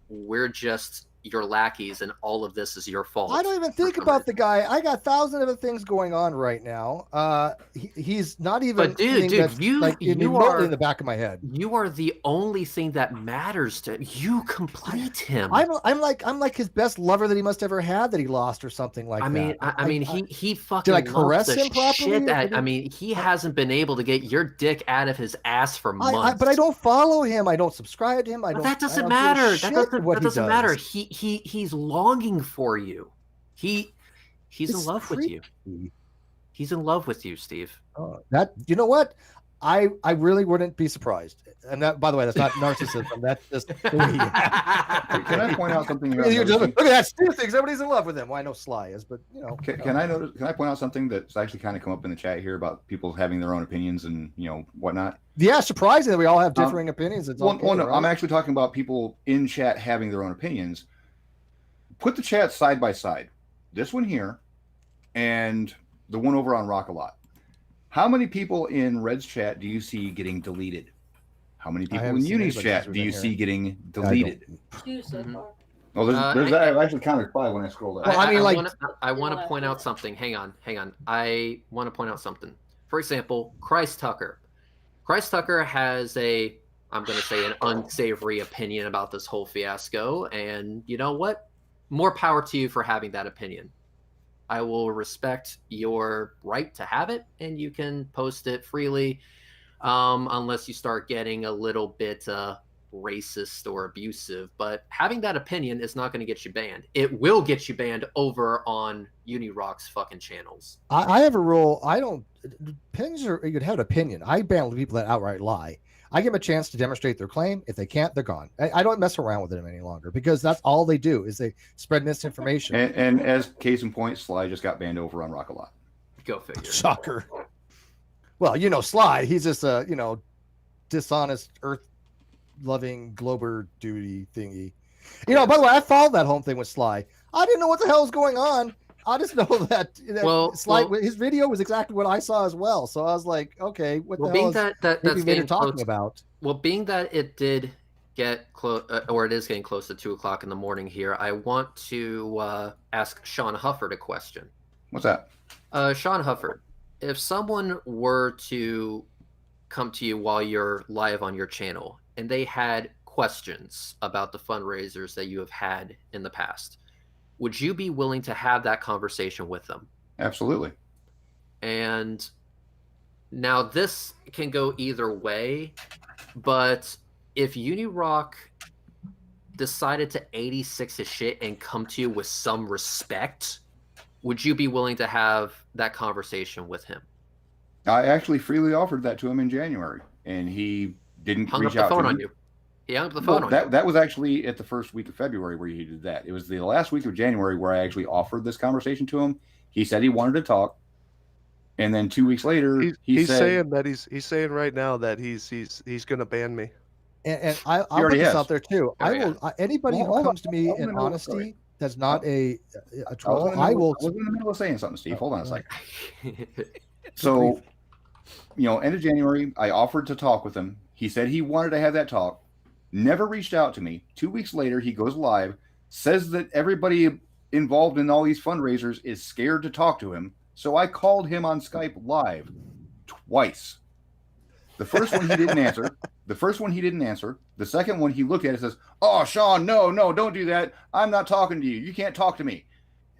we're just your lackeys and all of this is your fault. I don't even think about the guy. I got thousands of other things going on right now. He's not even. But dude, you are in the back of my head. You are the only thing that matters to you. Complete him. I'm like his best lover that he must ever had that he lost or something like that. I mean, he fucking. Did I caress him properly? I mean, he hasn't been able to get your dick out of his ass for months. But I don't follow him. I don't subscribe to him. That doesn't matter. That doesn't matter. He's longing for you. He's in love with you. He's in love with you, Steve. That, you know what? I really wouldn't be surprised. And that, by the way, that's not narcissism. That's just the way he is. Can I point out something? Look at that. Steve thinks everybody's in love with him. Well, I know Sly is, but you know. Can I point out something that's actually kind of come up in the chat here about people having their own opinions and whatnot? Yeah, surprising that we all have differing opinions. No, I'm actually talking about people in chat having their own opinions. Put the chat side by side. This one here and the one over on Rock-A-Lot. How many people in Red's chat do you see getting deleted? How many people in Uni's chat do you see getting deleted? 2 so far. Oh, there's I've actually counted 5 when I scrolled down. Well, I want to point out something. Hang on. I want to point out something. For example, Christ Tucker. Christ Tucker has I'm going to say an unsavory opinion about this whole fiasco. And you know what? More power to you for having that opinion. I will respect your right to have it, and you can post it freely, unless you start getting a little bit racist or abusive. But having that opinion is not going to get you banned. It will get you banned over on UNIRock's fucking channels. I have a rule. Opinions are, you could have an opinion. I ban people that outright lie. I give them a chance to demonstrate their claim. If they can't, they're gone. I don't mess around with them any longer because that's all they do is they spread misinformation. And as case in point, Sly just got banned over on Rock-A-Lot. Go figure. Shocker. Well, Sly, he's just dishonest, earth-loving Glober duty thingy. You know, by the way, I followed that home thing with Sly. I didn't know what the hell was going on. I just know that Sly, his video was exactly what I saw as well. So I was like, okay, what the hell is that's Vader talking about? Well, being that it did get close, or it is getting close to 2 o'clock in the morning here, I want to ask Sean Hufford a question. What's that? Sean Hufford, if someone were to come to you while you're live on your channel and they had questions about the fundraisers that you have had in the past, would you be willing to have that conversation with them? Absolutely. And now this can go either way, but if UNIRock decided to 86 his shit and come to you with some respect, would you be willing to have that conversation with him? I actually freely offered that to him in January, and he didn't reach out to me. Hung up the phone on you. He hung up the phone on you. That was actually at the first week of February where he did that. It was the last week of January where I actually offered this conversation to him. He said he wanted to talk, and then 2 weeks later, he's saying that he's saying right now that he's going to ban me. And I'll put this out there too. I will. Anybody who comes to me in honesty that's not a troll, I will. I was in the middle of saying something, Steve. Hold on a second. So, end of January, I offered to talk with him. He said he wanted to have that talk. Never reached out to me. 2 weeks later, he goes live, says that everybody involved in all these fundraisers is scared to talk to him. So I called him on Skype live twice. The first one he didn't answer. The second one he looked at it and says, "Oh, Sean, no, don't do that. I'm not talking to you. You can't talk to me.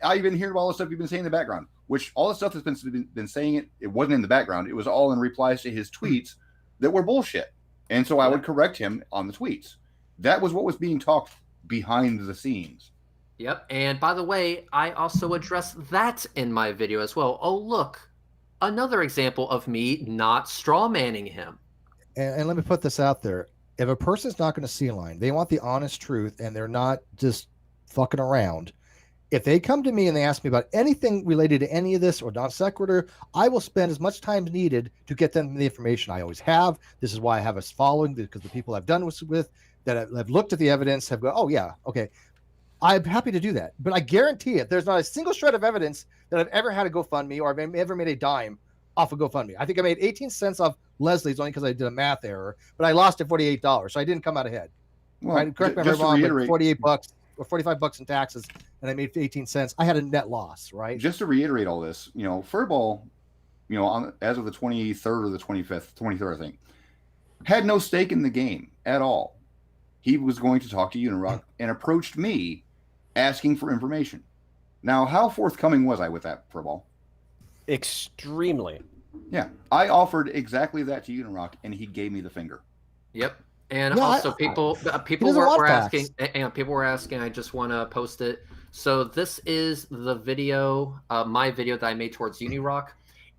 I even hear all the stuff you've been saying in the background," which all the stuff that's been saying it wasn't in the background. It was all in replies to his tweets that were bullshit. And so I would correct him on the tweets. That was what was being talked behind the scenes. Yep. And by the way, I also addressed that in my video as well. Oh, look, another example of me not strawmanning him. And let me put this out there. If a person's not going to see a line, they want the honest truth and they're not just fucking around. If they come to me and they ask me about anything related to any of this or non sequitur, I will spend as much time needed to get them the information I always have. This is why I have us following, because the people I've done this with, that have looked at the evidence, have go, oh yeah, okay. I'm happy to do that. But I guarantee it, there's not a single shred of evidence that I've ever had a GoFundMe or I've ever made a dime off of GoFundMe. I think I made 18 cents off Leslie's only because I did a math error, but I lost at $48, so I didn't come out ahead. Well, right? Correct me if I'm wrong, but $48 or $45 in taxes, and I made 18 cents. I had a net loss, right? Just to reiterate all this, Furball, as of the 23rd or the 23rd, I think, had no stake in the game at all. He was going to talk to UNIRock and approached me asking for information. Now, how forthcoming was I with that, Furball? Extremely. Yeah, I offered exactly that to UNIRock, and he gave me the finger. Yep. And also, people were asking, and people were asking. I just want to post it. So this is the video, my video that I made towards UNIRock.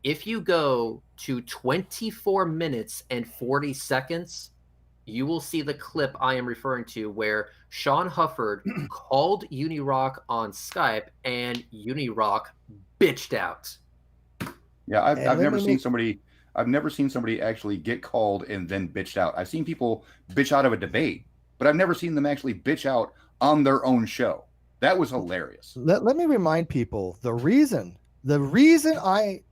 If you go to 24 minutes and 40 seconds, you will see the clip I am referring to, where Sean Hufford called UNIRock on Skype, and UNIRock bitched out. Yeah, I've never seen somebody actually get called and then bitched out. I've seen people bitch out of a debate, but I've never seen them actually bitch out on their own show. That was hilarious. Let me remind people the reason I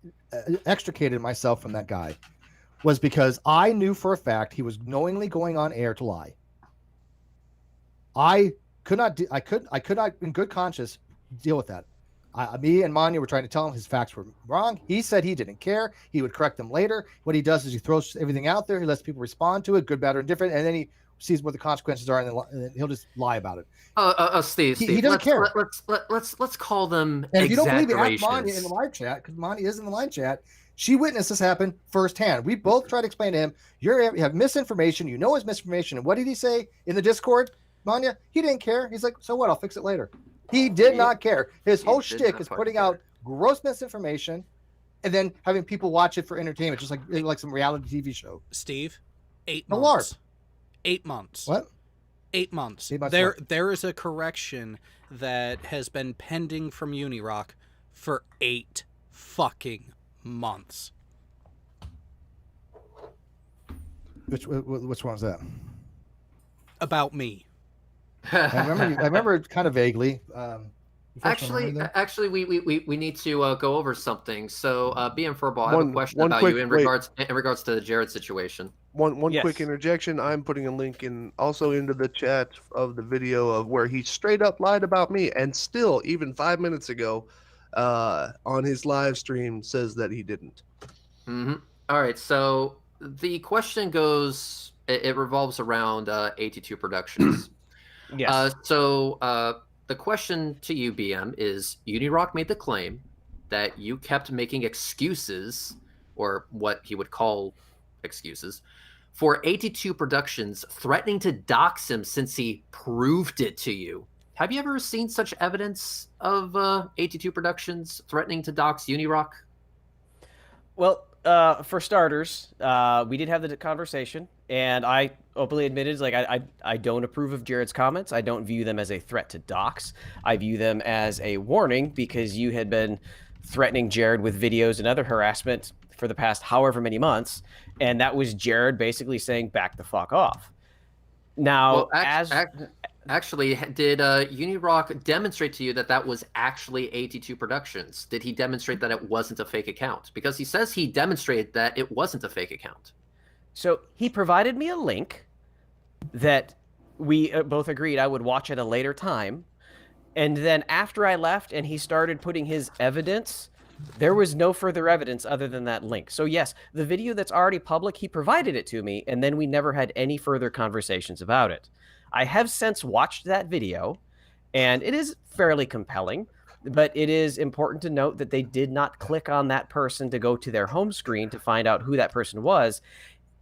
extricated myself from that guy was because I knew for a fact he was knowingly going on air to lie. I could not in good conscience deal with that. Me and Manya were trying to tell him his facts were wrong. He said he didn't care. He would correct them later. What he does is he throws everything out there. He lets people respond to it, good, bad, or indifferent, and then he sees what the consequences are, and then he'll just lie about it. Steve, he doesn't care. Let's call them and if you don't exaggerations. believe me, ask Manya in the live chat, because Manya is in the live chat. She witnessed this happen firsthand. We both tried to explain to him, you have misinformation. You know his misinformation. And what did he say in the Discord, Manya? He didn't care. He's like, so what? I'll fix it later. He did not care. His whole shtick is putting out gross misinformation and then having people watch it for entertainment, just like some reality TV show. Steve, 8 months. months. 8 months. What? 8 months. 8 months There is a correction that has been pending from UNIRock for 8 fucking months. Which one was that? About me. I remember it kind of vaguely. Actually, we need to go over something. So, BM Furball, I have a question one about quick- you in wait. regards to the Jared situation. One Yes. quick interjection. I'm putting a link in also into the chat of the video of where he straight up lied about me, and still, even 5 minutes ago, on his live stream, says that he didn't. Mm-hmm. All right. So the question goes. It revolves around 82 Productions. Yes. The question to you, BM, is UNIRock made the claim that you kept making excuses, or what he would call excuses, for 82 Productions threatening to dox him since he proved it to you. Have you ever seen such evidence of 82 Productions threatening to dox UNIRock? Well, for starters, we did have the conversation, and I openly admitted, like, I don't approve of Jared's comments. I don't view them as a threat to dox. I view them as a warning because you had been threatening Jared with videos and other harassment for the past however many months, and that was Jared basically saying, back the fuck off. Now, Actually, did UNIRock demonstrate to you that was actually 82 Productions? Did he demonstrate that it wasn't a fake account? Because he says he demonstrated that it wasn't a fake account. So he provided me a link that we both agreed I would watch at a later time. And then after I left and he started putting his evidence, there was no further evidence other than that link. So yes, the video that's already public, he provided it to me, and then we never had any further conversations about it. I have since watched that video, and it is fairly compelling, but it is important to note that they did not click on that person to go to their home screen to find out who that person was.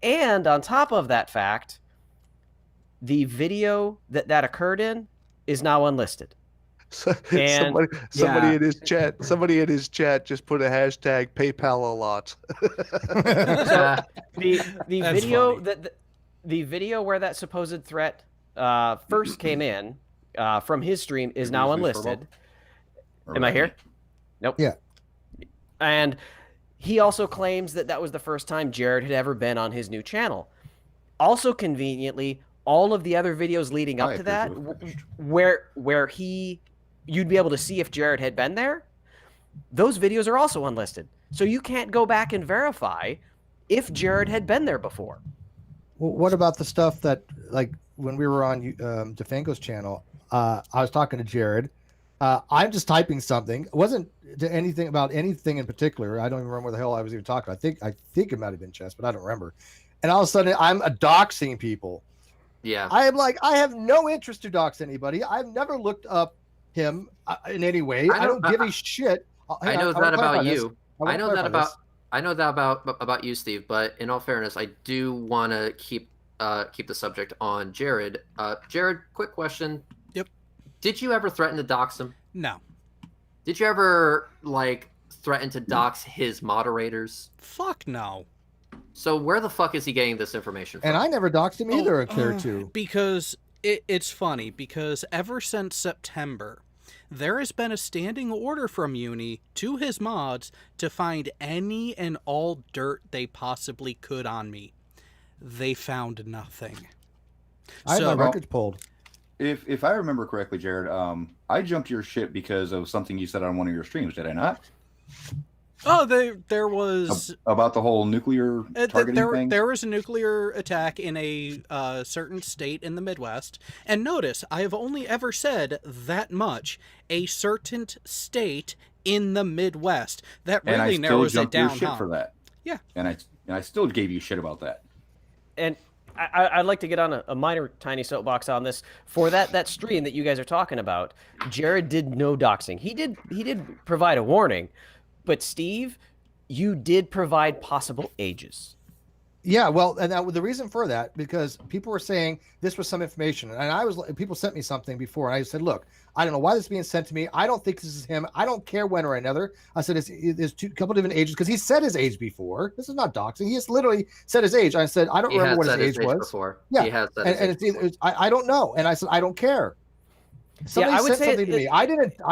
And on top of that fact, the video that occurred in is now unlisted. And somebody in his chat, just put a hashtag PayPal a lot. The video where that supposed threat first came in from his stream is now unlisted. Am I here? Nope. Yeah. And he also claims that was the first time Jared had ever been on his new channel. Also conveniently, all of the other videos leading up to that, where you'd be able to see if Jared had been there, those videos are also unlisted. So you can't go back and verify if Jared had been there before. Well, what about the stuff that, like, when we were on DeFango's channel, I was talking to Jared. I'm just typing something. It wasn't anything about anything in particular. I don't even remember what the hell I was even talking about. I think it might have been chess, but I don't remember. And all of a sudden, I'm doxing people. Yeah. I am like, I have no interest to dox anybody. I've never looked up him in any way. I don't give a shit. I know that about you. I know that about you, Steve. But in all fairness, I do want to keep the subject on Jared. Jared, quick question. Yep. Did you ever threaten to dox him? No. Did you ever threaten to dox his moderators? Fuck no. So where the fuck is he getting this information from? And I never doxed him either. Care to. Because it's funny, because ever since September, there has been a standing order from Uni to his mods to find any and all dirt they possibly could on me. They found nothing. I had my records pulled. If I remember correctly, Jared, I jumped your ship because of something you said on one of your streams, did I not? Oh, there was about the whole nuclear targeting thing. There was a nuclear attack in a certain state in the Midwest, and notice I have only ever said that much: a certain state in the Midwest. That really narrows it down. Your shit for that. Yeah, and I still gave you shit about that. And I'd like to get on a minor tiny soapbox on this. For that stream that you guys are talking about, Jared did no doxing. He did provide a warning. But Steve, you did provide possible ages. Yeah, well, and the reason for that, because people were saying this was some information, and people sent me something before, and I said, look, I don't know why this is being sent to me. I don't think this is him. I don't care when or another. I said there's a couple different ages, because he said his age before. This is not doxing. He has literally said his age. I said I don't remember what his age was. Before. Yeah, he has and it's either, I don't know, and I said I don't care. Somebody I would sent say something to me. I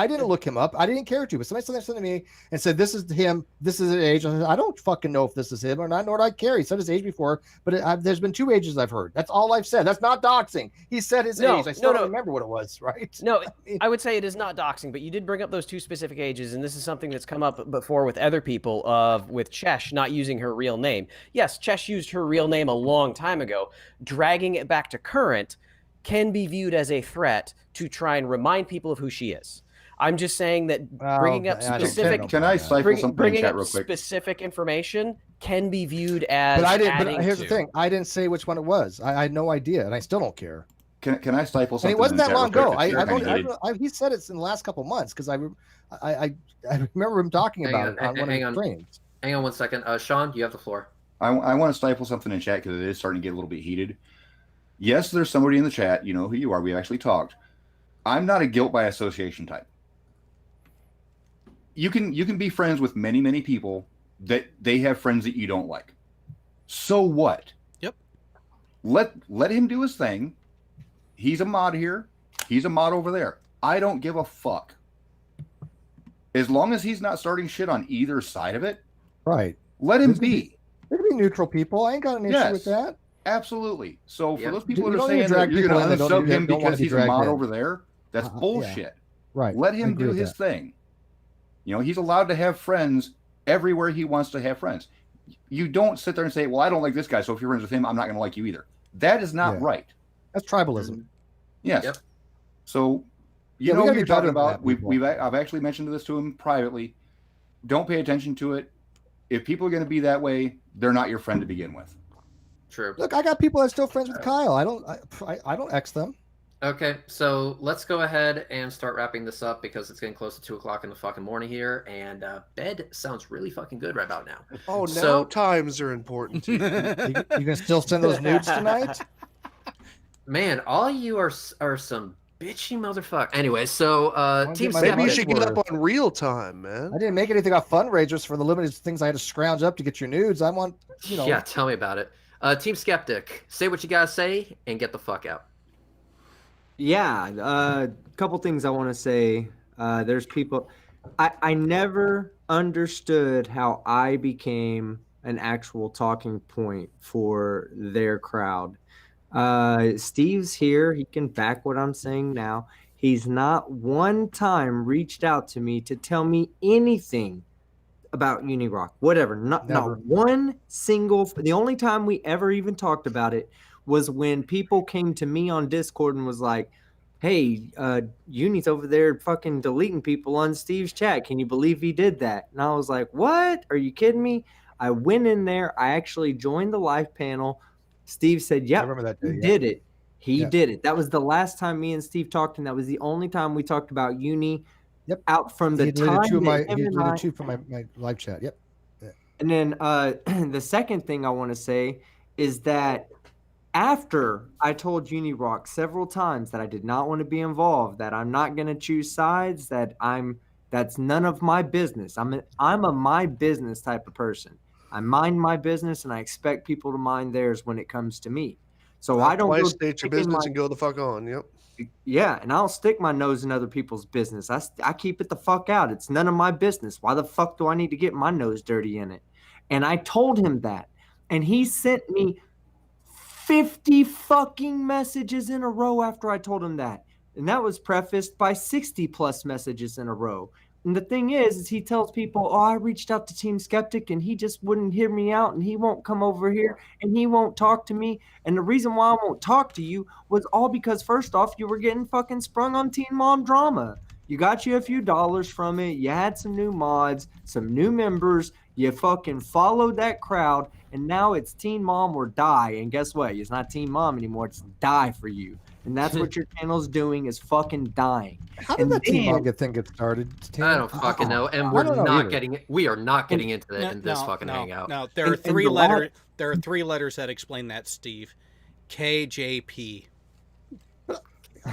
didn't look him up. I didn't care to, but somebody sent something to me and said, this is him. This is an age. I don't fucking know if this is him or not, nor do I care. He said his age before, but there's been 2 ages I've heard. That's all I've said. That's not doxing. He said his age. I still don't remember what it was, right? No, I would say it is not doxing, but you did bring up those 2 specific ages, and this is something that's come up before with other people with Chesh not using her real name. Yes, Chesh used her real name a long time ago. Dragging it back to current can be viewed as a threat to try and remind people of who she is. I'm just saying that bringing up specific Can I stifle something in chat real quick? Specific information can be viewed as. But here's the thing: I didn't say which one it was. I had no idea, and I still don't care. Can I stifle something? And it wasn't that long ago. He said it's in the last couple of months because I remember him talking about it on one of the streams. Hang on 1 second, Sean, you have the floor. I want to stifle something in chat because it is starting to get a little bit heated. Yes, there's somebody in the chat. You know who you are. We actually talked. I'm not a guilt by association type. You can be friends with many people that they have friends that you don't like. So what? Yep. Let him do his thing. He's a mod here. He's a mod over there. I don't give a fuck. As long as he's not starting shit on either side of it. Right. Let him be. There can be neutral people. I ain't got an issue with that. Absolutely. So for those people You that are don't need saying to drag that you're going people to in that unsub him don't wanna because be he's a dragged mod in. over there, that's bullshit. Right. Let I him agree do with his that. thing. You know, he's allowed to have friends everywhere he wants to have friends. You don't sit there and say, well, I don't like this guy, so if you're friends with him, I'm not going to like you either. That is not right. That's tribalism. Yes. Yep. So, we know gotta what be you're better talking than about. that, I've actually mentioned this to him privately. Don't pay attention to it. If people are going to be that way, they're not your friend to begin with. True. Look, I got people that's still friends with Kyle. I don't X them. Okay, so let's go ahead and start wrapping this up because it's getting close to 2 o'clock in the fucking morning here, and bed sounds really fucking good right about now. Oh, now So- times are important to you. You gonna still send those nudes tonight? Man, all you are some bitchy motherfucker. Anyway, so Team get my Maybe you Skeptic. should get up on real time, man. I didn't make anything off fundraisers for the limited things I had to scrounge up to get your nudes. I want, Yeah, tell me about it. Team Skeptic, say what you gotta say and get the fuck out. Yeah, a couple things I want to say. There's people. I never understood how I became an actual talking point for their crowd. Steve's here. He can back what I'm saying now. He's not one time reached out to me to tell me anything about UNIRock, whatever. Not one single. The only time we ever even talked about it was when people came to me on Discord and was like, hey, Uni's over there fucking deleting people on Steve's chat. Can you believe he did that? And I was like, what? Are you kidding me? I went in there. I actually joined the live panel. Steve said, yep, I remember that day, he did it. He did it. That was the last time me and Steve talked, and that was the only time we talked about Uni out from the time He that deleted 2 from my live chat. Yep. And then the second thing I want to say is that after I told UNIRock several times that I did not want to be involved, that I'm not going to choose sides, that's none of my business. I'm a my business type of person. I mind my business and I expect people to mind theirs when it comes to me. So I don't go state your business and go the fuck on. Yep. Yeah, and I don't stick my nose in other people's business. I keep it the fuck out. It's none of my business. Why the fuck do I need to get my nose dirty in it? And I told him that. And he sent me 50 fucking messages in a row after I told him that. And that was prefaced by 60 plus messages in a row. And the thing is he tells people, oh, I reached out to Team Skeptic and he just wouldn't hear me out and he won't come over here and he won't talk to me. And the reason why I won't talk to you was all because first off, you were getting fucking sprung on Teen Mom drama. You got you a few dollars from it. You had some new mods, some new members. You fucking followed that crowd. And now it's Teen Mom or die. And guess what? It's not Teen Mom anymore. It's die for you. And that's what your channel's doing is fucking dying. How did that Team Mom get started? I don't fucking know. And we are not getting into that in this fucking hangout. No, there are three letters. There are 3 letters that explain that, Steve. KJP.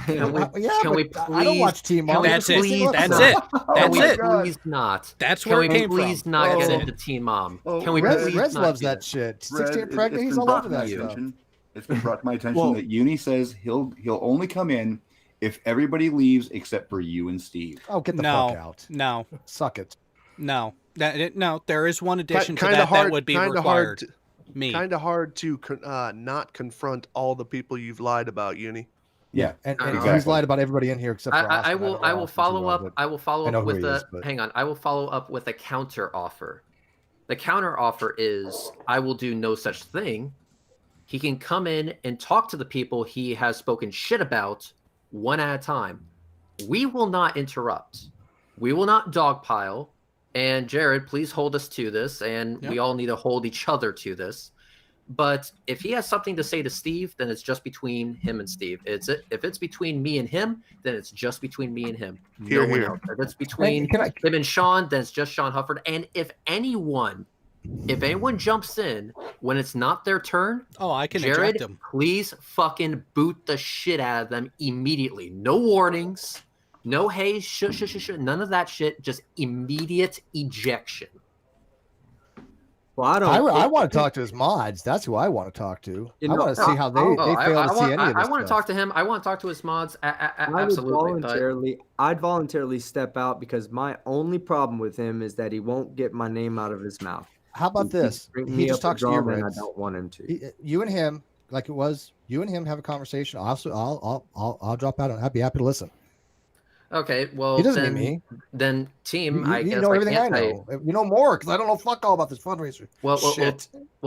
Can we please? I don't watch Team Mom. That's it. That's it. That's it. Please not. That's where it came from. Can we please not get into Teen Mom? Can we please Rez not loves do that shit. 16 pregnant. He's all over that stuff. It's been brought to my attention that Uni says he'll only come in if everybody leaves except for you and Steve. Oh, get the No, fuck out. no, Suck it. no. No, there is one addition to Kinda that hard- that would be kinda required. hard Me. Kind of hard to not confront all the people you've lied about, Uni. Yeah, and exactly. he's lied about everybody in here except for Austin. I don't know will Austin follow too well, up. but I will follow I know up who with he a is, but- hang on. I will follow up with a counter offer. The counter offer is I will do no such thing. He can come in and talk to the people he has spoken shit about one at a time. We will not interrupt. We will not dogpile. And Jared, please hold us to this. And we all need to hold each other to this. But if he has something to say to Steve, then it's just between him and Steve. If it's between me and him, then it's just between me and him. Here, No one here. else. If it's between him and Sean, then it's just Sean Hufford. And if anyone jumps in when it's not their turn, I can Jared, eject him. please fucking boot the shit out of them immediately. No warnings. No, hey, shush. None of that shit. Just immediate ejection. Well, I don't. I want to talk to his mods. That's who I want to talk to. I want to see how they fail to see any of this I want to stuff. talk to him. I want to talk to his mods. Absolutely. I'd voluntarily step out because my only problem with him is that he won't get my name out of his mouth. How about this? He just talks to you, and I Reds. don't want him to. You and him, like it was, you and him have a conversation. I'll drop out. I'd be happy to listen. Okay, well, He doesn't then, need me. Then team, I You guess know I everything I can't tell you. know. You know more because I don't know fuck all about this fundraiser. Well,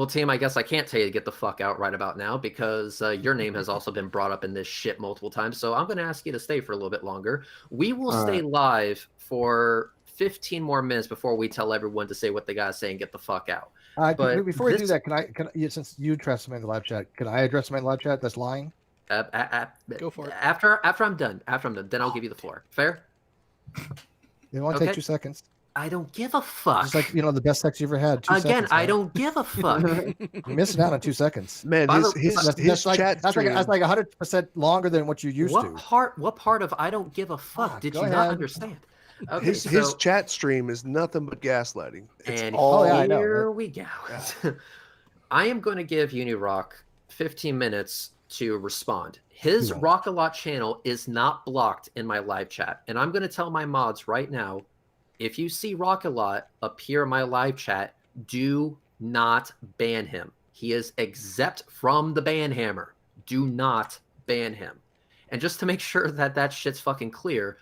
team, I guess I can't tell you to get the fuck out right about now because your name has also been brought up in this shit multiple times. So I'm going to ask you to stay for a little bit longer. We will stay live for 15 more minutes before we tell everyone to say what they got to say and get the fuck out. But Before you do that, can I since you address somebody in the live chat, can I address somebody in the live chat that's lying? Go for it. After I'm done, then I'll give you the floor. Fair? It won't take 2 seconds. I don't give a fuck. It's like the best sex you ever had. 2 Again, seconds, I don't give a fuck. You're missing out on 2 seconds. Man, his chat that's like 100% longer than what you used to. What part of I don't give a fuck did you not understand? Okay, his chat stream is nothing but gaslighting. It's and all here we go. I am going to give UNIRock 15 minutes to respond. His Rock-A-Lot channel is not blocked in my live chat. And I'm going to tell my mods right now, if you see Rock-A-Lot appear in my live chat, do not ban him. He is exempt from the ban hammer. Do not ban him. And just to make sure that that shit's fucking clear,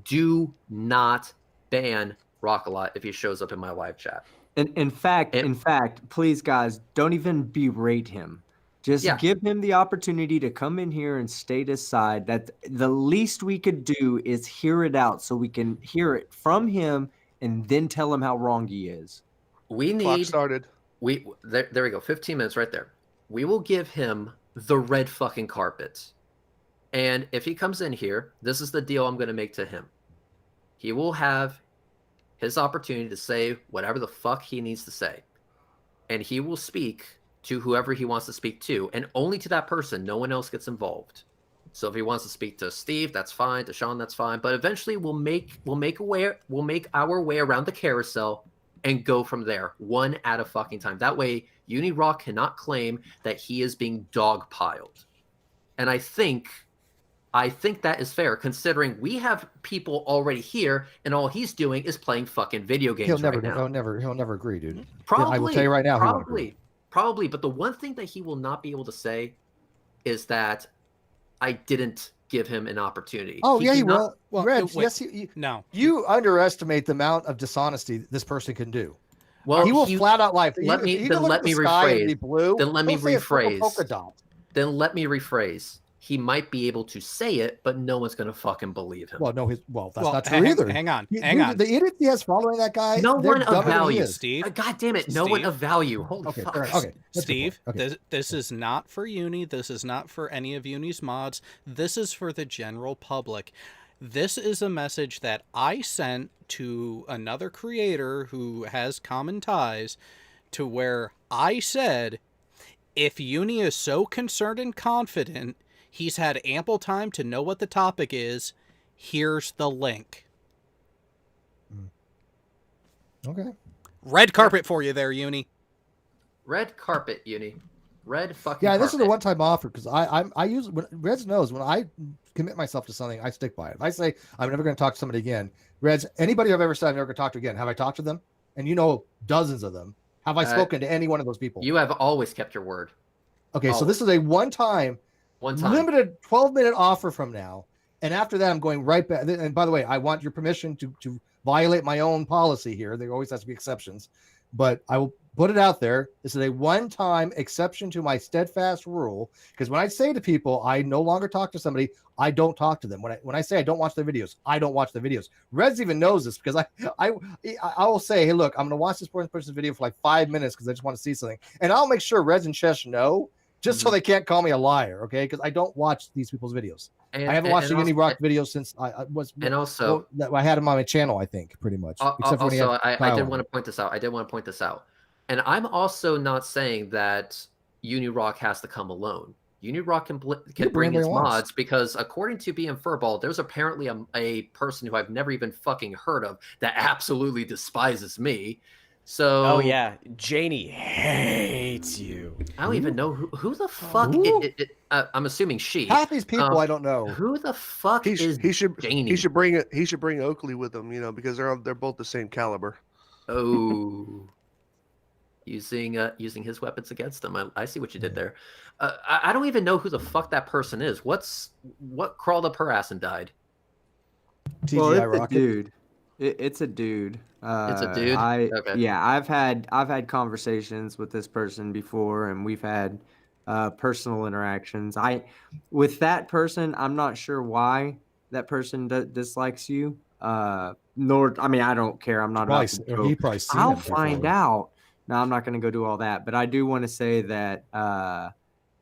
do not ban Rock-A-Lot if he shows up in my live chat. In fact, please, guys, don't even berate him. Just give him the opportunity to come in here and state his side. That the least we could do is hear it out so we can hear it from him and then tell him how wrong he is. We need Clock started. There we go. 15 minutes right there. We will give him the red fucking carpet. And if he comes in here, this is the deal I'm going to make to him. He will have his opportunity to say whatever the fuck he needs to say. And he will speak to whoever he wants to speak to, and only to that person. No one else gets involved. So if he wants to speak to Steve, that's fine. To Sean, that's fine. But eventually, we'll make our way around the carousel and go from there, one at a fucking time. That way, UNIRock cannot claim that he is being dogpiled. And I think that is fair, considering we have people already here, and all he's doing is playing fucking video games. He'll never agree, dude. Probably, I will tell you right now. Probably. But the one thing that he will not be able to say is that I didn't give him an opportunity. Oh, he will. Well, Reg, wait, yes, no. You underestimate the amount of dishonesty this person can do. Well, he will flat out lie. Let me rephrase. Then let me rephrase. He might be able to say it, but no one's going to fucking believe him. Well, that's not true either. Hang on. The idiot he has following that guy. No one of value, Steve. God damn it! No one of value. Holy fuck. Okay, Steve, this is not for Uni. This is not for any of Uni's mods. This is for the general public. This is a message that I sent to another creator who has common ties, to where I said, if Uni is so concerned and confident he's had ample time to know what the topic is, here's the link. Okay. Red carpet for you there, Uni. Red carpet, Uni. Red fucking Yeah, carpet. this is a one-time offer because I use Reds knows when I commit myself to something, I stick by it. If I say I'm never going to talk to somebody again, Reds, anybody I've ever said I'm never going to talk to again, have I talked to them? And you know dozens of them. Have I spoken to any one of those people? You have always kept your word. Okay, so always. this is a one-time, limited 12-minute offer from now. And after that, I'm going right back. And by the way, I want your permission to violate my own policy here. There always has to be exceptions. But I will put it out there. This is a one-time exception to my steadfast rule. Because when I say to people, I no longer talk to somebody, I don't talk to them. When I say I don't watch their videos, I don't watch the videos. Reds even knows this because I will say, hey, look, I'm going to watch this person's video for like 5 minutes because I just want to see something. And I'll make sure Reds and Chesh know just so they can't call me a liar, okay? Because I don't watch these people's videos. I haven't watched the UNIRock videos since I was. And also, I had them on my channel, I think, pretty much. Except for also, I did want to point this out. And I'm also not saying that UNIRock has to come alone. UNIRock can bring its mods because according to BM Furball, there's apparently a person who I've never even fucking heard of that absolutely despises me. So oh yeah, Janie hates you. I don't even know who the fuck. I'm assuming she. Half these people I don't know. Who the fuck is Janie? He should bring Oakley with him, because they're both the same caliber. Oh, using his weapons against him. I see what you did there. I don't even know who the fuck that person is. What crawled up her ass and died? Well, it's a dude. It's a dude. It's a dude. Okay. Yeah, I've had conversations with this person before, and we've had personal interactions. With that person, I'm not sure why that person dislikes you. I don't care. I'm not. I'll find out. No, I'm not going to go do all that. But I do want to say that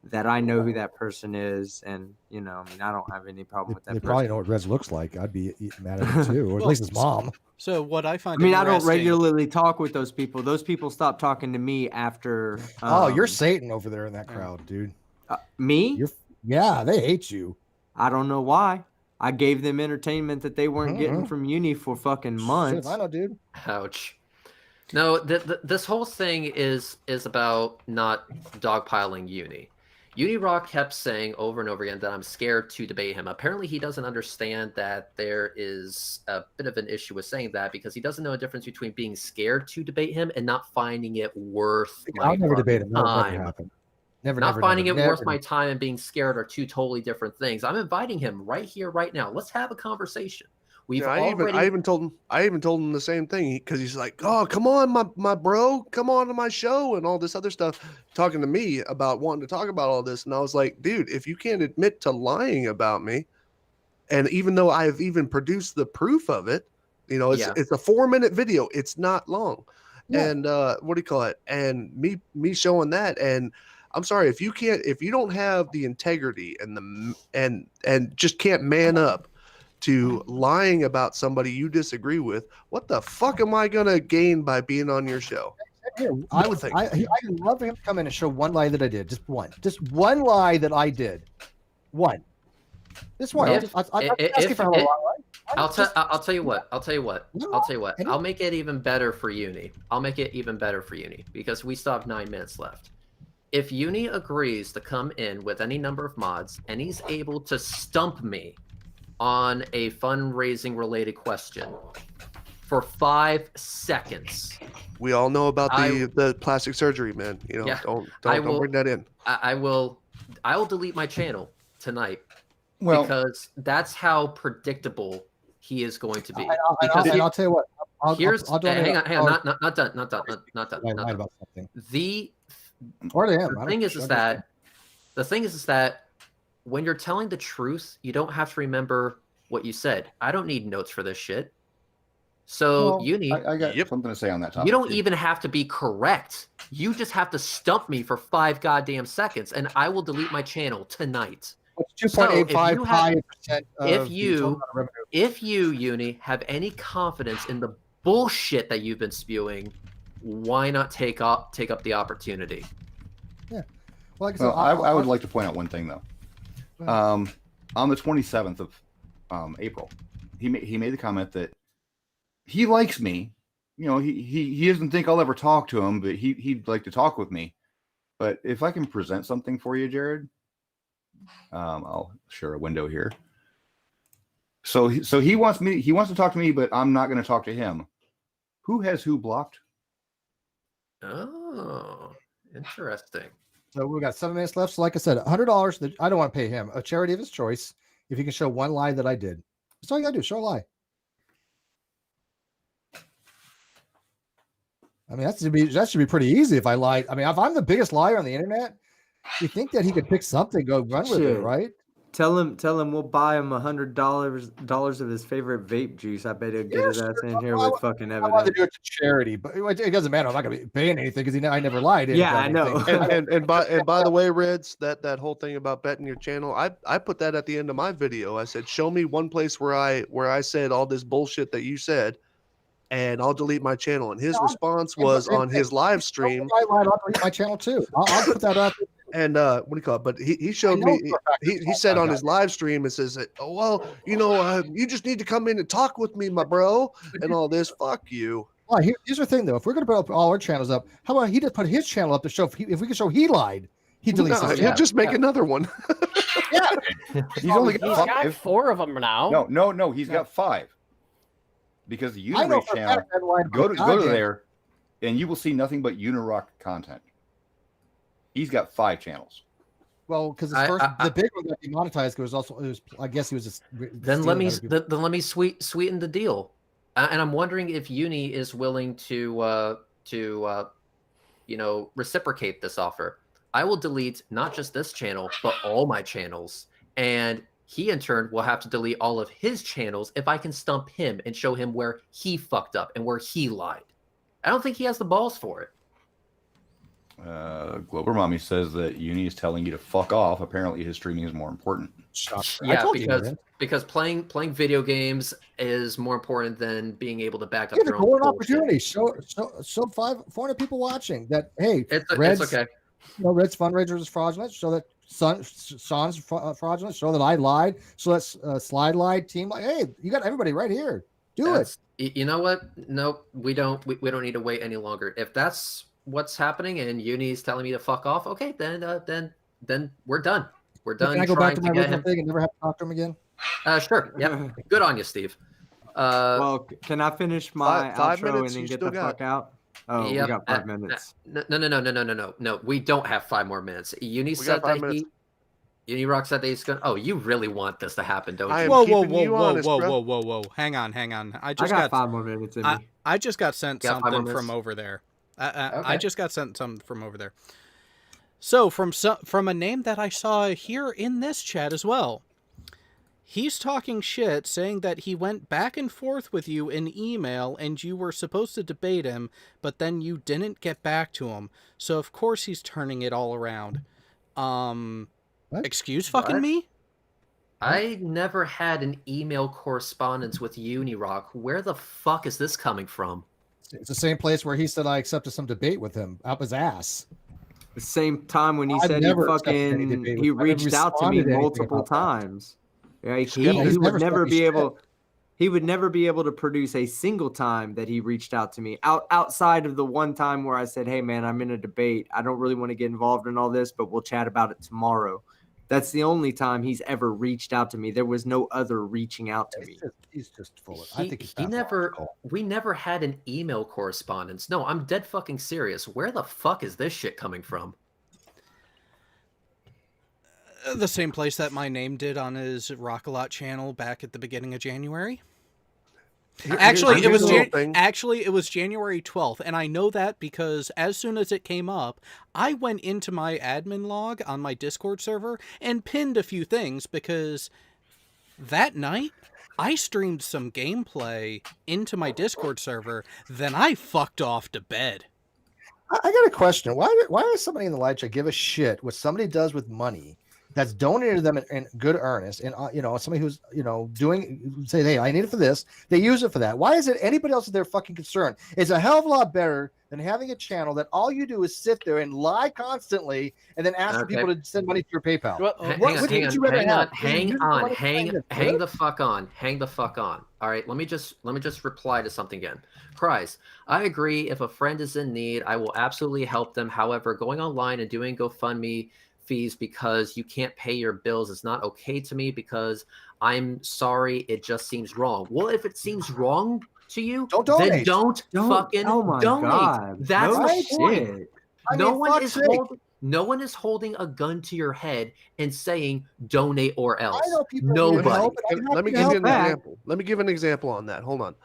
that I know who that person is, and I don't have any problem with that. They probably know what Rez looks like. I'd be mad at him too, or at least his mom. So what I find, I don't regularly talk with those people. Those people stopped talking to me after. You're Satan over there in that crowd, dude. Me? Yeah, they hate you. I don't know why. I gave them entertainment that they weren't getting from uni for fucking months. Shit, I know, dude. Ouch. No, this whole thing is about not dogpiling Uni. UNIRock kept saying over and over again that I'm scared to debate him. Apparently, he doesn't understand that there is a bit of an issue with saying that because he doesn't know the difference between being scared to debate him and not finding it worth I'll never debate him. time. Never happen. Not finding it worth my time and being scared are two totally different things. I'm inviting him right here, right now. Let's have a conversation. I even told him the same thing because he's like, "Oh, come on, my bro, come on to my show," and all this other stuff, talking to me about wanting to talk about all this. And I was like, "Dude, if you can't admit to lying about me, and even though I've even produced the proof of it, it's a 4-minute video, it's not long, and what do you call it? And me showing that, and I'm sorry if you don't have the integrity and just can't man up to lying about somebody you disagree with, what the fuck am I gonna gain by being on your show? I would love for him to come in and show one lie that I did, just one lie that I did, one. This one. I'll tell you what. I'll make it even better for Uni. Because we still have 9 minutes left. If Uni agrees to come in with any number of mods and he's able to stump me on a fundraising related question for 5 seconds. We all know about the plastic surgery, man. Don't bring that in. I'll delete my channel tonight because that's how predictable he is going to be. I'll tell you what. Hang on, not done. About something. The thing is that when you're telling the truth, you don't have to remember what you said. I don't need notes for this shit. So Uni, I got something to say on that topic. You don't even have to be correct. You just have to stump me for 5 goddamn seconds, and I will delete my channel tonight. 2.85%. If you, Uni, have any confidence in the bullshit that you've been spewing, why not take up the opportunity? Yeah. Well, like I said, I would like to point out one thing though. On the 27th of April, he made the comment that he likes me. He doesn't think I'll ever talk to him, but he'd like to talk with me. But if I can present something for you, Jared, I'll share a window here. So he wants to talk to me, but I'm not going to talk to him. Who has who blocked? Oh, interesting. So we've got 7 minutes left. So like I said, $100 that I don't want to pay him, a charity of his choice. If he can show one lie that I did, that's all you gotta do. Show a lie. I mean, that should be pretty easy if I lied. I mean, if I'm the biggest liar on the internet, you think that he could pick something, go run with it, Shit. right? Tell him we'll buy him $100 of his favorite vape juice. I bet he'll get his ass in here with fucking I want to evidence. do it to charity, but it doesn't matter. I'm not gonna be paying anything because I never lied. Yeah, I know. And by the way, Reds, that whole thing about betting your channel, I put that at the end of my video. I said, show me one place where I said all this bullshit that you said, and I'll delete my channel. And his response was on his live stream. I lied. I'll delete my channel too. I'll put that up. And what do you call it? But he showed me. He said on his live stream, it says, "Oh well, you just need to come in and talk with me, my bro," and all this. Fuck you. Well, here's the thing, though. If we're going to put up all our channels up, how about he just put his channel up to show if we can show he lied, he deletes his He'll channel. just make another one. He's only He's got got 4 of them now. No. He's got 5. Because the I know UNIRock for a channel, fact that line go to content- there, and you will see nothing but UNIRock content. He's got 5 channels. Well, because the big one got demonetized. I guess he was just. Then let me sweeten the deal, and I'm wondering if Uni is willing to reciprocate this offer. I will delete not just this channel, but all my channels, and he in turn will have to delete all of his channels if I can stump him and show him where he fucked up and where he lied. I don't think he has the balls for it. Glober Mommy says that Uni is telling you to fuck off. Apparently, his streaming is more important. Yeah, because playing video games is more important than being able to back up It's a your own golden bullshit. opportunity. Show 400 people watching that. Hey, It's Red's, okay. Red's fundraiser is fraudulent. Show that Sean's fraudulent. Show that I lied. So that's Slide lied. Team lied. Hey, you got everybody right here. Do it. You know what? No, we don't. We don't need to wait any longer. If that's what's happening and Uni's telling me to fuck off, okay, then we're done. We're done. Can I go back to my get original him. thing and never have to talk to him again? Sure. Yeah. Good on you, Steve. Well, can I finish my Five outro minutes, and then you get still the got. fuck out? Oh, Yep, we got 5 minutes. No. We don't have 5 more minutes. Uni got said 5 that minutes. UNIRock said that he's gonna. Oh, you really want this to happen, don't I you? am Whoa, keeping you honest, bro. whoa. Hang on. I got 5 more minutes in me. I just got sent Got 5 more something minutes? from over there. I Okay. just got sent something from over there. So from a name that I saw here in this chat as well. He's talking shit, saying that he went back and forth with you in email and you were supposed to debate him, but then you didn't get back to him. So of course he's turning it all around. What? Excuse fucking What? me? I never had an email correspondence with UNIRock. Where the fuck is this coming from? It's the same place where he said I accepted some debate with him up his ass. The same time when he I've said never accepted any debate with he him. I never reached out to me responded to anything multiple about that. times. Yeah, He's he never would never sent me be shit. able. He would never be able to produce a single time that he reached out to me outside of the one time where I said, "Hey, man, I'm in a debate. I don't really want to get involved in all this, but we'll chat about it tomorrow." That's the only time he's ever reached out to me. There was no other reaching out to me. He's just full of. I think he's We never had an email correspondence. No, I'm dead fucking serious. Where the fuck is this shit coming from? The same place that my name did on his Rock-A-Lot channel back at the beginning of January. Actually, Here's the little thing. it was January 12th, and I know that because as soon as it came up, I went into my admin log on my Discord server and pinned a few things because that night I streamed some gameplay into my Discord server, then I fucked off to bed. I got a question. Why does somebody in the live chat give a shit what somebody does with money that's donated to them in good earnest? And somebody who's doing say, hey, I need it for this. They use it for that. Why is it anybody else is their fucking concern? It's a hell of a lot better than having a channel that all you do is sit there and lie constantly and then ask people to send money to your PayPal. Hang the fuck on. Hang the fuck on. All right, let me just reply to something again. Prize, I agree. If a friend is in need, I will absolutely help them. However, going online and doing GoFundMe fees because you can't pay your bills is not okay to me because I'm sorry, it just seems wrong. Well, if it seems wrong to you, Don't then donate. don't fucking Oh my donate. God. That's No the point. shit. I No mean, one fuck's is sake. no one is holding a gun to your head and saying donate or else. I know people that need Nobody. help, and I'm Let me happy to give you help an back. example. Let me give an example on that. Hold on.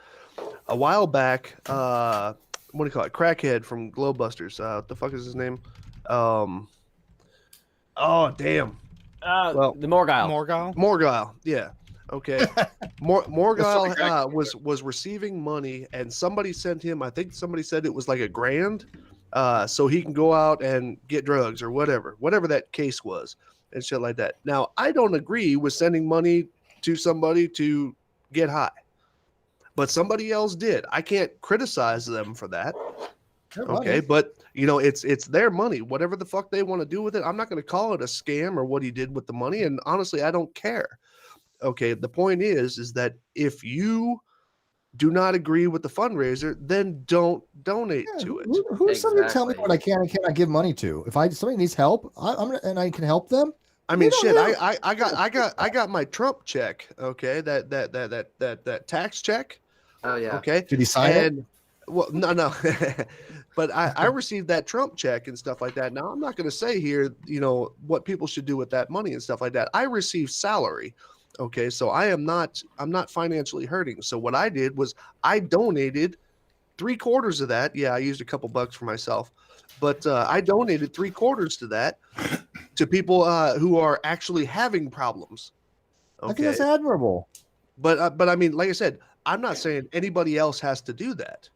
A while back, what do you call it? Crackhead from Glowbusters. What the fuck is his name? Oh damn. Well, The Morgile. Morgile. Yeah. Okay. Morgile was receiving money, and somebody sent him. I think somebody said it was like $1,000, so he can go out and get drugs or whatever that case was, and shit like that. Now, I don't agree with sending money to somebody to get high, but somebody else did. I can't criticize them for that. Their Okay, money. but it's their money. Whatever the fuck they want to do with it, I'm not going to call it a scam or what he did with the money. And honestly, I don't care. Okay, the point is that if you do not agree with the fundraiser, then don't donate to it. Who's somebody to tell me Exactly. what I can and cannot give money to? If somebody needs help, and I can help them. I mean, don't shit. know. I got my Trump check. Okay, that tax check. Oh yeah. Okay, Did he sign it? Well, no. But I received that Trump check and stuff like that. Now, I'm not going to say here, what people should do with that money and stuff like that. I received salary. Okay, so I'm not financially hurting. So what I did was I donated 3/4 of that. Yeah, I used a couple bucks for myself, but I donated 3/4 to that to people who are actually having problems. I think that's admirable. But I mean, like I said, I'm not saying anybody else has to do that.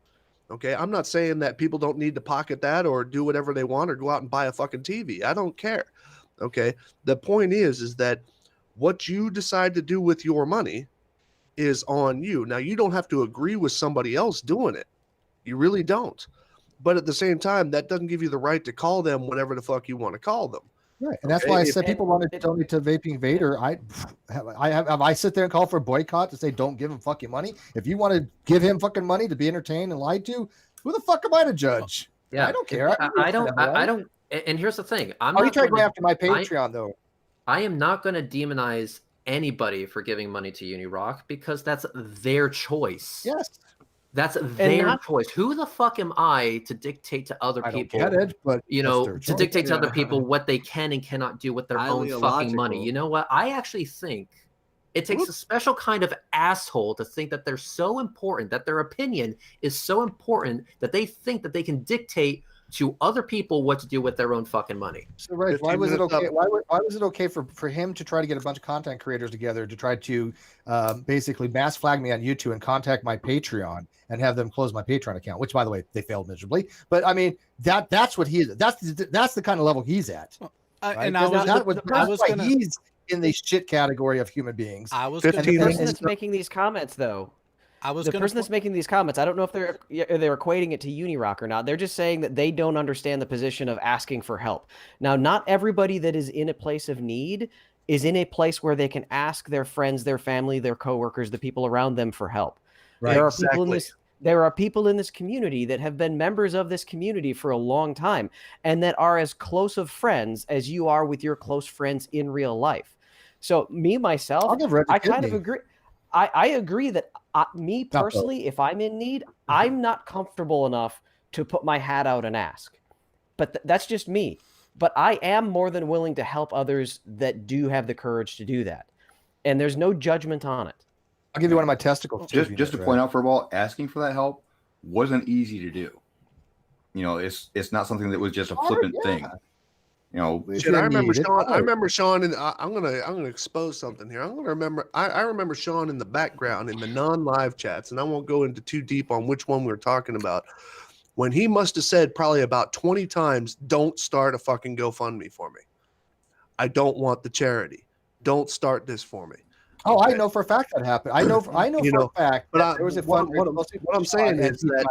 Okay, I'm not saying that people don't need to pocket that or do whatever they want or go out and buy a fucking TV. I don't care. Okay, the point is that what you decide to do with your money is on you. Now, you don't have to agree with somebody else doing it. You really don't. But at the same time, that doesn't give you the right to call them whatever the fuck you want to call them. Right, and that's why I said people wanted to donate to Vaping Vader. I sit there and call for a boycott to say don't give him fucking money. If you want to give him fucking money to be entertained and lied to, who the fuck am I to judge? Yeah, I don't care. I don't. And here's the thing. You try to go after my Patreon though. I am not going to demonize anybody for giving money to UNIRock because that's their choice. Yes. That's their choice. Who the fuck am I to dictate to other people? I don't get it, but to dictate to other people what they can and cannot do with their own fucking money. You know what? I actually think it takes a special kind of asshole to think that they're so important, that their opinion is so important that they think that they can dictate to other people what to do with their own fucking money. So right, why was it okay? Why was it okay for him to try to get a bunch of content creators together to try to basically mass flag me on YouTube and contact my Patreon and have them close my Patreon account? Which, by the way, they failed miserably. But I mean, that's what he is. That's the kind of level he's at. Right? And that's why he's in the shit category of human beings. The person that's making these comments, though. The person that's making these comments, I don't know if they're equating it to UNIRock or not. They're just saying that they don't understand the position of asking for help. Now, not everybody that is in a place of need is in a place where they can ask their friends, their family, their coworkers, the people around them for help. Right. There are people in this community that have been members of this community for a long time and that are as close of friends as you are with your close friends in real life. So myself, I kind of agree. I agree that me personally, if I'm in need, I'm not comfortable enough to put my hat out and ask. But that's just me. But I am more than willing to help others that do have the courage to do that. And there's no judgment on it. I'll give you one of my testicles. Just to point out, for a ball, asking for that help wasn't easy to do. It's not something that was just a flippant thing. Shit, I remember Sean. I remember Sean, and I'm gonna expose something here. I remember Sean in the background in the non-live chats, and I won't go into too deep on which one we're talking about. When he must have said probably about 20 times, "Don't start a fucking GoFundMe for me. I don't want the charity. Don't start this for me." Oh, okay. I know for a fact that happened. I know for a fact. But there was a what I'm saying is that.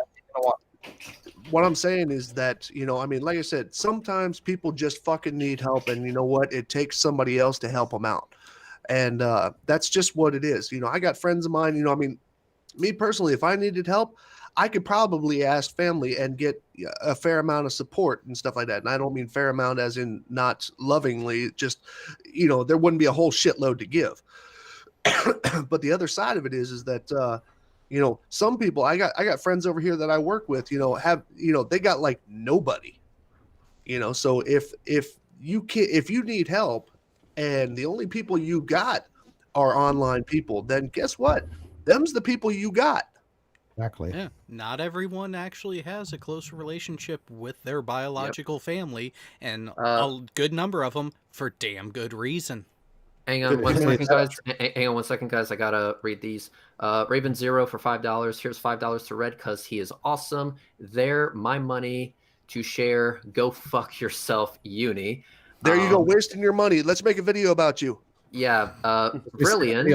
What I'm saying is that, I mean, like I said, sometimes people just fucking need help, and you know what? It takes somebody else to help them out. And that's just what it is. I got friends of mine, I mean, me personally, if I needed help, I could probably ask family and get a fair amount of support and stuff like that. And I don't mean fair amount as in not lovingly, just, there wouldn't be a whole shitload to give. But the other side of it is that, some people, I got friends over here that I work with, they got like nobody, so if you need help and the only people you got are online people, then guess what? Them's the people you got. Exactly. Yeah, not everyone actually has a close relationship with their biological family, and a good number of them for damn good reason. Hang on one second, guys. Hang on 1 second, guys. I gotta read these. Raven Zero for $5. Here's $5 to Red because he is awesome. There, my money to share. Go fuck yourself, Uni. There you go, wasting your money. Let's make a video about you. Yeah, brilliant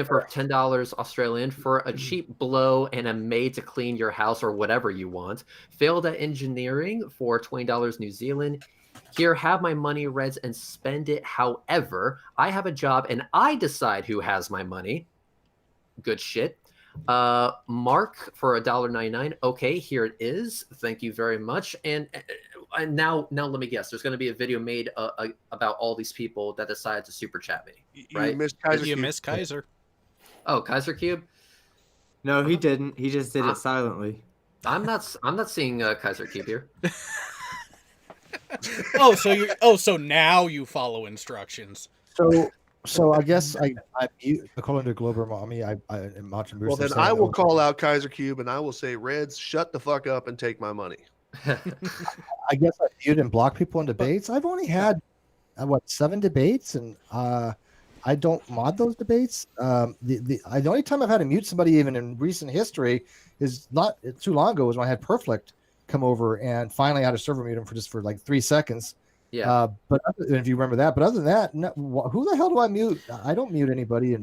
for $10 Australian for a cheap blow and a maid to clean your house or whatever you want. Failed at engineering for $20 New Zealand. Here, have my money, Reds, and spend it. However, I have a job and I decide who has my money. Good shit. Mark for $1.99. Okay, here it is. Thank you very much. And now let me guess. There's going to be a video made about all these people that decided to super chat me. Right? You missed Kaiser. Oh, Kaiser Cube. No, he didn't. He just did it silently. I'm not seeing Kaiser Cube here. So now you follow instructions. So I guess I mute according to Glober Mommy. I'm watching. Well, then I will call out Kaiser Cube and I will say, Reds, shut the fuck up and take my money. I guess I mute and block people in debates. I've only had 7 debates, and I don't mod those debates. The only time I've had to mute somebody even in recent history is not too long ago. Was when I had Perflict come over and finally I had a server mute him for like 3 seconds. Yeah. But if you remember that, but other than that, no, who the hell do I mute? I don't mute anybody.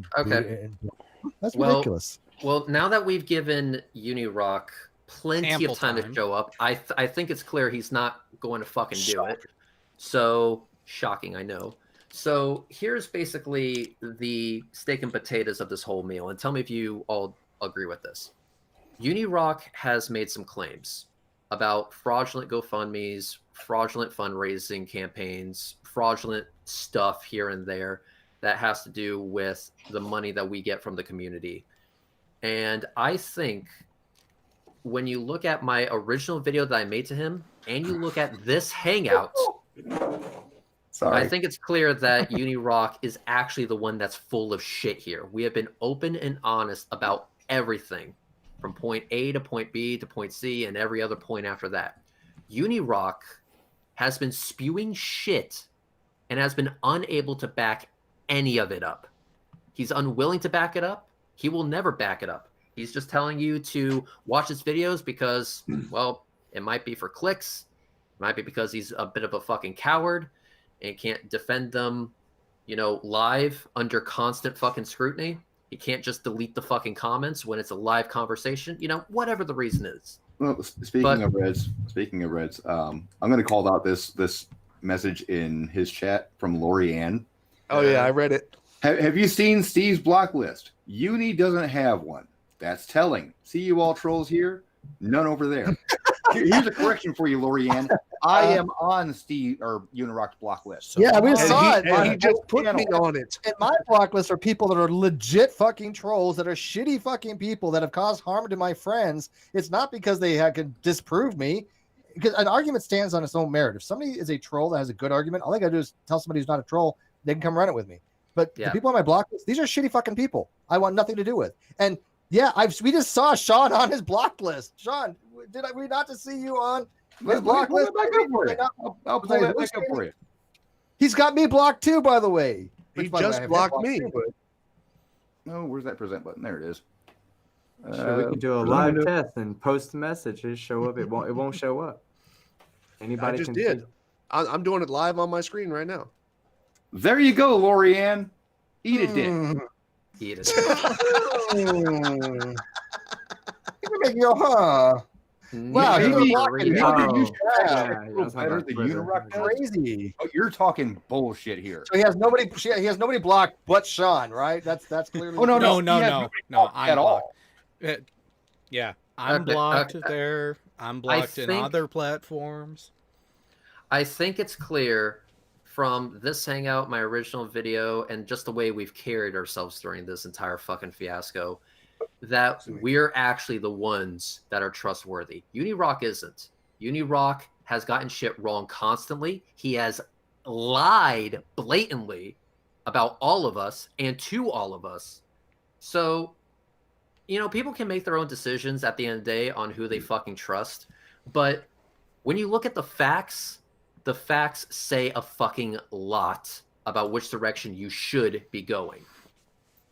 That's ridiculous. Well, now that we've given UNIRock plenty Ample of time to show up, I think it's clear he's not going to fucking do it. So shocking, I know. So here's basically the steak and potatoes of this whole meal, and tell me if you all agree with this. UNIRock has made some claims about fraudulent GoFundMes, fraudulent fundraising campaigns, fraudulent stuff here and there that has to do with the money that we get from the community. And I think when you look at my original video that I made to him and you look at this hangout, I think it's clear that UNIRock is actually the one that's full of shit here. We have been open and honest about everything from point A to point B to point C and every other point after that. UNIRock has been spewing shit and has been unable to back any of it up. He's unwilling to back it up. He will never back it up. He's just telling you to watch his videos because, well, it might be for clicks. It might be because he's a bit of a fucking coward and can't defend them, live under constant fucking scrutiny. He can't just delete the fucking comments when it's a live conversation. Whatever the reason is. Well, speaking of Reds, I'm going to call out this message in his chat from Lori Ann. Oh yeah, I read it. Have you seen Steve's block list? Uni doesn't have one. That's telling. See you all trolls here? None over there. Here's a correction for you, Lori Ann. I am on Steve or UNIRock's block list. So we saw it. And he just put me on it. And my block list are people that are legit fucking trolls, that are shitty fucking people that have caused harm to my friends. It's not because they can disprove me. Because an argument stands on its own merit. If somebody is a troll that has a good argument, all I gotta do is tell somebody who's not a troll, they can come run it with me. But the people on my block list, these are shitty fucking people I want nothing to do with. And yeah, we just saw Sean on his block list. Sean, did we not to see you on his block list? I'll pull that back up for you. He's got me blocked too, by the way. He just blocked me. Oh, where's that present button? There it is. So we can do a live test and post the message. It show up. It won't show up. Anybody I just can did. I'm doing it live on my screen right now. There you go, Lori Ann. Eat it, dick. Eat it. You're making your Wow, he was blocking better than UNIRock does. Crazy. Oh, you're talking bullshit here. So he has nobody. He has nobody blocked but Sean, right? That's clearly. Oh no, I'm at all. yeah, I'm Okay, blocked okay. there. I'm blocked in think- other platforms. I think it's clear from this hangout, my original video, and just the way we've carried ourselves during this entire fucking fiasco, that we're actually the ones that are trustworthy. UNIRock isn't. UNIRock has gotten shit wrong constantly. He has lied blatantly about all of us and to all of us. So, people can make their own decisions at the end of the day on who they fucking trust. But when you look at the facts say a fucking lot about which direction you should be going.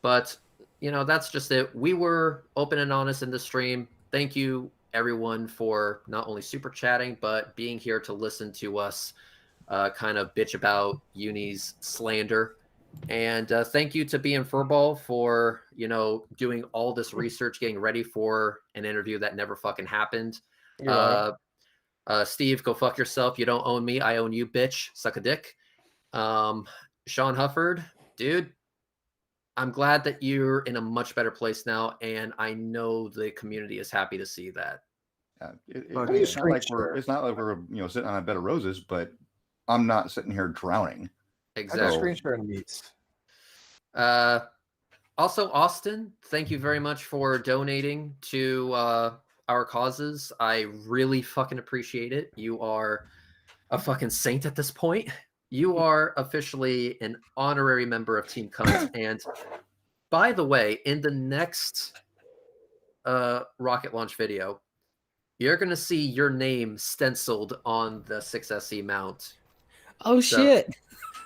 But, that's just it. We were open and honest in the stream. Thank you, everyone, for not only super chatting, but being here to listen to us kind of bitch about Uni's slander. And thank you to BM Furball for, doing all this research, getting ready for an interview that never fucking happened. Steve, go fuck yourself. You don't own me. I own you, bitch. Suck a dick. Sean Hufford, dude, I'm glad that you're in a much better place now, and I know the community is happy to see that. It's not like we're sitting on a bed of roses, but I'm not sitting here drowning. Exactly. Screen sharing meets. Also, Austin, thank you very much for donating to our causes. I really fucking appreciate it. You are a fucking saint at this point. You are officially an honorary member of Team Cunt. And by the way, in the next rocket launch video, you're going to see your name stenciled on the 6SE mount. Oh, shit.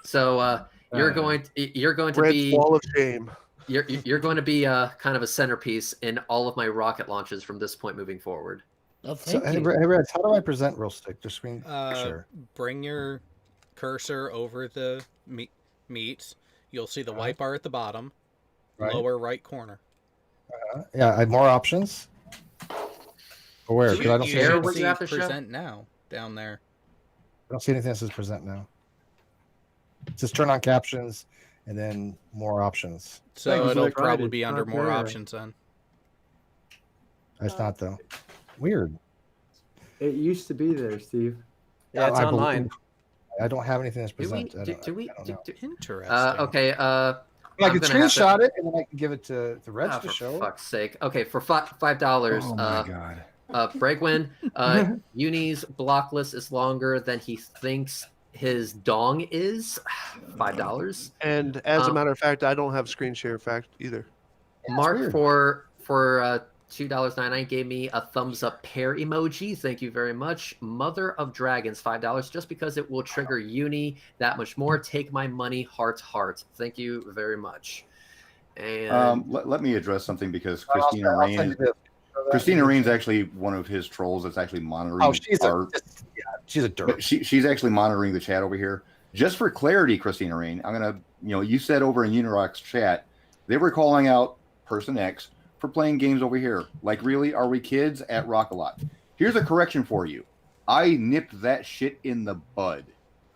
So you're going to Red be wall of shame. You're going to be kind of a centerpiece in all of my rocket launches from this point moving forward. Oh, So, thank hey, you. Reds, how do I present real stick? Just screen share. Bring your cursor over the meats. You'll see the white bar at the bottom, lower right corner. Yeah, I have more options. Or where? Because I don't You see share anything. what you have to show? present now down there. I don't see anything that says present now. It says turn on captions and then more options. So Thanks, it'll Rick. probably Right, be it's under not more there. options then. It's not though. Weird. It used to be there, Steve. Yeah, it's I on mine. believe- I don't have anything that's Do we? present. I don't know. Interesting. Okay. I I'm can gonna have to- screenshot it and then I can give it to the Reds to for show. fuck's sake. Okay, for $5. Oh my god. Bregwin, Uni's block list is longer than he thinks his dong is. $5. And as a matter of fact, I don't have screen share fact either. Mark weird. for $2.99 gave me a thumbs up pear emoji. Thank you very much. Mother of Dragons, $5. Just because it will trigger Uni that much more. Take my money, heart. Thank you very much. And Let me address something because I'll Christina send you Rain. this. Christina Rain's actually one of his trolls that's actually monitoring. Oh, she's a dirt. But she's actually monitoring the chat over here. Just for clarity, Christina Rain, I'm gonna, you said over in Unirock's chat, they were calling out Person X for playing games over here. Like, really, are we kids at Rock-A-Lot? Here's a correction for you. I nipped that shit in the bud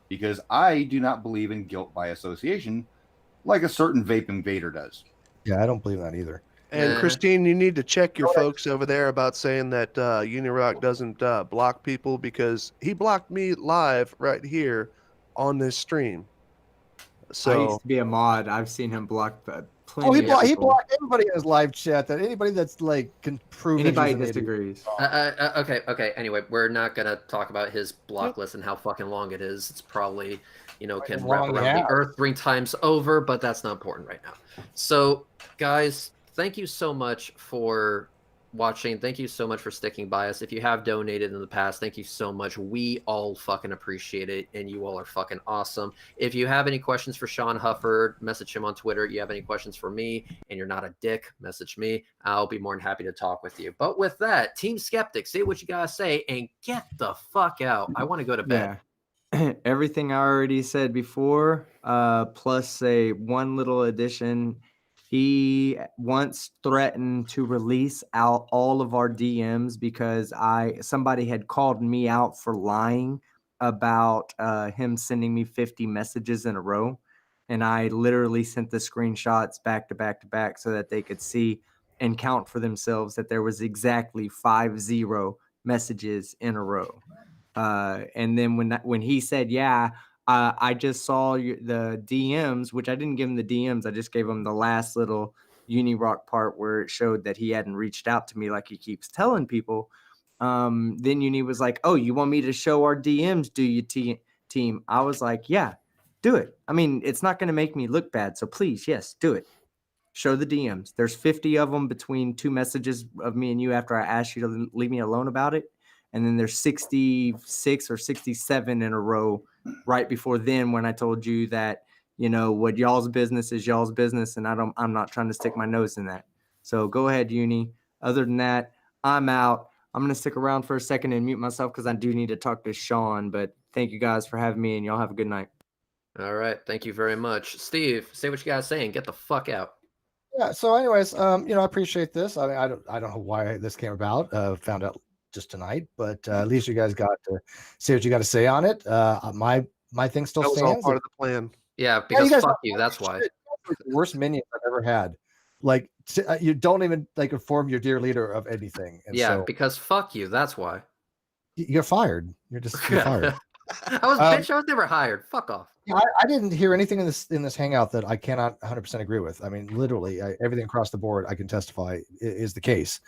because I do not believe in guilt by association like a certain vape invader does. Yeah, I don't believe that either. And Christine, you need to check your folks over there about saying that UNIRock doesn't block people, because he blocked me live right here on this stream. I So used to be a mod. I've seen him block plenty. Oh, he of people. blocked everybody in his live chat. That anybody that's like can prove that Anybody he's an idiot. disagrees. okay. Anyway, we're not gonna talk about his block list and how fucking long it is. It's probably, can wrap long around you the earth 3 times over, but that's not important right now. So, guys, thank you so much for watching. Thank you so much for sticking by us. If you have donated in the past, thank you so much. We all fucking appreciate it, and you all are fucking awesome. If you have any questions for Sean Hufford, message him on Twitter. You have any questions for me, and you're not a dick, message me. I'll be more than happy to talk with you. But with that, Team Skeptic, say what you gotta say and get the fuck out. I want to go to bed. Yeah. Everything I already said before, plus a one little addition. He once threatened to release out all of our DMs because somebody had called me out for lying about him sending me 50 messages in a row. And I literally sent the screenshots back to back to back so that they could see and count for themselves that there was exactly 50 messages in a row. And then when he said, yeah, I just saw the DMs, which I didn't give him the DMs. I just gave him the last little UNIRock part where it showed that he hadn't reached out to me like he keeps telling people. Then Uni was like, oh, you want me to show our DMs, do you, team? I was like, yeah, do it. I mean, it's not going to make me look bad. So please, yes, do it. Show the DMs. There's 50 of them between 2 messages of me and you after I asked you to leave me alone about it. And then there's 66 or 67 in a row right before then when I told you that, you know, what y'all's business is y'all's business. And I'm not trying to stick my nose in that. So go ahead, Uni. Other than that, I'm out. I'm going to stick around for a second and mute myself because I do need to talk to Sean. But thank you guys for having me, and y'all have a good night. All right. Thank you very much. Steve, say what you guys saying. Get the fuck out. Yeah. So, anyways, you know, I appreciate this. I mean, I don't know why this came about. Found out just tonight, but at least you guys got to say what you got to say on it. My thing still That was stands. all part of the plan. Yeah, because you guys fuck you. That's why. Like the worst minions I've ever had. Like you don't even like inform your dear leader of anything. And yeah, so, because fuck you. That's why. You're fired. You're fired. I was never hired. Fuck off. Yeah, I didn't hear anything in this hangout that I cannot 100% agree with. I mean, literally everything across the board I can testify is the case.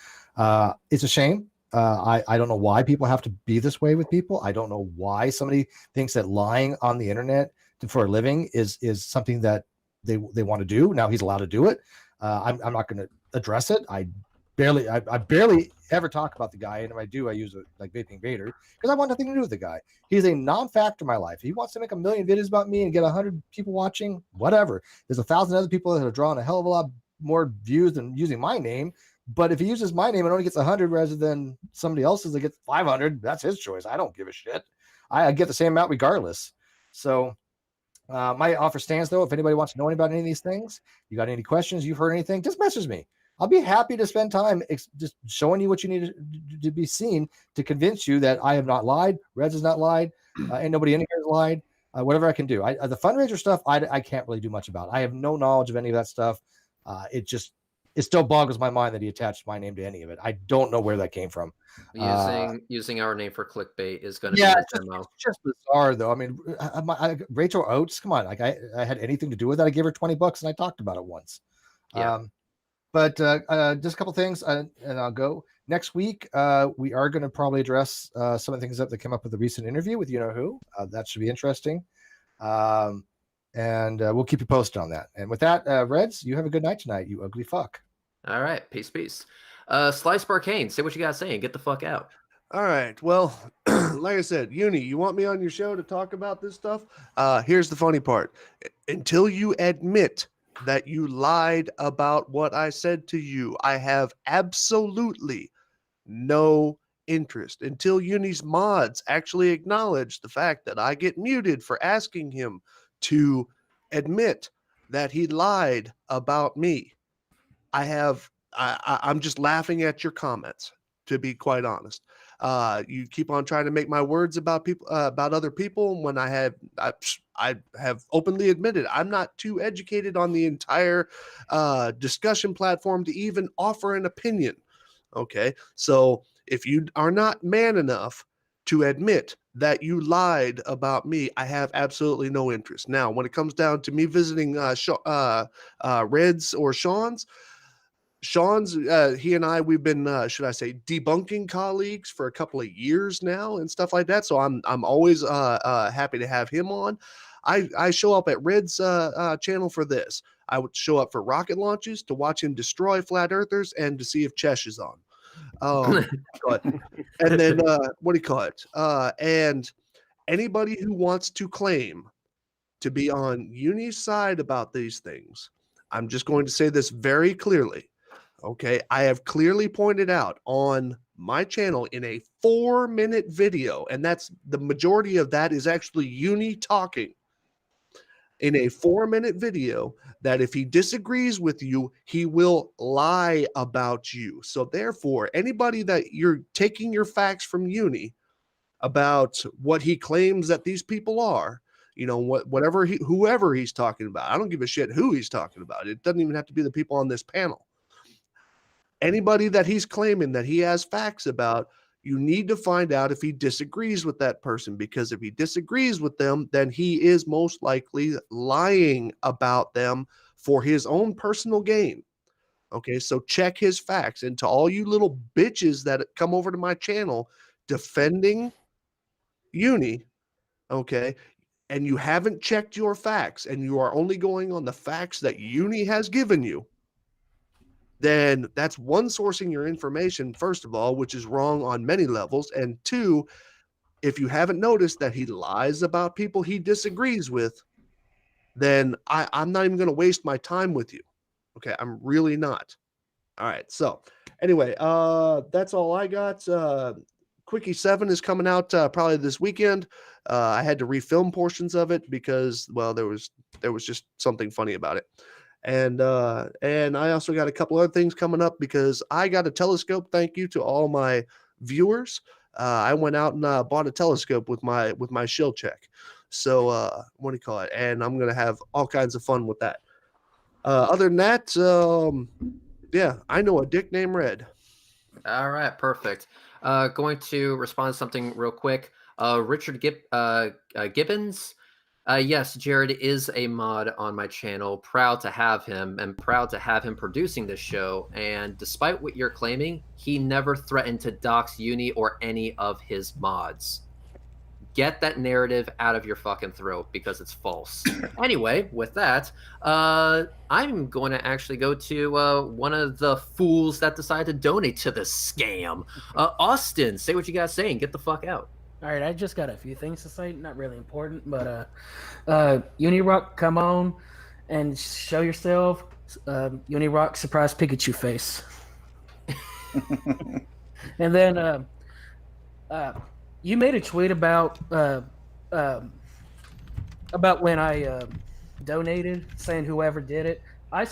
It's a shame. I don't know why people have to be this way with people. I don't know why somebody thinks that lying on the internet for a living is something that they want to do. Now he's allowed to do it. I'm not going to address it. I barely ever talk about the guy, and if I do, I use it like Vaping Vader because I want nothing to do with the guy. He's a non-factor in my life. If he wants to make 1 million videos about me and get 100 people watching, whatever. There's 1,000 other people that are drawing a hell of a lot more views than using my name. But if he uses my name and only gets 100 rather than somebody else's that gets 500, that's his choice. I don't give a shit. I get the same amount regardless. So my offer stands, though. If anybody wants to know about any of these things, you got any questions, you've heard anything, just message me. I'll be happy to spend time just showing you what you need to be seen to convince you that I have not lied. Reds has not lied. Ain't nobody in here has lied. Whatever I can do. The fundraiser stuff, I can't really do much about. I have no knowledge of any of that stuff. It still boggles my mind that he attached my name to any of it. I don't know where that came from. Using our name for clickbait is going to be it's just bizarre, though. I mean, Rachel Oates, come on. Like I had anything to do with that. I gave her $20 and I talked about it once. Yeah. But just a couple things, and I'll go. Next week, we are going to probably address some of the things that came up with the recent interview with you-know-who. That should be interesting. And we'll keep you posted on that. And with that, Reds, you have a good night tonight, you ugly fuck. All right. Peace, peace. Slice Barcane, say what you guys saying. Get the fuck out. All right. Well, like I said, Uni, you want me on your show to talk about this stuff? Here's the funny part. Until you admit that you lied about what I said to you, I have absolutely no interest. Until Uni's mods actually acknowledge the fact that I get muted for asking him to admit that he lied about me, I'm just laughing at your comments, to be quite honest. You keep on trying to make my words about people, about other people, when I have openly admitted I'm not too educated on the entire discussion platform to even offer an opinion. Okay, so if you are not man enough to admit that you lied about me, I have absolutely no interest. Now, when it comes down to me visiting Red's or Sean's, he and I, we've been, should I say, debunking colleagues for a couple of years now and stuff like that. So I'm always happy to have him on. I show up at Red's channel for this. I would show up for rocket launches to watch him destroy flat earthers and to see if Chesh is on. And then what do you call it? And anybody who wants to claim to be on Uni's side about these things, I'm just going to say this very clearly. Okay, I have clearly pointed out on my channel in a 4-minute video, and that's the majority of that is actually Uni talking in a 4-minute video, that if he disagrees with you, he will lie about you. So therefore, anybody that you're taking your facts from Uni about what he claims that these people are, you know, whoever he's talking about, I don't give a shit who he's talking about. It doesn't even have to be the people on this panel. anybody that he's claiming that he has facts about, you need to find out if he disagrees with that person, because if he disagrees with them, then he is most likely lying about them for his own personal gain. Okay, so check his facts. And to all you little bitches that come over to my channel defending Uni, okay, and you haven't checked your facts and you are only going on the facts that Uni has given you, then that's one, sourcing your information, first of all, which is wrong on many levels. And two, if you haven't noticed that he lies about people he disagrees with, then I'm not even going to waste my time with you. Okay, I'm really not. All right. So anyway, that's all I got. Quickie 7 is coming out probably this weekend. I had to refilm portions of it because, well, there was just something funny about it. And I also got a couple other things coming up because I got a telescope. Thank you to all my viewers. I went out and bought a telescope with my shill check. So what do you call it? And I'm gonna have all kinds of fun with that. Other than that, yeah, I know a dick named Red. All right, perfect. Going to respond to something real quick. Richard Gibbons. Yes, Jared is a mod on my channel. Proud to have him and proud to have him producing this show. And despite what you're claiming, he never threatened to dox Uni or any of his mods. Get that narrative out of your fucking throat because it's false. Anyway, with that, I'm going to actually go to one of the fools that decided to donate to this scam. Austin, say what you got to say and get the fuck out. All right, I just got a few things to say. Not really important, but UNIRock, come on and show yourself. UNIRock, surprise Pikachu face. And then you made a tweet about when I donated, saying whoever did it. I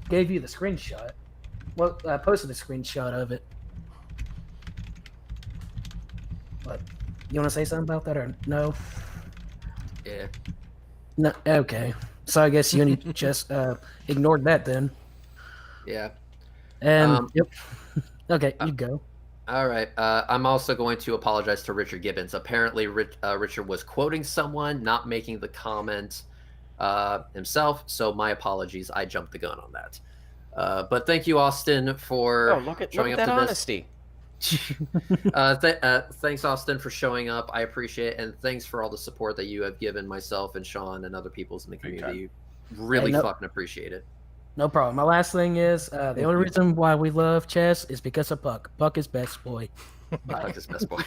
gave you the screenshot. Well, I posted a screenshot of it. But you want to say something about that or no? Yeah. No. Okay. So I guess Uni just ignored that then. Yeah. And yep. Okay, you go. All right. I'm also going to apologize to Richard Gibbons. Apparently, Richard was quoting someone, not making the comment himself. So my apologies. I jumped the gun on that. But thank you, Austin, for showing up that to honesty. this. Thanks, Austin, for showing up. I appreciate it, and thanks for all the support that you have given myself and Sean and other people's in the community. Really fucking appreciate it. No problem. My last thing is the only reason why we love chess is because of Puck. Puck is best boy. Puck is best boy.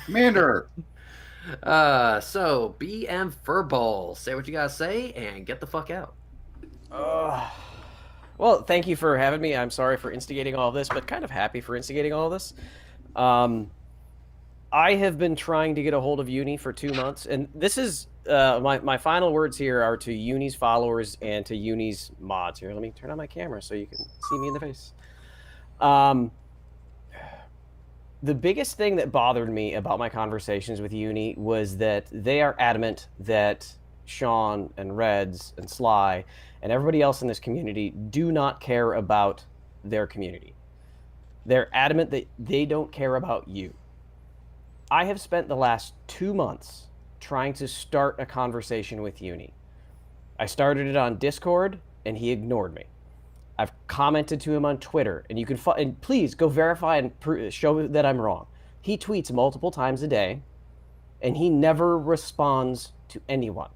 Commander. So BM Furball, say what you gotta say and get the fuck out. Well, thank you for having me. I'm sorry for instigating all this, but kind of happy for instigating all this. I have been trying to get a hold of Uni for 2 months, and this is my final words here are to Uni's followers and to Uni's mods. Here, let me turn on my camera so you can see me in the face. The biggest thing that bothered me about my conversations with Uni was that they are adamant that Sean and Reds and Sly and everybody else in this community do not care about their community. They're adamant that they don't care about you. I have spent the last 2 months trying to start a conversation with Uni. I started it on Discord and he ignored me. I've commented to him on Twitter, and you can and please go verify and show that I'm wrong. He tweets multiple times a day and he never responds to anyone.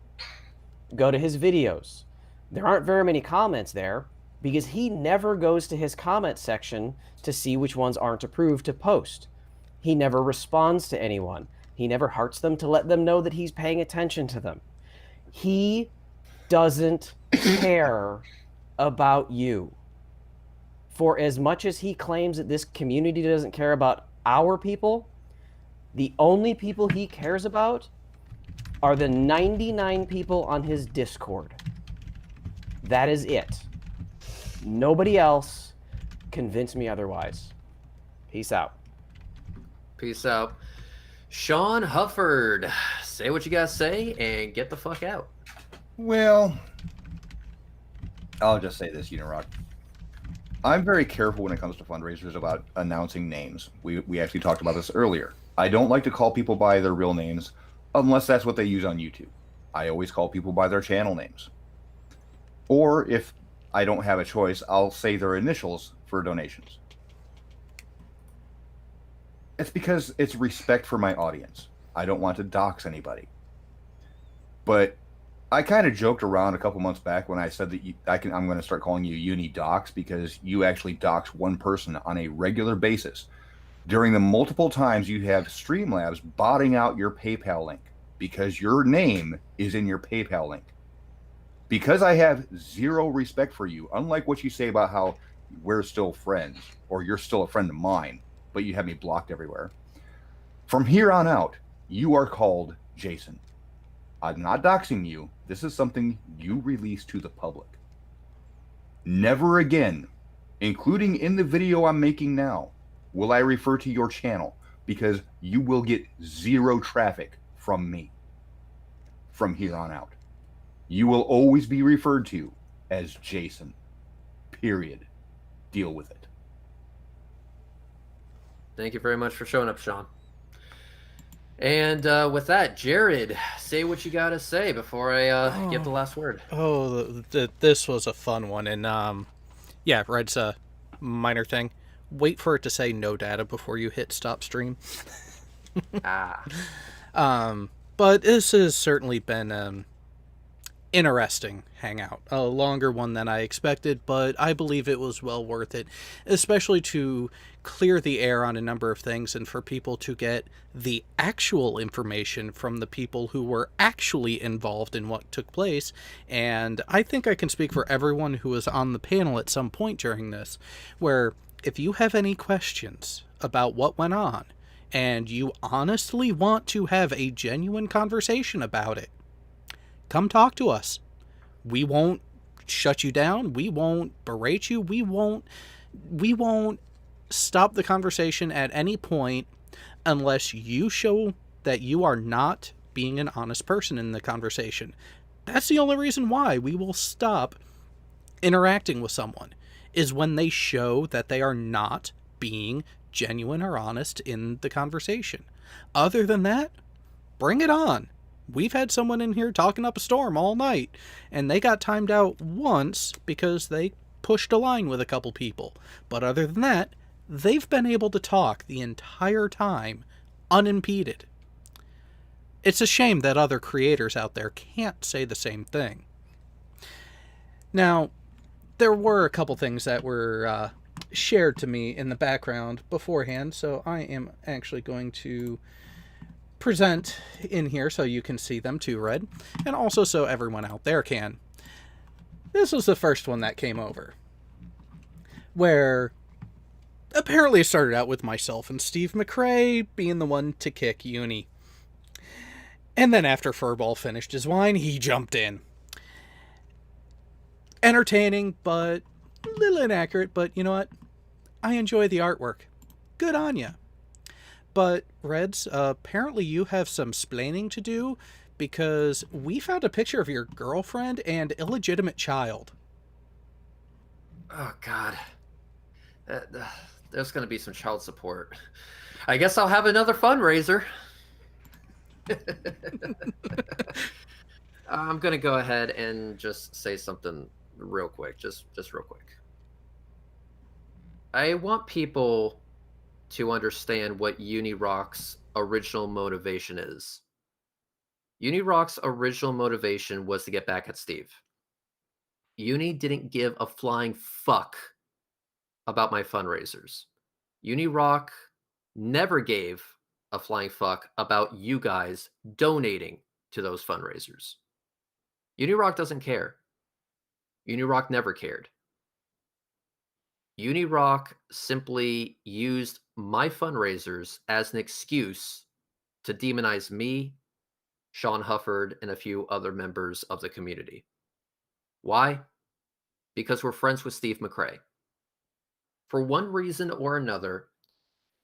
Go to his videos. There aren't very many comments there because he never goes to his comment section to see which ones aren't approved to post. He never responds to anyone. He never hearts them to let them know that he's paying attention to them. He doesn't care about you. For as much as he claims that this community doesn't care about our people, the only people he cares about are the 99 people on his Discord. That is it. Nobody else convince me otherwise. Peace out. Peace out. Sean Hufford, say what you gotta say and get the fuck out. Well, I'll just say this, UNIRock. I'm very careful when it comes to fundraisers about announcing names. We actually talked about this earlier. I don't like to call people by their real names unless that's what they use on YouTube. I always call people by their channel names. Or if I don't have a choice, I'll say their initials for donations. It's because it's respect for my audience. I don't want to dox anybody. But I kind of joked around a couple months back when I said that I'm going to start calling you UniDox because you actually dox one person on a regular basis during the multiple times you have Streamlabs botting out your PayPal link because your name is in your PayPal link. Because I have zero respect for you, unlike what you say about how we're still friends or you're still a friend of mine, but you have me blocked everywhere. From here on out, you are called Jason. I'm not doxing you. This is something you release to the public. Never again, including in the video I'm making now, will I refer to your channel because you will get zero traffic from me from here on out. You will always be referred to as Jason. Period. Deal with it. Thank you very much for showing up, Sean. And with that, Jared, say what you got to say before I give the last word. Oh, this was a fun one. And yeah, Red's a minor thing. Wait for it to say no data before you hit stop stream. But this has certainly been interesting hangout, a longer one than I expected, but I believe it was well worth it, especially to clear the air on a number of things and for people to get the actual information from the people who were actually involved in what took place. And I think I can speak for everyone who was on the panel at some point during this, where if you have any questions about what went on and you honestly want to have a genuine conversation about it, come talk to us. We won't shut you down. We won't berate you. We won't stop the conversation at any point unless you show that you are not being an honest person in the conversation. That's the only reason why we will stop interacting with someone, is when they show that they are not being genuine or honest in the conversation. Other than that, bring it on. We've had someone in here talking up a storm all night, and they got timed out once because they pushed a line with a couple people. But other than that, they've been able to talk the entire time, unimpeded. It's a shame that other creators out there can't say the same thing. Now, there were a couple things that were shared to me in the background beforehand, so I am actually going to present in here so you can see them too, Red, and also so everyone out there can. This was the first one that came over, where apparently it started out with myself and Steve McRae being the one to kick Uni. And then after Furball finished his wine, he jumped in. Entertaining, but a little inaccurate, but you know what? I enjoy the artwork. Good on ya. But, Reds, apparently you have some splaining to do, because we found a picture of your girlfriend and illegitimate child. Oh, God. There's going to be some child support. I guess I'll have another fundraiser. I'm going to go ahead and just say something real quick. Just real quick. I want people to understand what UNIRock's original motivation is. UNIRock's original motivation was to get back at Steve. Uni didn't give a flying fuck about my fundraisers. UNIRock never gave a flying fuck about you guys donating to those fundraisers. UNIRock doesn't care. UNIRock never cared. UNIRock simply used my fundraisers as an excuse to demonize me, Sean Hufford, and a few other members of the community. Why? Because we're friends with Steve McRae. For one reason or another,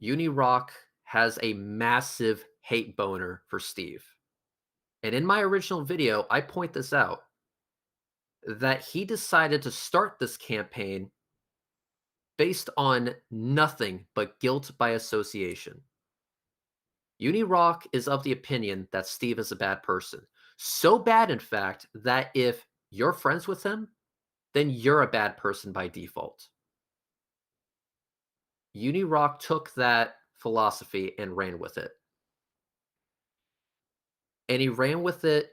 UNIRock has a massive hate boner for Steve. And in my original video, I point this out, that he decided to start this campaign based on nothing but guilt by association. UNIRock is of the opinion that Steve is a bad person. So bad, in fact, that if you're friends with him, then you're a bad person by default. UNIRock took that philosophy and ran with it. And he ran with it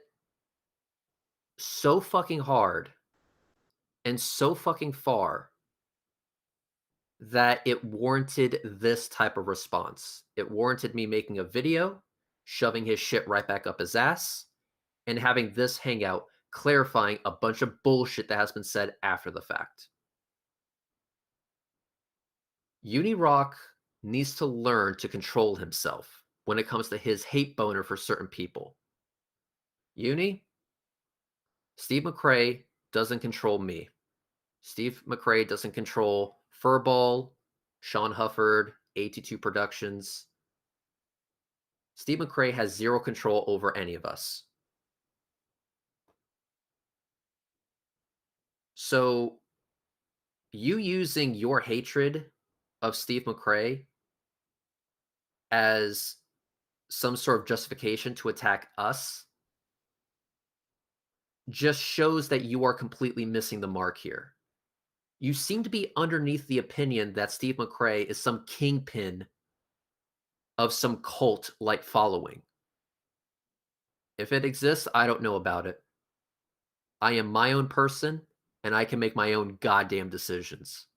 so fucking hard and so fucking far that it warranted this type of response. It warranted me making a video, shoving his shit right back up his ass, and having this hangout clarifying a bunch of bullshit that has been said after the fact. UNIRock needs to learn to control himself when it comes to his hate boner for certain people. Steve McRae doesn't control me. Steve McRae doesn't control Furball, Sean Hufford, 82 Productions. Steve McRae has zero control over any of us. So, you using your hatred of Steve McRae as some sort of justification to attack us just shows that you are completely missing the mark here. You seem to be underneath the opinion that Steve McRae is some kingpin of some cult-like following. If it exists, I don't know about it. I am my own person, and I can make my own goddamn decisions.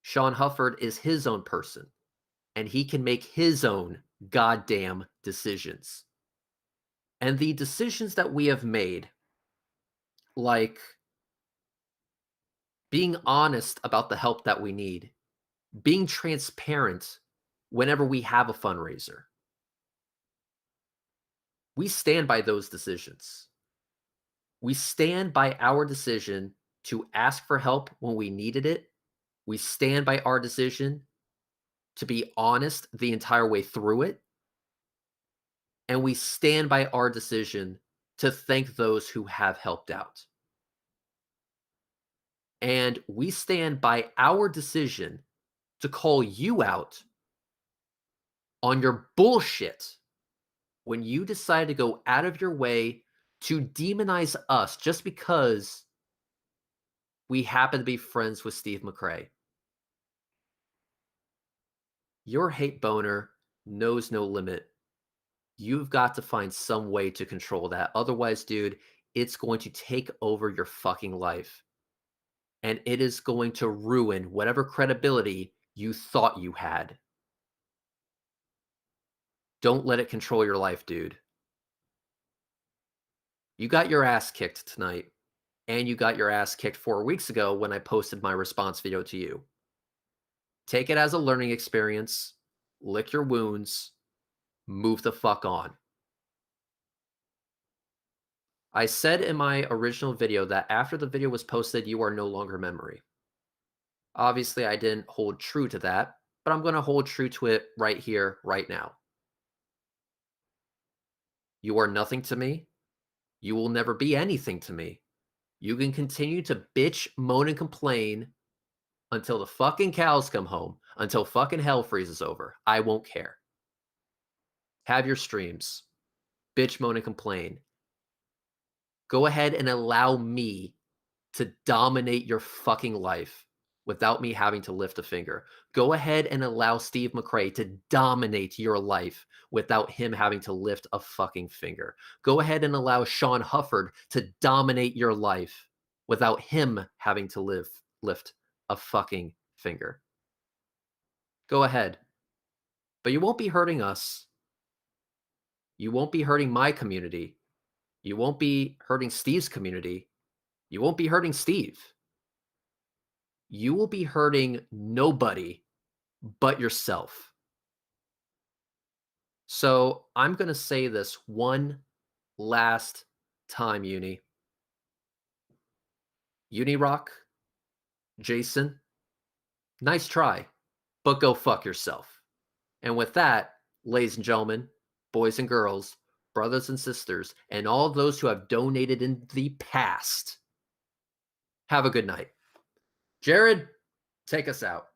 Sean Hufford is his own person, and he can make his own goddamn decisions. And the decisions that we have made, like being honest about the help that we need, being transparent whenever we have a fundraiser, we stand by those decisions. We stand by our decision to ask for help when we needed it. We stand by our decision to be honest the entire way through it. And we stand by our decision to thank those who have helped out. And we stand by our decision to call you out on your bullshit when you decide to go out of your way to demonize us just because we happen to be friends with Steve McRae. Your hate boner knows no limit. You've got to find some way to control that. Otherwise, dude, it's going to take over your fucking life. And it is going to ruin whatever credibility you thought you had. Don't let it control your life, dude. You got your ass kicked tonight. And you got your ass kicked 4 weeks ago when I posted my response video to you. Take it as a learning experience. Lick your wounds. Move the fuck on. I said in my original video that after the video was posted, you are no longer memory. Obviously, I didn't hold true to that, but I'm going to hold true to it right here, right now. You are nothing to me. You will never be anything to me. You can continue to bitch, moan, and complain until the fucking cows come home, until fucking hell freezes over. I won't care. Have your streams. Bitch, moan, and complain. Go ahead and allow me to dominate your fucking life without me having to lift a finger. Go ahead and allow Steve McRae to dominate your life without him having to lift a fucking finger. Go ahead and allow Sean Hufford to dominate your life without him having to lift a fucking finger. Go ahead. But you won't be hurting us. You won't be hurting my community. You won't be hurting Steve's community. You won't be hurting Steve. You will be hurting nobody but yourself. So I'm going to say this one last time, UNIRock, Jason, nice try, but go fuck yourself. And with that, ladies and gentlemen, boys and girls, brothers and sisters, and all those who have donated in the past, have a good night. Jared, take us out.